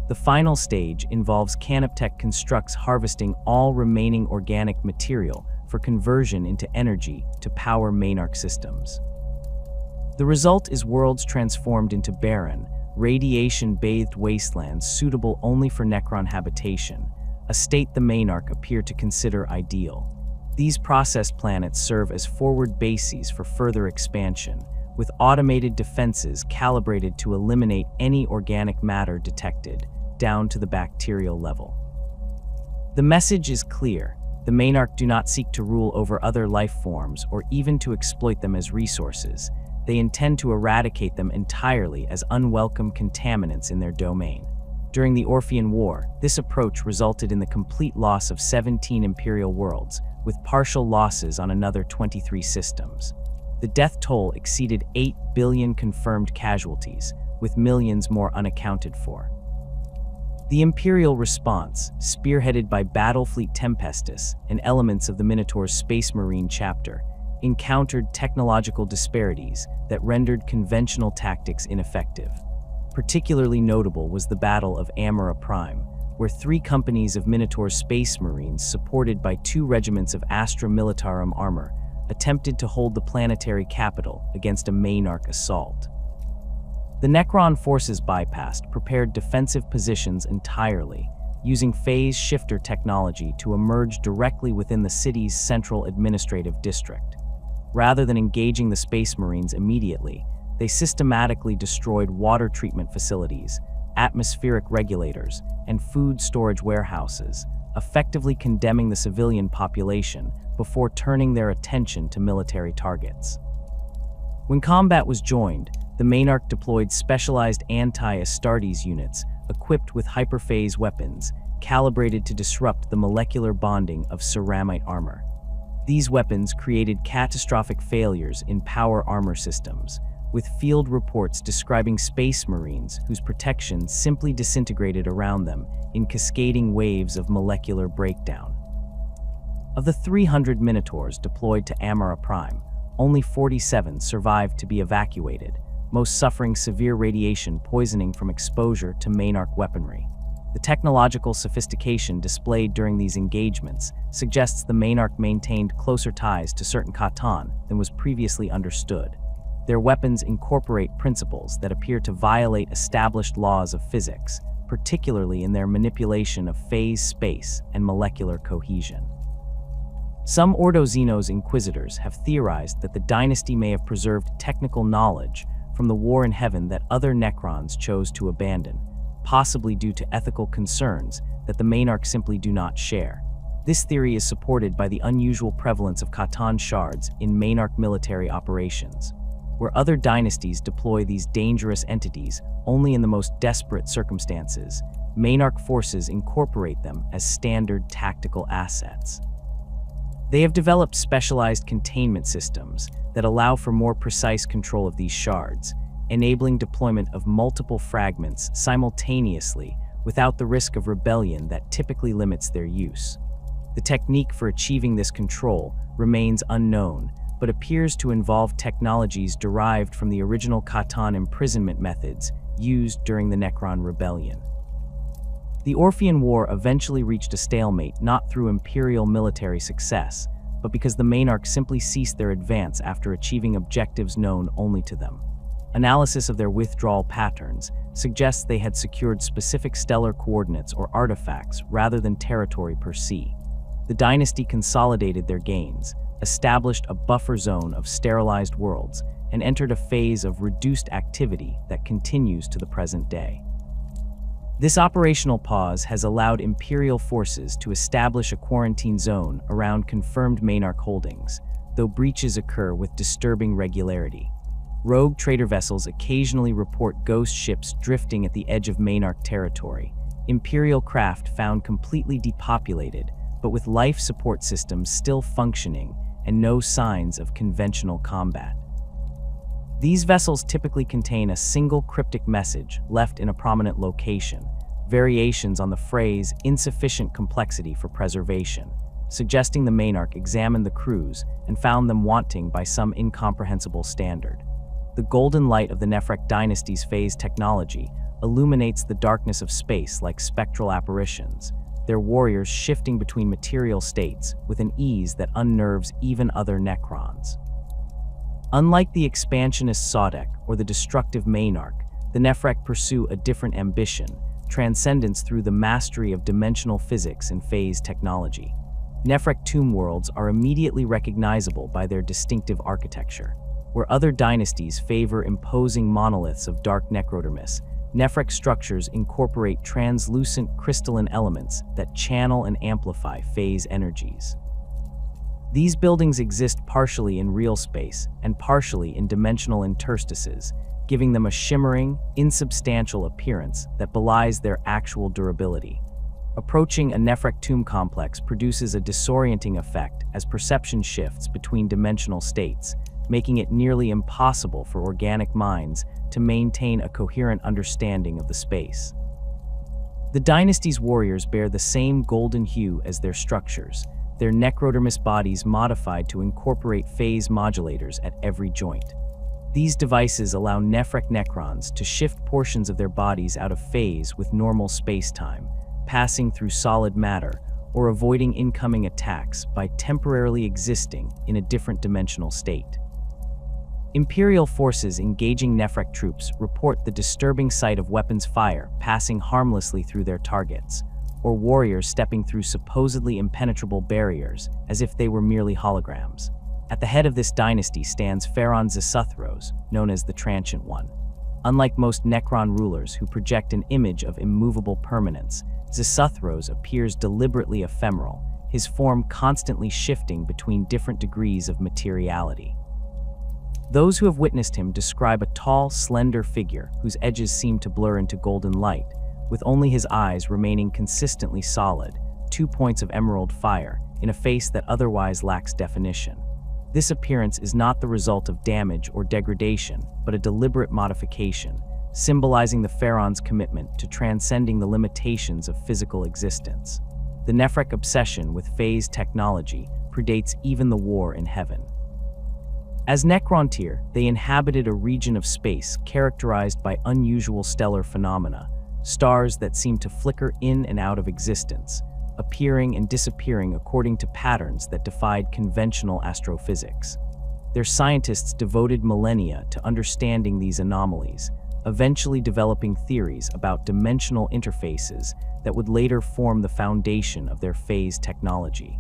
The final stage involves Canoptech constructs harvesting all remaining organic material for conversion into energy to power Maynarch systems. The result is worlds transformed into barren, radiation-bathed wastelands suitable only for Necron habitation, a state the Maynarch appear to consider ideal. These processed planets serve as forward bases for further expansion, with automated defenses calibrated to eliminate any organic matter detected, down to the bacterial level. The message is clear. The Maynarch do not seek to rule over other life forms or even to exploit them as resources. They intend to eradicate them entirely as unwelcome contaminants in their domain. During the Orphean War, this approach resulted in the complete loss of 17 Imperial worlds, with partial losses on another 23 systems. The death toll exceeded 8 billion confirmed casualties, with millions more unaccounted for. The Imperial response, spearheaded by Battlefleet Tempestus and elements of the Minotaur's Space Marine chapter, encountered technological disparities that rendered conventional tactics ineffective. Particularly notable was the Battle of Amara Prime, where 3 companies of Minotaur space marines supported by 2 regiments of Astra Militarum armor attempted to hold the planetary capital against a Maynarch assault. The Necron forces bypassed prepared defensive positions entirely, using phase shifter technology to emerge directly within the city's central administrative district. Rather than engaging the Space Marines immediately, they systematically destroyed water treatment facilities, atmospheric regulators, and food storage warehouses, effectively condemning the civilian population before turning their attention to military targets. When combat was joined, the Maynarch deployed specialized anti-Astartes units equipped with hyperphase weapons, calibrated to disrupt the molecular bonding of ceramite armor. These weapons created catastrophic failures in power armor systems, with field reports describing space marines whose protection simply disintegrated around them in cascading waves of molecular breakdown. Of the 300 Minotaurs deployed to Amara Prime, only 47 survived to be evacuated, most suffering severe radiation poisoning from exposure to Maynarch weaponry. The technological sophistication displayed during these engagements suggests the Maynarch maintained closer ties to certain Catan than was previously understood. Their weapons incorporate principles that appear to violate established laws of physics, particularly in their manipulation of phase space and molecular cohesion. Some Ordo Xenos inquisitors have theorized that the dynasty may have preserved technical knowledge from the war in heaven that other Necrons chose to abandon, possibly due to ethical concerns that the Maynarch simply do not share. This theory is supported by the unusual prevalence of Catan shards in Maynarch military operations, where other dynasties deploy these dangerous entities only in the most desperate circumstances. Maynarch forces incorporate them as standard tactical assets. They have developed specialized containment systems that allow for more precise control of these shards, enabling deployment of multiple fragments simultaneously without the risk of rebellion that typically limits their use. The technique for achieving this control remains unknown, but appears to involve technologies derived from the original Catan imprisonment methods used during the Necron Rebellion. The Orphean War eventually reached a stalemate not through Imperial military success, but because the Maynarch simply ceased their advance after achieving objectives known only to them. Analysis of their withdrawal patterns suggests they had secured specific stellar coordinates or artifacts rather than territory per se. The dynasty consolidated their gains, established a buffer zone of sterilized worlds, and entered a phase of reduced activity that continues to the present day. This operational pause has allowed Imperial forces to establish a quarantine zone around confirmed Maynarch holdings, though breaches occur with disturbing regularity. Rogue trader vessels occasionally report ghost ships drifting at the edge of Maynarch territory, Imperial craft found completely depopulated, but with life support systems still functioning and no signs of conventional combat. These vessels typically contain a single cryptic message left in a prominent location, variations on the phrase insufficient complexity for preservation, suggesting the Maynarch examined the crews and found them wanting by some incomprehensible standard. The golden light of the Necron Dynasties phase technology illuminates the darkness of space like spectral apparitions, their warriors shifting between material states with an ease that unnerves even other Necrons. Unlike the expansionist Sodek or the destructive Maynarch, the Necron pursue a different ambition, transcendence through the mastery of dimensional physics and phase technology. Necron tomb worlds are immediately recognizable by their distinctive architecture. Where other dynasties favor imposing monoliths of dark necrodermis, Necron structures incorporate translucent crystalline elements that channel and amplify phase energies. These buildings exist partially in real space and partially in dimensional interstices, giving them a shimmering, insubstantial appearance that belies their actual durability. Approaching a Necron tomb complex produces a disorienting effect as perception shifts between dimensional states, making it nearly impossible for organic minds to maintain a coherent understanding of the space. The dynasty's warriors bear the same golden hue as their structures, their necrodermis bodies modified to incorporate phase modulators at every joint. These devices allow Necrons to shift portions of their bodies out of phase with normal space-time, passing through solid matter, or avoiding incoming attacks by temporarily existing in a different dimensional state. Imperial forces engaging Nephrek troops report the disturbing sight of weapons fire passing harmlessly through their targets, or warriors stepping through supposedly impenetrable barriers as if they were merely holograms. At the head of this dynasty stands Phaeron Xisuthros, known as the Transient One. Unlike most Necron rulers who project an image of immovable permanence, Xisuthros appears deliberately ephemeral, his form constantly shifting between different degrees of materiality. Those who have witnessed him describe a tall, slender figure whose edges seem to blur into golden light, with only his eyes remaining consistently solid, 2 points of emerald fire, in a face that otherwise lacks definition. This appearance is not the result of damage or degradation, but a deliberate modification, symbolizing the Phaeron's commitment to transcending the limitations of physical existence. The Nephrek obsession with phase technology predates even the war in heaven. As Necrontyr, they inhabited a region of space characterized by unusual stellar phenomena, stars that seem to flicker in and out of existence, appearing and disappearing according to patterns that defied conventional astrophysics. Their scientists devoted millennia to understanding these anomalies, eventually developing theories about dimensional interfaces that would later form the foundation of their phase technology.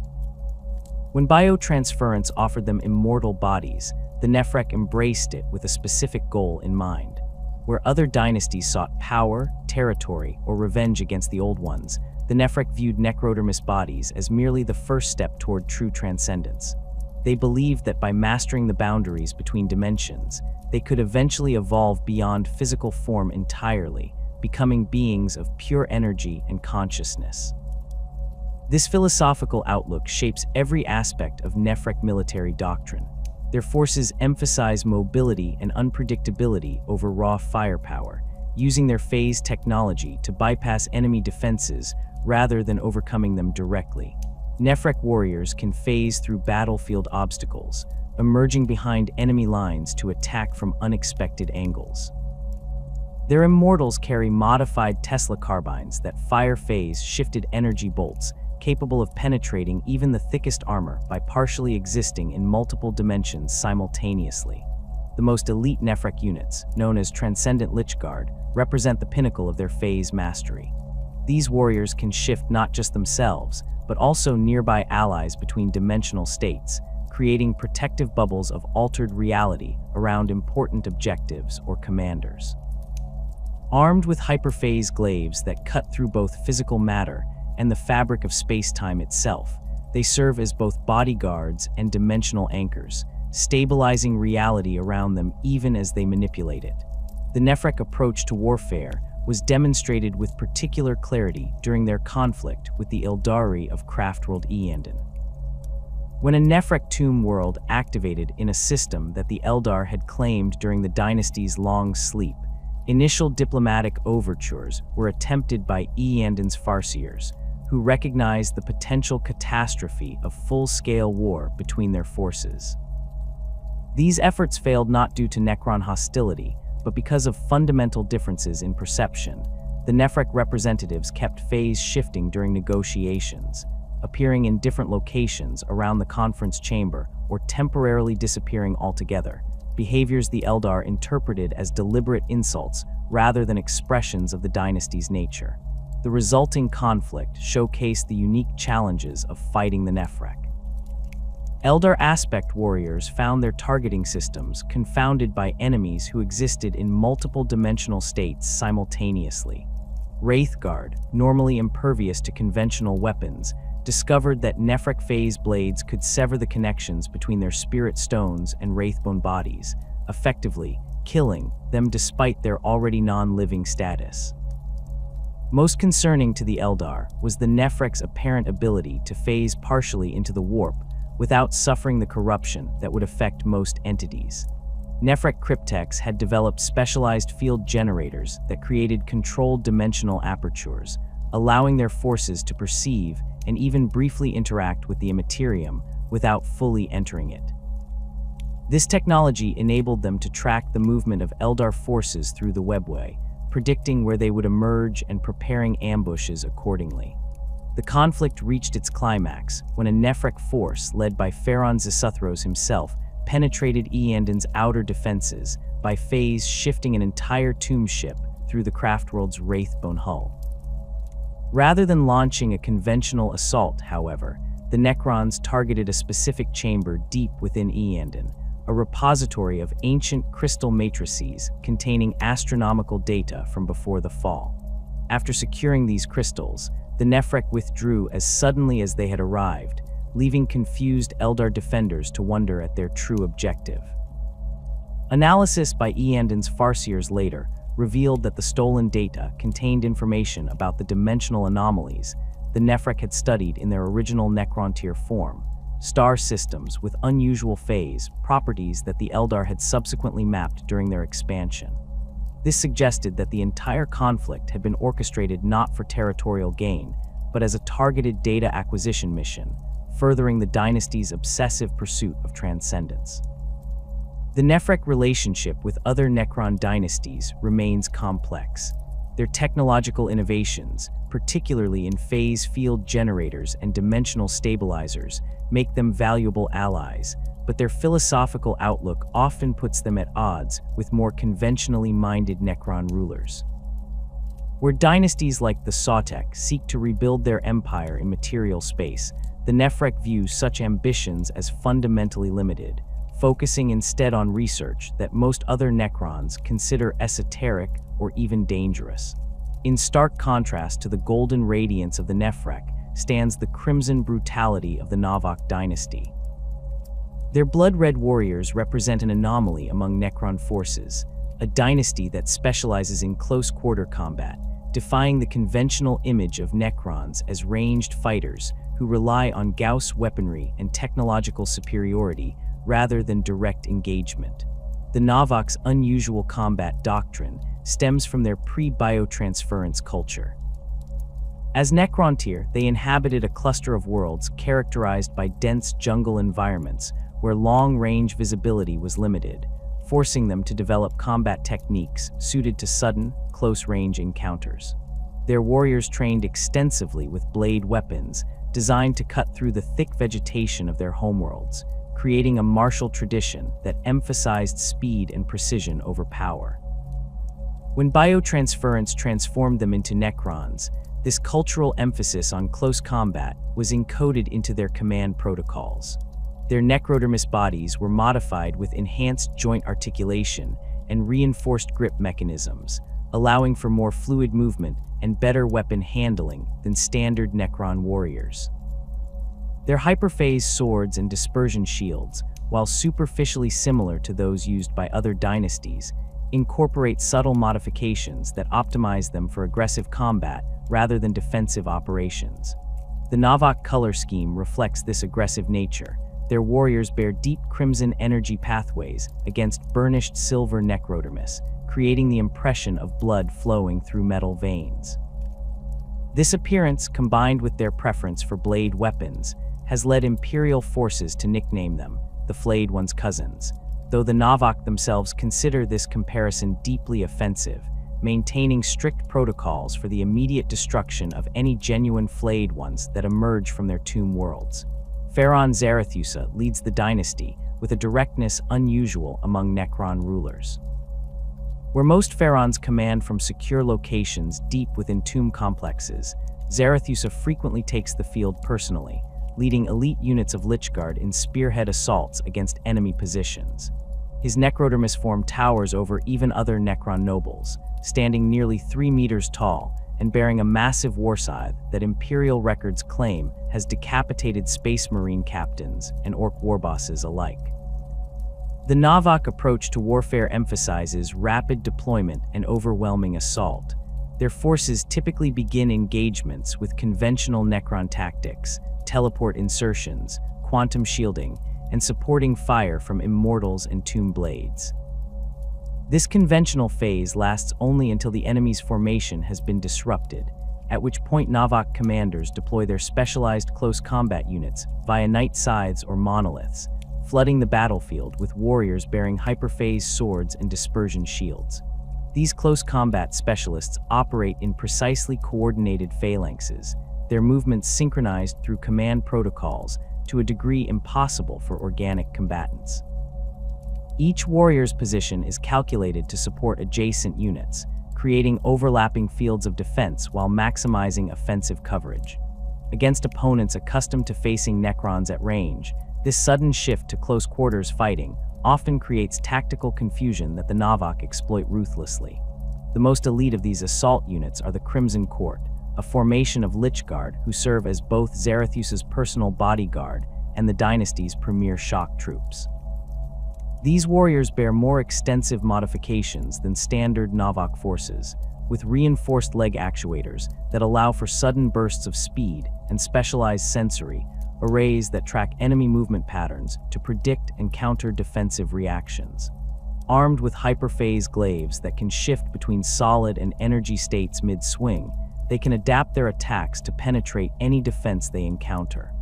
When biotransference offered them immortal bodies, the Nephrek embraced it with a specific goal in mind. Where other dynasties sought power, territory, or revenge against the old ones, the Nephrek viewed necrodermis bodies as merely the first step toward true transcendence. They believed that by mastering the boundaries between dimensions, they could eventually evolve beyond physical form entirely, becoming beings of pure energy and consciousness. This philosophical outlook shapes every aspect of Nephrek military doctrine. Their forces emphasize mobility and unpredictability over raw firepower, using their phase technology to bypass enemy defenses rather than overcoming them directly. Nephrek warriors can phase through battlefield obstacles, emerging behind enemy lines to attack from unexpected angles. Their immortals carry modified Tesla carbines that fire phase-shifted energy bolts, capable of penetrating even the thickest armor by partially existing in multiple dimensions simultaneously. The most elite Nephrek units, known as Transcendent Lich Guard, represent the pinnacle of their phase mastery. These warriors can shift not just themselves, but also nearby allies between dimensional states, creating protective bubbles of altered reality around important objectives or commanders. Armed with hyperphase glaives that cut through both physical matter and the fabric of space-time itself, they serve as both bodyguards and dimensional anchors, stabilizing reality around them even as they manipulate it. The Nephrek approach to warfare was demonstrated with particular clarity during their conflict with the Eldari of Craftworld Eandon. When a Nephrek tomb world activated in a system that the Eldar had claimed during the dynasty's long sleep, initial diplomatic overtures were attempted by Eandon's Farseers, who recognized the potential catastrophe of full-scale war between their forces. These efforts failed not due to Necron hostility, but because of fundamental differences in perception. The Nephrek representatives kept phase shifting during negotiations, appearing in different locations around the conference chamber or temporarily disappearing altogether, behaviors the Eldar interpreted as deliberate insults rather than expressions of the dynasty's nature. The resulting conflict showcased the unique challenges of fighting the Nephrek. Eldar aspect warriors found their targeting systems confounded by enemies who existed in multiple dimensional states simultaneously. Wraithguard, normally impervious to conventional weapons, discovered that Nephrek phase blades could sever the connections between their spirit stones and wraithbone bodies, effectively killing them despite their already non-living status. Most concerning to the Eldar was the Nephrek's apparent ability to phase partially into the warp without suffering the corruption that would affect most entities. Nephrek cryptechs had developed specialized field generators that created controlled dimensional apertures, allowing their forces to perceive and even briefly interact with the Imperium without fully entering it. This technology enabled them to track the movement of Eldar forces through the webway, predicting where they would emerge and preparing ambushes accordingly. The conflict reached its climax when a Nephrec force led by Phaeron Xisuthros himself penetrated Eandon's outer defenses by phase shifting an entire tomb ship through the craftworld's wraithbone hull. Rather than launching a conventional assault, however, the Necrons targeted a specific chamber deep within Eandon, a repository of ancient crystal matrices containing astronomical data from before the fall. After securing these crystals, the Nephrec withdrew as suddenly as they had arrived, leaving confused Eldar defenders to wonder at their true objective. Analysis by Eandon's farseers later revealed that the stolen data contained information about the dimensional anomalies the Nephrec had studied in their original Necron form, star systems with unusual phase, properties that the Eldar had subsequently mapped during their expansion. This suggested that the entire conflict had been orchestrated not for territorial gain, but as a targeted data acquisition mission, furthering the dynasty's obsessive pursuit of transcendence. The Nephrec relationship with other Necron dynasties remains complex. Their technological innovations, particularly in phase field generators and dimensional stabilizers, make them valuable allies, but their philosophical outlook often puts them at odds with more conventionally minded Necron rulers. Where dynasties like the Sautek seek to rebuild their empire in material space, the Nephrec view such ambitions as fundamentally limited, focusing instead on research that most other Necrons consider esoteric or even dangerous. In stark contrast to the golden radiance of the Nephrec stands the crimson brutality of the Navok dynasty. Their blood-red warriors represent an anomaly among Necron forces, a dynasty that specializes in close-quarter combat, defying the conventional image of Necrons as ranged fighters who rely on Gauss weaponry and technological superiority rather than direct engagement. The Navok's unusual combat doctrine stems from their pre-biotransference culture. As Necron, they inhabited a cluster of worlds characterized by dense jungle environments where long-range visibility was limited, forcing them to develop combat techniques suited to sudden, close-range encounters. Their warriors trained extensively with blade weapons designed to cut through the thick vegetation of their homeworlds, creating a martial tradition that emphasized speed and precision over power. When biotransference transformed them into Necrons, this cultural emphasis on close combat was encoded into their command protocols. Their necrodermis bodies were modified with enhanced joint articulation and reinforced grip mechanisms, allowing for more fluid movement and better weapon handling than standard Necron warriors. Their hyperphase swords and dispersion shields, while superficially similar to those used by other dynasties, incorporate subtle modifications that optimize them for aggressive combat rather than defensive operations. The Navok color scheme reflects this aggressive nature. Their warriors bear deep crimson energy pathways against burnished silver necrodermis, creating the impression of blood flowing through metal veins. This appearance, combined with their preference for blade weapons, has led Imperial forces to nickname them the Flayed One's Cousins, though the Navok themselves consider this comparison deeply offensive, maintaining strict protocols for the immediate destruction of any genuine Flayed Ones that emerge from their tomb worlds. Phaeron Zarathusa leads the dynasty with a directness unusual among Necron rulers. Where most Phaerons command from secure locations deep within tomb complexes, Zarathusa frequently takes the field personally, leading elite units of Lichguard in spearhead assaults against enemy positions. His necrodermis form towers over even other Necron nobles, standing nearly 3 meters tall and bearing a massive war scythe that Imperial records claim has decapitated Space Marine captains and Orc warbosses alike. The Navok approach to warfare emphasizes rapid deployment and overwhelming assault. Their forces typically begin engagements with conventional Necron tactics, teleport insertions, quantum shielding, and supporting fire from immortals and tomb blades. This conventional phase lasts only until the enemy's formation has been disrupted, at which point Navok commanders deploy their specialized close combat units via night scythes or monoliths, flooding the battlefield with warriors bearing hyperphase swords and dispersion shields. These close combat specialists operate in precisely coordinated phalanxes, their movements synchronized through command protocols to a degree impossible for organic combatants. Each warrior's position is calculated to support adjacent units, creating overlapping fields of defense while maximizing offensive coverage. Against opponents accustomed to facing Necrons at range, this sudden shift to close quarters fighting often creates tactical confusion that the Navok exploit ruthlessly. The most elite of these assault units are the Crimson Court, a formation of Lich Guard who serve as both Zarathus's personal bodyguard and the dynasty's premier shock troops. These warriors bear more extensive modifications than standard Navok forces, with reinforced leg actuators that allow for sudden bursts of speed and specialized sensory arrays that track enemy movement patterns to predict and counter defensive reactions. Armed with hyperphase glaives that can shift between solid and energy states mid-swing, they can adapt their attacks to penetrate any defense they encounter.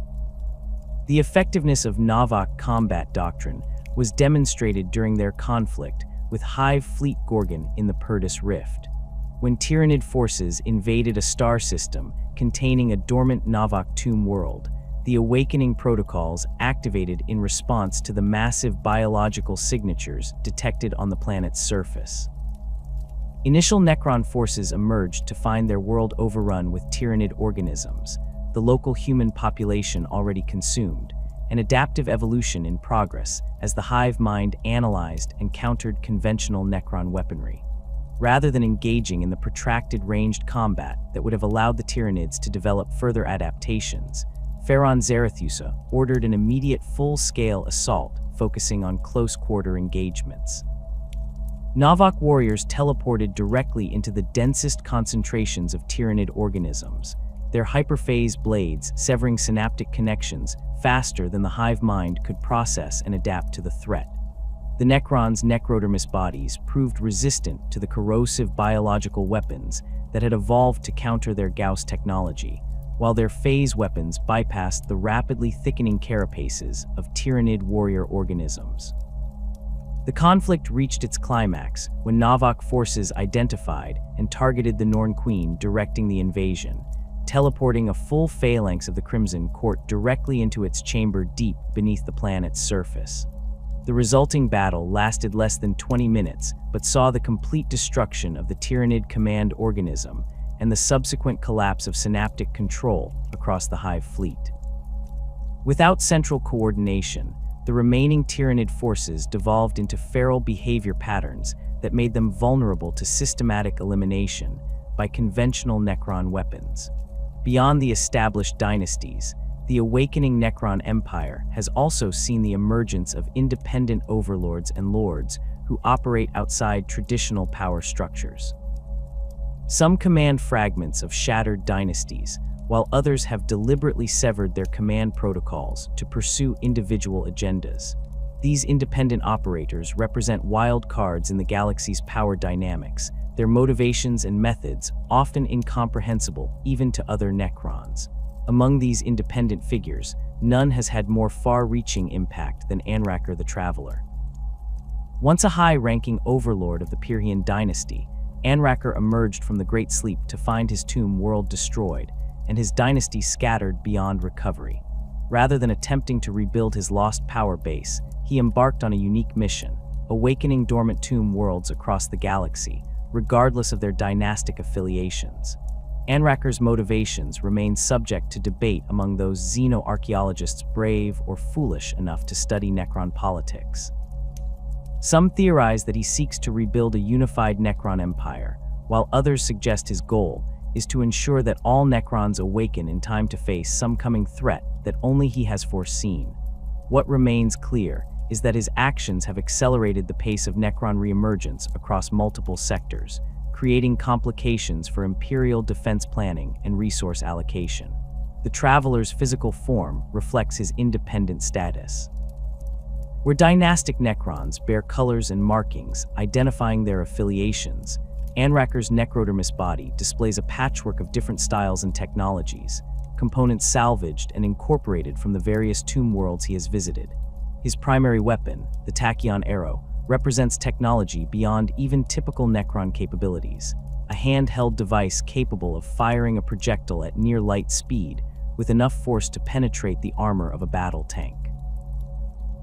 The effectiveness of Navok combat doctrine was demonstrated during their conflict with Hive Fleet Gorgon in the Perdus Rift. When Tyranid forces invaded a star system containing a dormant Navok tomb world, the awakening protocols activated in response to the massive biological signatures detected on the planet's surface. Initial Necron forces emerged to find their world overrun with Tyranid organisms, the local human population already consumed, an adaptive evolution in progress as the hive mind analyzed and countered conventional Necron weaponry. Rather than engaging in the protracted ranged combat that would have allowed the Tyranids to develop further adaptations, Phaeron Zarathusa ordered an immediate full-scale assault focusing on close-quarter engagements. Navok warriors teleported directly into the densest concentrations of Tyranid organisms, their hyperphase blades severing synaptic connections faster than the hive mind could process and adapt to the threat. The Necrons' necrodermis bodies proved resistant to the corrosive biological weapons that had evolved to counter their Gauss technology, while their phase weapons bypassed the rapidly thickening carapaces of Tyranid warrior organisms. The conflict reached its climax when Navok forces identified and targeted the Norn Queen directing the invasion, teleporting a full phalanx of the Crimson Court directly into its chamber deep beneath the planet's surface. The resulting battle lasted less than 20 minutes, but saw the complete destruction of the Tyranid command organism and the subsequent collapse of synaptic control across the Hive fleet. Without central coordination, the remaining Tyranid forces devolved into feral behavior patterns that made them vulnerable to systematic elimination by conventional Necron weapons. Beyond the established dynasties, the awakening Necron Empire has also seen the emergence of independent overlords and lords who operate outside traditional power structures. Some command fragments of shattered dynasties, while others have deliberately severed their command protocols to pursue individual agendas. These independent operators represent wild cards in the galaxy's power dynamics, their motivations and methods often incomprehensible even to other Necrons. Among these independent figures, none has had more far-reaching impact than Anraker the Traveler. Once a high-ranking overlord of the Pyrrhian dynasty, Anraker emerged from the Great Sleep to find his tomb world destroyed and his dynasty scattered beyond recovery. Rather than attempting to rebuild his lost power base, he embarked on a unique mission, awakening dormant tomb worlds across the galaxy, regardless of their dynastic affiliations. Anraker's motivations remain subject to debate among those xenoarchaeologists brave or foolish enough to study Necron politics. Some theorize that he seeks to rebuild a unified Necron empire, while others suggest his goal is to ensure that all Necrons awaken in time to face some coming threat that only he has foreseen. What remains clear is that his actions have accelerated the pace of Necron reemergence across multiple sectors, creating complications for Imperial defense planning and resource allocation. The Traveler's physical form reflects his independent status. Where dynastic Necrons bear colors and markings identifying their affiliations, Anraker's necrodermis body displays a patchwork of different styles and technologies, components salvaged and incorporated from the various tomb worlds he has visited. His primary weapon, the Tachyon arrow, represents technology beyond even typical Necron capabilities, a handheld device capable of firing a projectile at near light speed with enough force to penetrate the armor of a battle tank.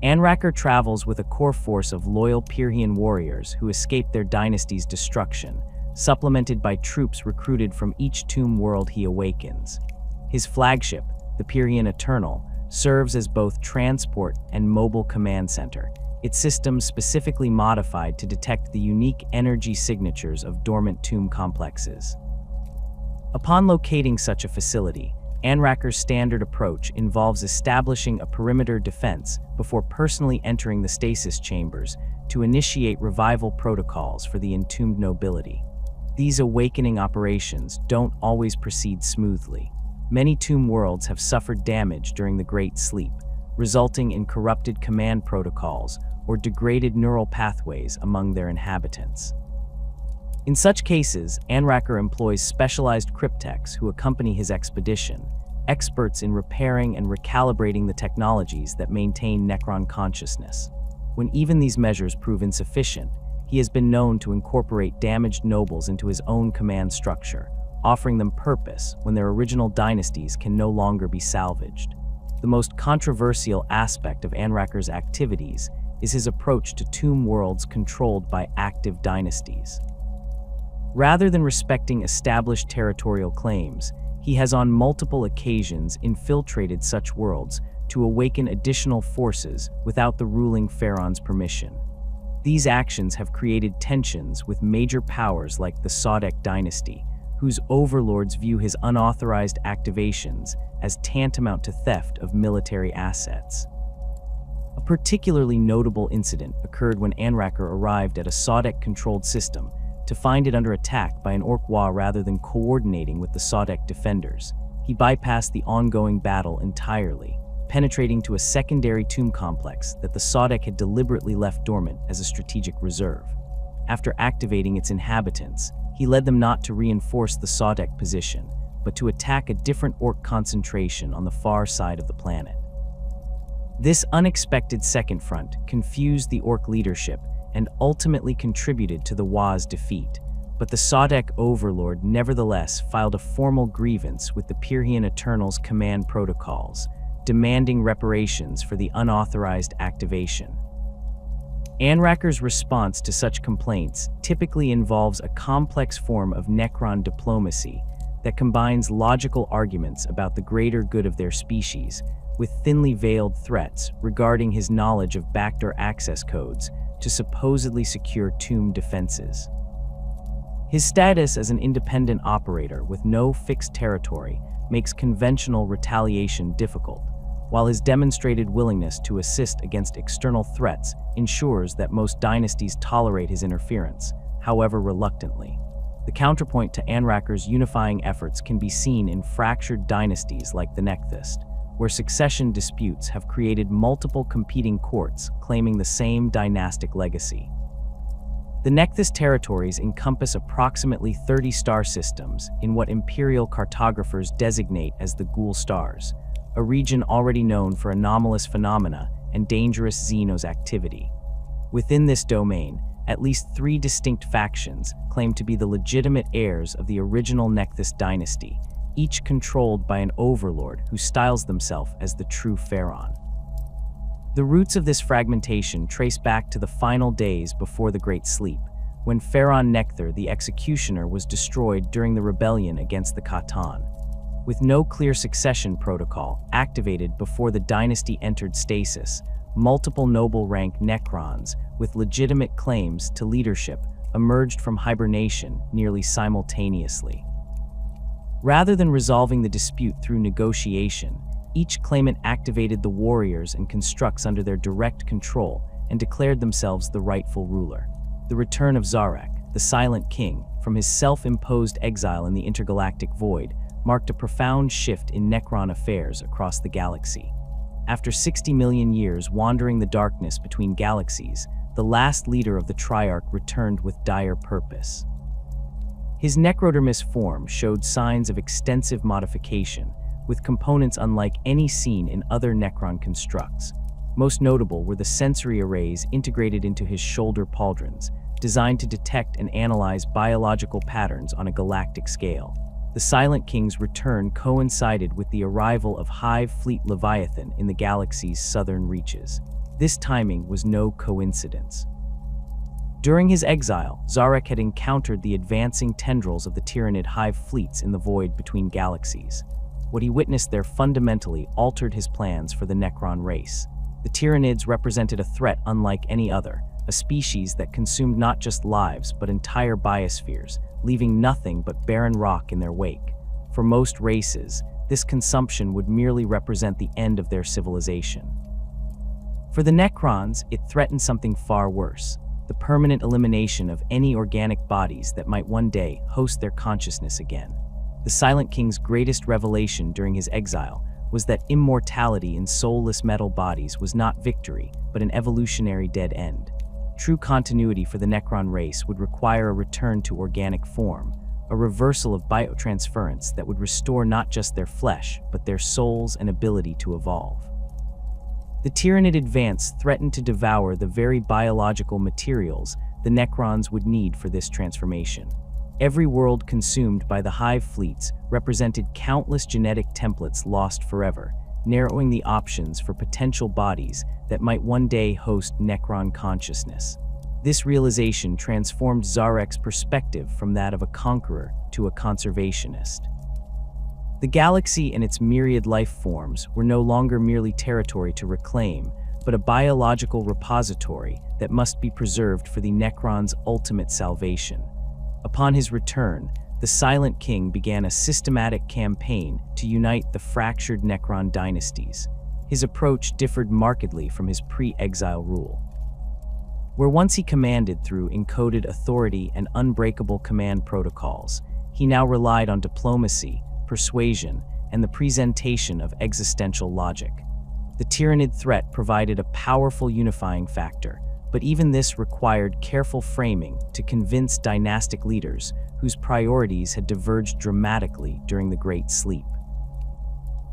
Anraker travels with a core force of loyal Pyrrhian warriors who escaped their dynasty's destruction, supplemented by troops recruited from each tomb world he awakens. His flagship, the Pyrrhian Eternal, serves as both transport and mobile command center, its system specifically modified to detect the unique energy signatures of dormant tomb complexes. Upon locating such a facility, Anraker's standard approach involves establishing a perimeter defense before personally entering the stasis chambers to initiate revival protocols for the entombed nobility. These awakening operations don't always proceed smoothly. Many tomb worlds have suffered damage during the Great Sleep, resulting in corrupted command protocols or degraded neural pathways among their inhabitants. In such cases, Anraker employs specialized cryptechs who accompany his expedition, experts in repairing and recalibrating the technologies that maintain Necron consciousness. When even these measures prove insufficient, he has been known to incorporate damaged nobles into his own command structure, offering them purpose when their original dynasties can no longer be salvaged. The most controversial aspect of Anraker's activities is his approach to tomb worlds controlled by active dynasties. Rather than respecting established territorial claims, he has on multiple occasions infiltrated such worlds to awaken additional forces without the ruling Phaeron's permission. These actions have created tensions with major powers like the Sodek dynasty, whose overlords view his unauthorized activations as tantamount to theft of military assets. A particularly notable incident occurred when Anraker arrived at a Sodek-controlled system to find it under attack by an Orc-Wa rather than coordinating with the Sodek defenders. He bypassed the ongoing battle entirely, penetrating to a secondary tomb complex that the Sodek had deliberately left dormant as a strategic reserve. After activating its inhabitants, he led them not to reinforce the Sodek position, but to attack a different Orc concentration on the far side of the planet. This unexpected second front confused the Orc leadership and ultimately contributed to the Wa's defeat, but the Sodek Overlord nevertheless filed a formal grievance with the Pyrrhian Eternal's command protocols, demanding reparations for the unauthorized activation. Anraker's response to such complaints typically involves a complex form of Necron diplomacy that combines logical arguments about the greater good of their species with thinly veiled threats regarding his knowledge of backdoor access codes to supposedly secure tomb defenses. His status as an independent operator with no fixed territory makes conventional retaliation difficult, while his demonstrated willingness to assist against external threats ensures that most dynasties tolerate his interference, however reluctantly. The counterpoint to Anraker's unifying efforts can be seen in fractured dynasties like the Necthist, where succession disputes have created multiple competing courts claiming the same dynastic legacy. The Necthist territories encompass approximately 30 star systems in what imperial cartographers designate as the Ghoul Stars, a region already known for anomalous phenomena and dangerous Xenos activity. Within this domain, at least 3 distinct factions claim to be the legitimate heirs of the original Necthist dynasty, each controlled by an overlord who styles themselves as the true Phaeron. The roots of this fragmentation trace back to the final days before the Great Sleep, when Phaeron Nectar the Executioner was destroyed during the rebellion against the Catan. With no clear succession protocol activated before the dynasty entered stasis, multiple noble-rank Necrons with legitimate claims to leadership emerged from hibernation nearly simultaneously. Rather than resolving the dispute through negotiation, each claimant activated the warriors and constructs under their direct control and declared themselves the rightful ruler. The return of Zarek, the Silent King, from his self-imposed exile in the intergalactic void, marked a profound shift in Necron affairs across the galaxy. After 60 million years wandering the darkness between galaxies, the last leader of the Triarch returned with dire purpose. His necrodermis form showed signs of extensive modification, with components unlike any seen in other Necron constructs. Most notable were the sensory arrays integrated into his shoulder pauldrons, designed to detect and analyze biological patterns on a galactic scale. The Silent King's return coincided with the arrival of Hive Fleet Leviathan in the galaxy's southern reaches. This timing was no coincidence. During his exile, Zarek had encountered the advancing tendrils of the Tyranid Hive fleets in the void between galaxies. What he witnessed there fundamentally altered his plans for the Necron race. The Tyranids represented a threat unlike any other, a species that consumed not just lives but entire biospheres, leaving nothing but barren rock in their wake. For most races, this consumption would merely represent the end of their civilization. For the Necrons, it threatened something far worse: the permanent elimination of any organic bodies that might one day host their consciousness again. The Silent King's greatest revelation during his exile was that immortality in soulless metal bodies was not victory, but an evolutionary dead end. True continuity for the Necron race would require a return to organic form, a reversal of biotransference that would restore not just their flesh, but their souls and ability to evolve. The Tyranid advance threatened to devour the very biological materials the Necrons would need for this transformation. Every world consumed by the Hive fleets represented countless genetic templates lost forever, narrowing the options for potential bodies that might one day host Necron consciousness. This realization transformed Zarek's perspective from that of a conqueror to a conservationist. The galaxy and its myriad life forms were no longer merely territory to reclaim, but a biological repository that must be preserved for the Necrons' ultimate salvation. Upon his return, the Silent King began a systematic campaign to unite the fractured Necron dynasties. His approach differed markedly from his pre-exile rule. Where once he commanded through encoded authority and unbreakable command protocols, he now relied on diplomacy, persuasion, and the presentation of existential logic. The Tyranid threat provided a powerful unifying factor, but even this required careful framing to convince dynastic leaders whose priorities had diverged dramatically during the Great Sleep.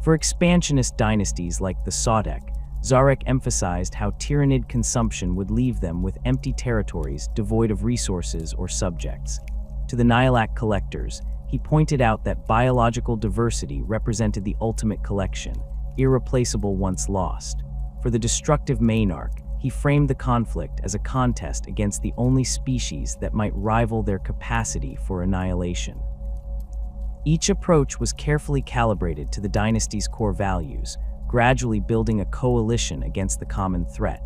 For expansionist dynasties like the Sodek, Zarek emphasized how Tyranid consumption would leave them with empty territories devoid of resources or subjects. To the Nihilak collectors, he pointed out that biological diversity represented the ultimate collection, irreplaceable once lost. For the destructive Maynarch, he framed the conflict as a contest against the only species that might rival their capacity for annihilation. Each approach was carefully calibrated to the dynasty's core values, gradually building a coalition against the common threat.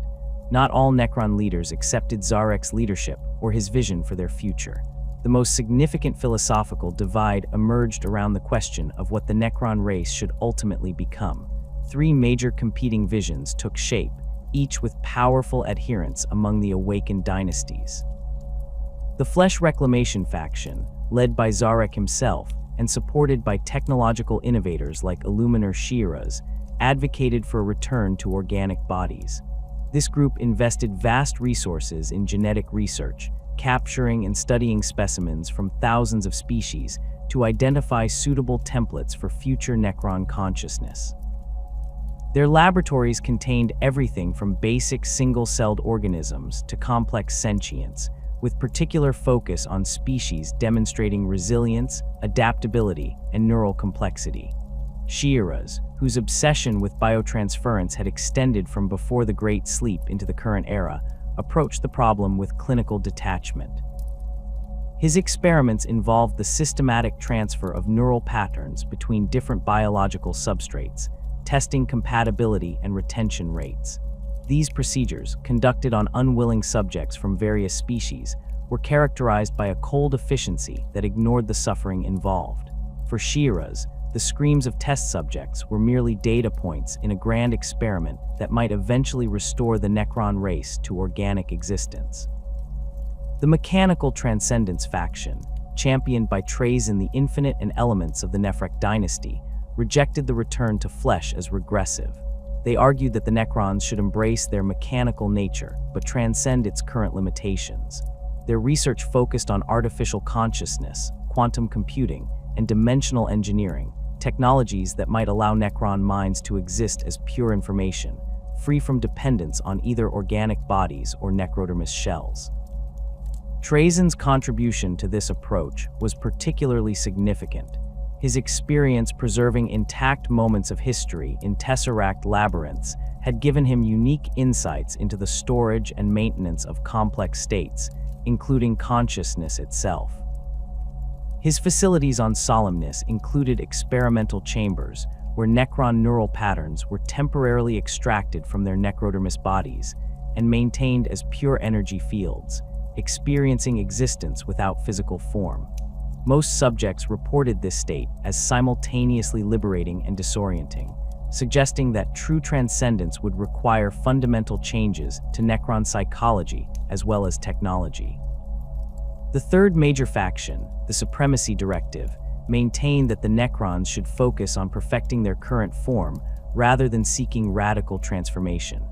Not all Necron leaders accepted Zarek's leadership or his vision for their future. The most significant philosophical divide emerged around the question of what the Necron race should ultimately become. Three major competing visions took shape, each with powerful adherents among the awakened dynasties. The Flesh Reclamation faction, led by Zarek himself and supported by technological innovators like Illuminar Shi'ras, advocated for a return to organic bodies. This group invested vast resources in genetic research, capturing and studying specimens from thousands of species to identify suitable templates for future Necron consciousness. Their laboratories contained everything from basic single-celled organisms to complex sentience, with particular focus on species demonstrating resilience, adaptability, and neural complexity. Shi'ras, whose obsession with biotransference had extended from before the Great Sleep into the current era, approached the problem with clinical detachment. His experiments involved the systematic transfer of neural patterns between different biological substrates, testing compatibility and retention rates. These procedures, conducted on unwilling subjects from various species, were characterized by a cold efficiency that ignored the suffering involved. For Shi'ras, the screams of test subjects were merely data points in a grand experiment that might eventually restore the Necron race to organic existence. The Mechanical Transcendence faction, championed by Trazyn the Infinite and elements of the Nephrek dynasty, rejected the return to flesh as regressive. They argued that the Necrons should embrace their mechanical nature but transcend its current limitations. Their research focused on artificial consciousness, quantum computing, and dimensional engineering, technologies that might allow Necron minds to exist as pure information, free from dependence on either organic bodies or necrodermis shells. Trajan's contribution to this approach was particularly significant. His experience preserving intact moments of history in tesseract labyrinths had given him unique insights into the storage and maintenance of complex states, including consciousness itself. His facilities on Solemnus included experimental chambers where Necron neural patterns were temporarily extracted from their necrodermis bodies and maintained as pure energy fields, experiencing existence without physical form. Most subjects reported this state as simultaneously liberating and disorienting, suggesting that true transcendence would require fundamental changes to Necron psychology as well as technology. The third major faction, the Supremacy Directive, maintained that the Necrons should focus on perfecting their current form rather than seeking radical transformation.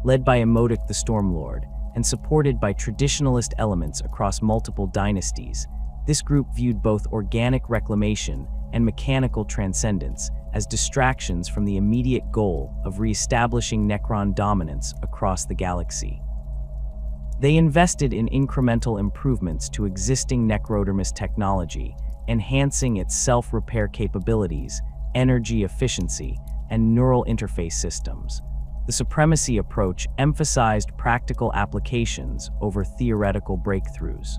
Led by Imodic the Stormlord and supported by traditionalist elements across multiple dynasties, this group viewed both organic reclamation and mechanical transcendence as distractions from the immediate goal of re-establishing Necron dominance across the galaxy. They invested in incremental improvements to existing necrodermis technology, enhancing its self-repair capabilities, energy efficiency, and neural interface systems. The supremacy approach emphasized practical applications over theoretical breakthroughs.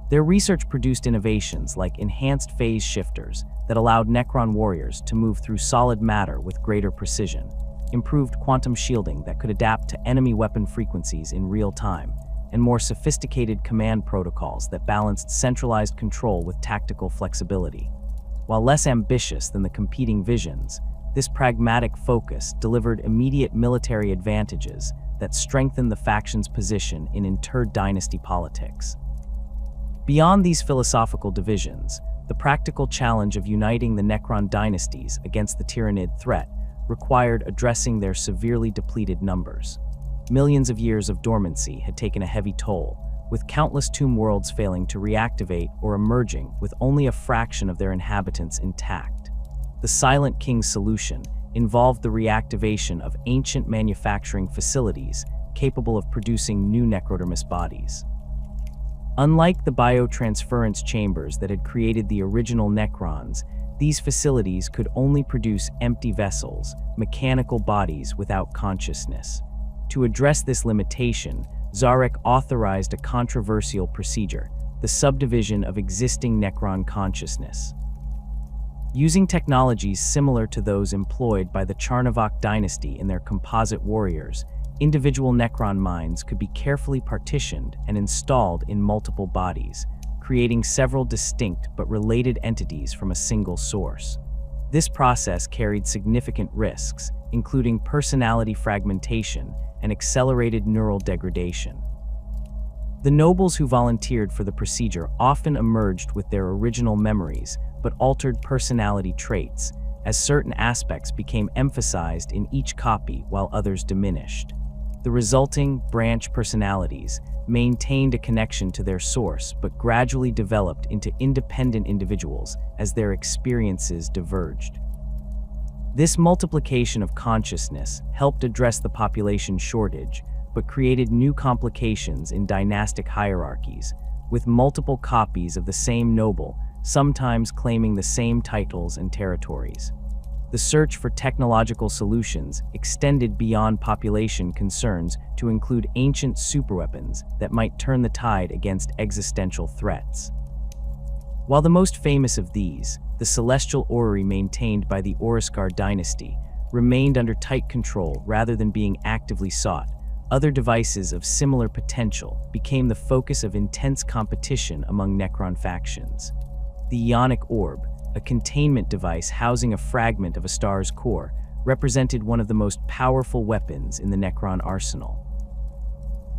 Their research produced innovations like enhanced phase shifters that allowed Necron warriors to move through solid matter with greater precision, improved quantum shielding that could adapt to enemy weapon frequencies in real time, and more sophisticated command protocols that balanced centralized control with tactical flexibility. While less ambitious than the competing visions, this pragmatic focus delivered immediate military advantages that strengthened the faction's position in inter-dynasty politics. Beyond these philosophical divisions, the practical challenge of uniting the Necron dynasties against the Tyrannid threat required addressing their severely depleted numbers. Millions of years of dormancy had taken a heavy toll, with countless tomb worlds failing to reactivate or emerging with only a fraction of their inhabitants intact. The Silent King's solution involved the reactivation of ancient manufacturing facilities capable of producing new necrodermis bodies. Unlike the biotransference chambers that had created the original Necrons, these facilities could only produce empty vessels, mechanical bodies without consciousness. To address this limitation, Zarek authorized a controversial procedure, the subdivision of existing Necron consciousness. Using technologies similar to those employed by the Charnavok dynasty in their composite warriors, individual Necron minds could be carefully partitioned and installed in multiple bodies, creating several distinct but related entities from a single source. This process carried significant risks, including personality fragmentation and accelerated neural degradation. The nobles who volunteered for the procedure often emerged with their original memories but altered personality traits, as certain aspects became emphasized in each copy while others diminished. The resulting branch personalities maintained a connection to their source but gradually developed into independent individuals as their experiences diverged. This multiplication of consciousness helped address the population shortage but created new complications in dynastic hierarchies, with multiple copies of the same noble sometimes claiming the same titles and territories. The search for technological solutions extended beyond population concerns to include ancient superweapons that might turn the tide against existential threats. While the most famous of these, the celestial orrery maintained by the Oriskar dynasty, remained under tight control rather than being actively sought, other devices of similar potential became the focus of intense competition among Necron factions. The Ionic Orb, a containment device housing a fragment of a star's core, represented one of the most powerful weapons in the Necron arsenal.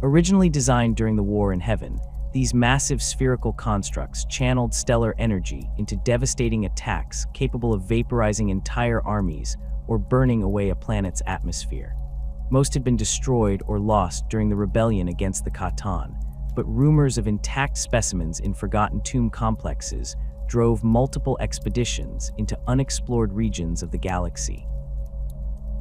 Originally designed during the War in Heaven, these massive spherical constructs channeled stellar energy into devastating attacks capable of vaporizing entire armies or burning away a planet's atmosphere. Most had been destroyed or lost during the rebellion against the Catan, but rumors of intact specimens in forgotten tomb complexes drove multiple expeditions into unexplored regions of the galaxy.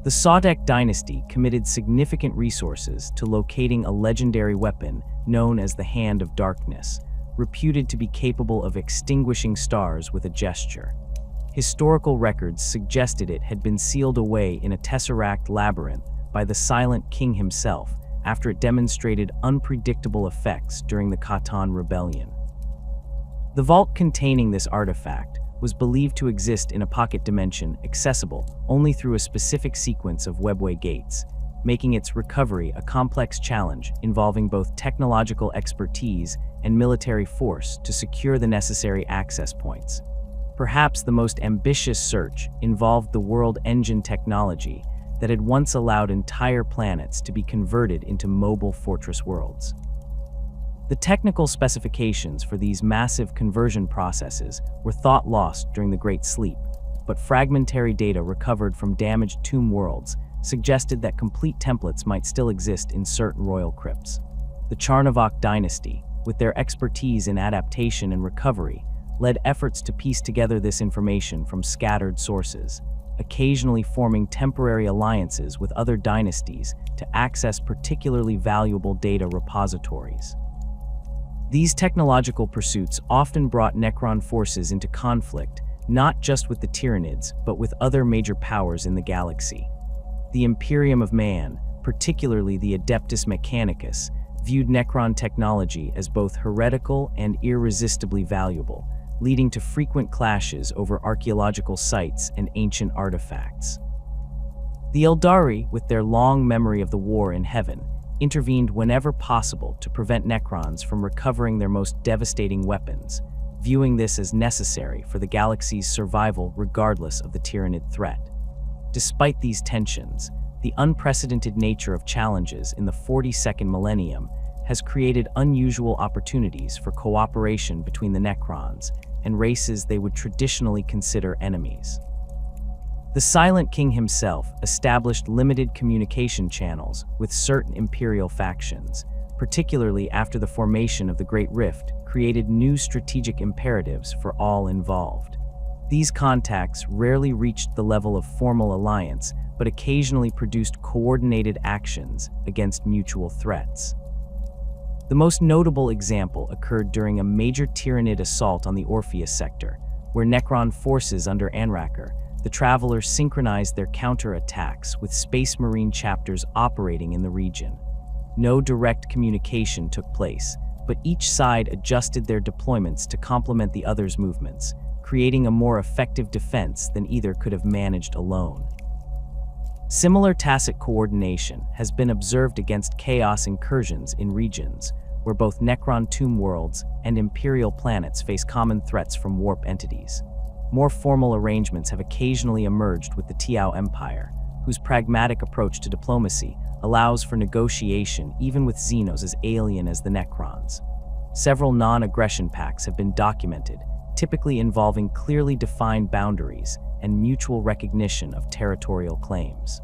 The Necron Dynasty committed significant resources to locating a legendary weapon known as the Hand of Darkness, reputed to be capable of extinguishing stars with a gesture. Historical records suggested it had been sealed away in a tesseract labyrinth by the Silent King himself after it demonstrated unpredictable effects during the Khatan Rebellion. The vault containing this artifact was believed to exist in a pocket dimension accessible only through a specific sequence of webway gates, making its recovery a complex challenge involving both technological expertise and military force to secure the necessary access points. Perhaps the most ambitious search involved the world engine technology that had once allowed entire planets to be converted into mobile fortress worlds. The technical specifications for these massive conversion processes were thought lost during the Great Sleep, but fragmentary data recovered from damaged tomb worlds suggested that complete templates might still exist in certain royal crypts. The Charnavok dynasty, with their expertise in adaptation and recovery, led efforts to piece together this information from scattered sources, occasionally forming temporary alliances with other dynasties to access particularly valuable data repositories. These technological pursuits often brought Necron forces into conflict, not just with the Tyranids, but with other major powers in the galaxy. The Imperium of Man, particularly the Adeptus Mechanicus, viewed Necron technology as both heretical and irresistibly valuable, leading to frequent clashes over archaeological sites and ancient artifacts. The Eldari, with their long memory of the war in heaven, intervened whenever possible to prevent Necrons from recovering their most devastating weapons, viewing this as necessary for the galaxy's survival regardless of the Tyranid threat. Despite these tensions, the unprecedented nature of challenges in the 42nd millennium has created unusual opportunities for cooperation between the Necrons and races they would traditionally consider enemies. The Silent King himself established limited communication channels with certain Imperial factions, particularly after the formation of the Great Rift created new strategic imperatives for all involved. These contacts rarely reached the level of formal alliance, but occasionally produced coordinated actions against mutual threats. The most notable example occurred during a major Tyranid assault on the Orpheus sector, where Necron forces under Anraker, the Travelers synchronized their counterattacks with Space Marine chapters operating in the region. No direct communication took place, but each side adjusted their deployments to complement the other's movements, creating a more effective defense than either could have managed alone. Similar tacit coordination has been observed against chaos incursions in regions where both Necron tomb worlds and Imperial planets face common threats from warp entities. More formal arrangements have occasionally emerged with the Tiao Empire, whose pragmatic approach to diplomacy allows for negotiation even with Xenos as alien as the Necrons. Several non-aggression pacts have been documented, typically involving clearly defined boundaries and mutual recognition of territorial claims.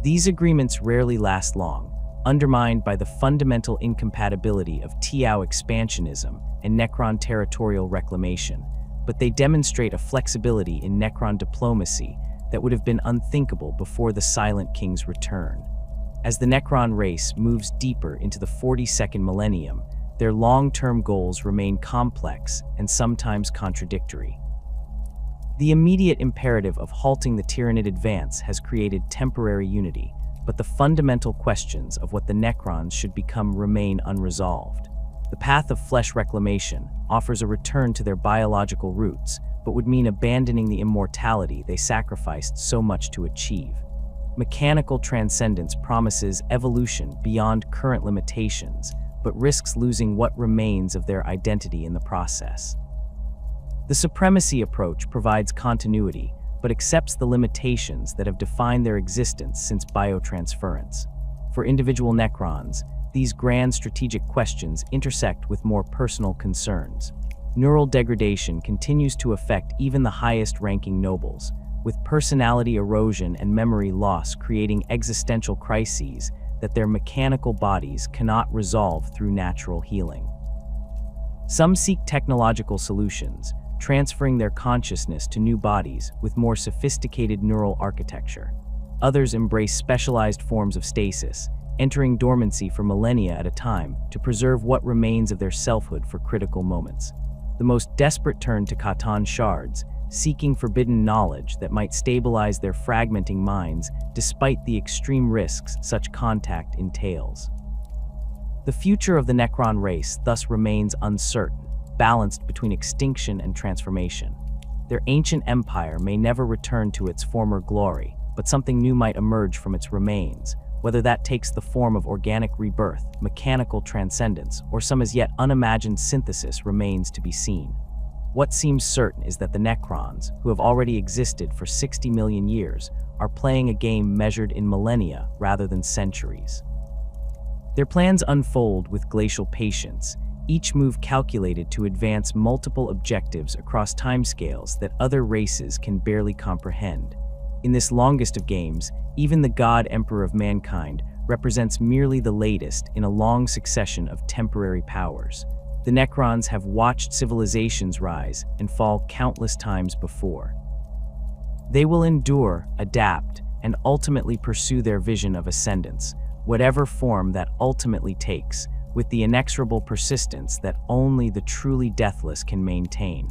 These agreements rarely last long, undermined by the fundamental incompatibility of Tiao expansionism and Necron territorial reclamation, but they demonstrate a flexibility in Necron diplomacy that would have been unthinkable before the Silent King's return. As the Necron race moves deeper into the 42nd millennium, their long-term goals remain complex and sometimes contradictory. The immediate imperative of halting the Tyranid advance has created temporary unity, but the fundamental questions of what the Necrons should become remain unresolved. The path of flesh reclamation offers a return to their biological roots, but would mean abandoning the immortality they sacrificed so much to achieve. Mechanical transcendence promises evolution beyond current limitations, but risks losing what remains of their identity in the process. The supremacy approach provides continuity, but accepts the limitations that have defined their existence since biotransference. For individual Necrons, these grand strategic questions intersect with more personal concerns. Neural degradation continues to affect even the highest-ranking nobles, with personality erosion and memory loss creating existential crises that their mechanical bodies cannot resolve through natural healing. Some seek technological solutions, transferring their consciousness to new bodies with more sophisticated neural architecture. Others embrace specialized forms of stasis, entering dormancy for millennia at a time to preserve what remains of their selfhood for critical moments. The most desperate turn to Catan shards, seeking forbidden knowledge that might stabilize their fragmenting minds despite the extreme risks such contact entails. The future of the Necron race thus remains uncertain, balanced between extinction and transformation. Their ancient empire may never return to its former glory, but something new might emerge from its remains, whether that takes the form of organic rebirth, mechanical transcendence, or some as yet unimagined synthesis remains to be seen. What seems certain is that the Necrons, who have already existed for 60 million years, are playing a game measured in millennia rather than centuries. Their plans unfold with glacial patience, each move calculated to advance multiple objectives across timescales that other races can barely comprehend. In this longest of games, even the God Emperor of mankind represents merely the latest in a long succession of temporary powers. The Necrons have watched civilizations rise and fall countless times before. They will endure, adapt, and ultimately pursue their vision of ascendance, whatever form that ultimately takes, with the inexorable persistence that only the truly deathless can maintain.